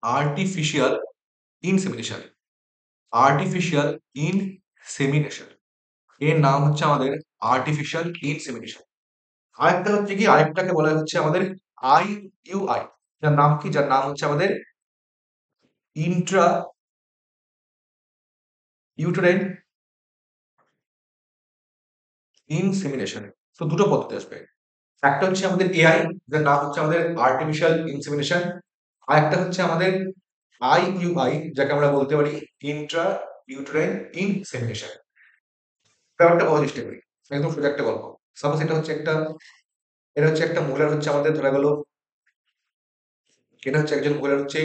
আর্টিফিশিয়াল ইনসেমিনেশন। আর্টিফিশিয়াল ইনসেমিনেশন, এর নাম হচ্ছে আমাদের আর্টিফিশিয়াল ইনসেমিনেশন। আরেকটা হচ্ছে কি, আরেকটাকে বলা হচ্ছে আমাদের আইইউআই। যার নাম কি? যার নাম হচ্ছে আমাদের ইন্ট্রা ইউটেরাইন ইনসেমিনেশন। তো দুটো পদ্ধতি আসবে। একটা হচ্ছে আমাদের এআই, যার নাম হচ্ছে আমাদের আর্টিফিশিয়াল ইনসেমিনেশন। আর একটা হচ্ছে আমাদের আইইউআই, যাকে আমরা বলতে পারি ইন্ট্রা ইউটেরাইন ইনসেমিনেশন। ব্যাপারটা বোঝার চেষ্টা করি। একদম সোজা একটা গল্প। সাপোজ এটা হচ্ছে একটা মহিলার হচ্ছে আমাদের ধরা গেল, এটা হচ্ছে একজন মহিলার হচ্ছে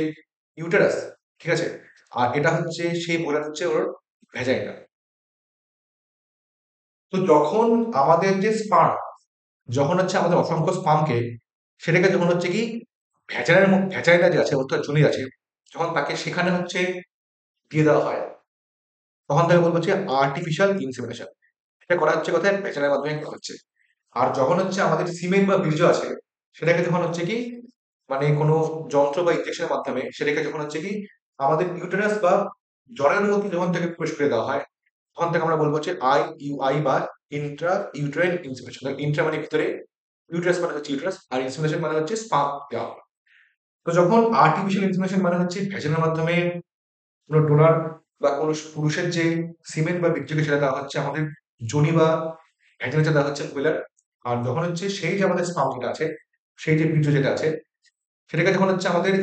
ইউটেরাস, ঠিক আছে? আর এটা হচ্ছে সেই মহিলার হচ্ছে ওর ভ্যাজাইনা। তো যখন আমাদের যে স্পার্ম, যখন হচ্ছে আমাদের অসংখ্য স্পার্মকে, সেটাকে যখন হচ্ছে কি ভ্যাজাইনা যে আছে, অর্থাৎ জনি আছে, যখন তাকে সেখানে হচ্ছে দিয়ে দেওয়া হয়, তখন তাকে বলবো হচ্ছে আর্টিফিশিয়াল ইনসেমিনেশন। এটা করা হচ্ছে কোথায়? ভ্যাজাইনার মাধ্যমে করা হচ্ছে। আর যখন হচ্ছে আমাদের সিমেন্ট বা বীর্য আছে, সেটাকে যখন হচ্ছে কি মানে কোনো যন্ত্র বা ইনজেকশনের মাধ্যমে সেটাকে যখন হচ্ছে কি আমাদের ইউটেরাস বা জরায়ুর মধ্যে যখন থেকে প্রবেশ করে দেওয়া হয়, তখন থেকে আমরা বলবো হচ্ছে আইইউআই বা ইন্ট্রা ইউটেরাইন ইনসেমিনেশন। ইন্ট্রা মানে ভিতরে, ইউটেরাস মানে হচ্ছে ইউটেরাস, আর ইনসেমিনেশন মানে হচ্ছে স্পার্ম দেওয়া হয়। তো যখন আর্টিফিশিয়াল ইনসেমিনেশন মানে হচ্ছে ভ্যাজিনের মাধ্যমে কোনো ডোনার বা কোনো পুরুষের যে সিমেন্ট বা বীর্যকে সেটা দেওয়া হচ্ছে আমাদের যোনি বা ভ্যাজিনাতে দেওয়া হচ্ছে মহিলার। আর যখন হচ্ছে সেই যে আমাদের স্পার্ম যেটা আছে, সেই যে বীর্য যেটা আছে, সেটাকে যখন হচ্ছে আমাদের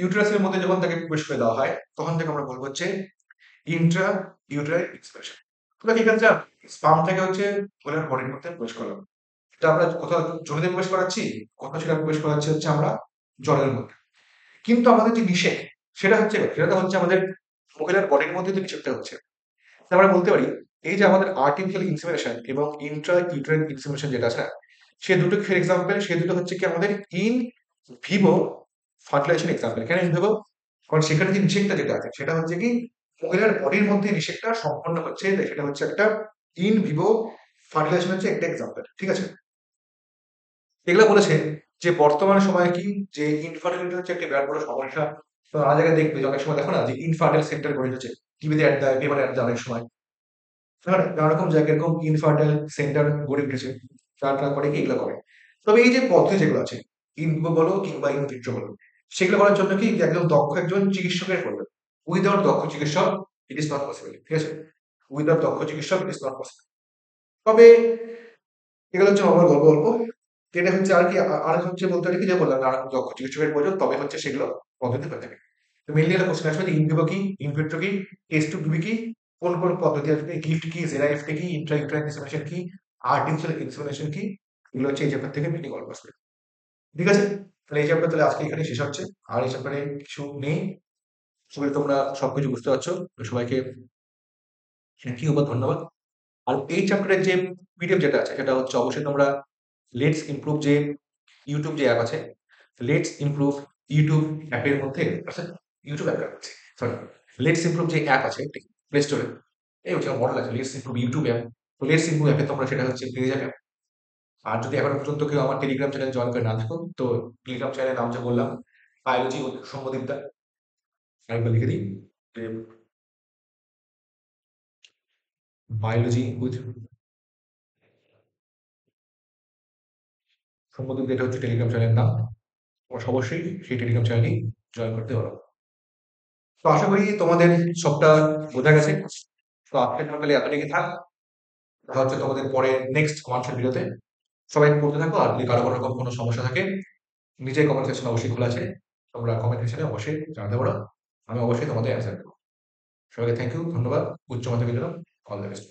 ইউটেরাসের মধ্যে যখন তাকে প্রবেশ করে দেওয়া হয়, তখন থেকে আমরা বলবো হচ্ছে ইন্ট্রা ইউটেরাইন এক্সপ্রেশন। তোমরা কি কাজটা স্পার্ম থেকে হচ্ছে মহিলার বডির মধ্যে প্রবেশ করলাম, এটা আমরা কোথাও জমিতে প্রবেশ করাচ্ছি, কোথাও সেটা প্রবেশ করাচ্ছি হচ্ছে আমরা জলের মধ্যে। কিন্তু আমাদের যে নিষেক, সেটা তো হচ্ছে আমাদের মহিলার বডির মধ্যে তো নিষেকটা হচ্ছে। তাই আমরা বলতে পারি এই যে আমাদের আর্টিফিশিয়াল ইনসেমিনেশন এবং ইন্ট্রা ইউটেরাইন ইনসেমিনেশন যেটা আছে না, সে দুটো ফর এক্সাম্পল, সে দুটো হচ্ছে কি আমাদের ইন ভিভো ফার্টিলাইজেশন এক্সাম্পল। কেন ইন ভিভো? কারণ সেখানে যে নিষেকটা যেটা আছে সেটা হচ্ছে কি মহিলার বডির মধ্যে নিষেকটা সম্পন্ন হচ্ছে, তাই সেটা হচ্ছে একটা ইন ভিভো ফার্টিলাইজেশন হচ্ছে একটা এক্সাম্পল, ঠিক আছে? এগুলা বলেছে যে বর্তমান সময়ে কি যে ইনফার্টিলিটি হচ্ছে একটা বিরাট বড় সমস্যা। তো নানা জায়গায় দেখবে যে অনেক সময় দেখো না যে ইনফার্টাইল সেন্টার গড়ে উঠেছে, টিভিতে অ্যাড দেয়, পেপারে অ্যাড দেয় অনেক সময়। নানা রকম জায়গায় এরকম ইনফার্টাইল সেন্টার গড়ে উঠেছে, তারা করে কি এগুলো করে। তবে এই যে পদ্ধতি যেগুলো আছে, ইনভো বলো কিংবা ইনভিট্রো বলো, সেগুলো করার জন্য কি যে একদম দক্ষ একজন চিকিৎসকের প্রয়োজন। উইদাউট দক্ষ চিকিৎসক ইট ইজ নট পসিবল, ঠিক আছে? উইদাউট দক্ষ চিকিৎসক ইট ইজ নট পসিবল। তবে এগুলো হচ্ছে আমার গল্প। এটা হচ্ছে আর কি আর হচ্ছে বলতে পারি কি, যে বললাম আর দক্ষ চিকিৎসকের প্রয়োজন, তবে হচ্ছে সেগুলো পদ্ধতি হয়ে থাকে। তো মেনলি একটা কোশ্চেন আসবে যে ইনভিভো কি, ইনভিট্রো কি, টেস্ট টু বিবি কি, কোন কোন পদ্ধতি আসবে, গিফট কি, জেরাইফটি কি, ইন্ট্রা ইউটেরাইন ইনসেমিনেশন কি, আর্টিফিশিয়াল ইনসেমিনেশন কি, এগুলো হচ্ছে এই চ্যাপ্টার থেকে মেনলি গল্প আসবে। ঠিক আছে? তাহলে এই চ্যাপ্টার তাহলে আজকে এখানে শেষ হচ্ছে। আর এই চ্যাপ্টারে কিছু নেই। সবাই তোমরা সবকিছু বুঝতে পারছো। তো সবাইকে থ্যাংক ইউ বা ধন্যবাদ। আর এই চ্যাপ্টারের যে পিডিএফ যেটা আছে সেটা হচ্ছে অবশ্যই তোমরা লেটস ইমপ্রুভ যে ইউটিউব যে অ্যাপ আছে, লেটস ইমপ্রুভ ইউটিউব অ্যাপের মধ্যে আছে, ইউটিউব অ্যাপ আছে, সরি, লেটস ইমপ্রুভ যে অ্যাপ আছে প্লে স্টোরে, এই হচ্ছে মডেল আছে লেটস ইমপ্রুভ ইউটিউব অ্যাপ। তো লেটস ইমপ্রুভ অ্যাপে তোমরা সেটা হচ্ছে পেয়ে যাবে। আর যদি এখনো পর্যন্ত কেউ আমার টেলিগ্রাম চ্যানেল জয়েন করে না থাকো, তো টেলিগ্রাম চ্যানেলের নাম যা বললাম, বায়োলজি ও সম্বদিতা, আরেকবার লিখে দিই যে বায়োলজি উইথ সম্বদিতা, এটা হচ্ছে টেলিগ্রাম চ্যানেলের নাম। তোমরা অবশ্যই সেই টেলিগ্রাম চ্যানেলটি জয়েন করতে পারো। তো আশা করি তোমাদের সবটা বোঝা গেছে। তো আজকের জন্য তাহলে এতটুকুই থাক। দেখা হচ্ছে তোমাদের পরে নেক্সট মান্থের ভিডিওতে। সবাই পড়তে থাকো। আর যদি কারো কোনো রকম কোনো সমস্যা থাকে, নিজের কমেন্ট সেকশন অবশ্যই খোলা আছে, তোমরা কমেন্ট সেকশনে অবশ্যই জানাতে পারো। আমি অবশ্যই তোমাদের অ্যান্সার দেবো। সবাইকে থ্যাংক ইউ, ধন্যবাদ। উচ্চ মাধ্যমিক জন্য অল দ্য বেস্ট।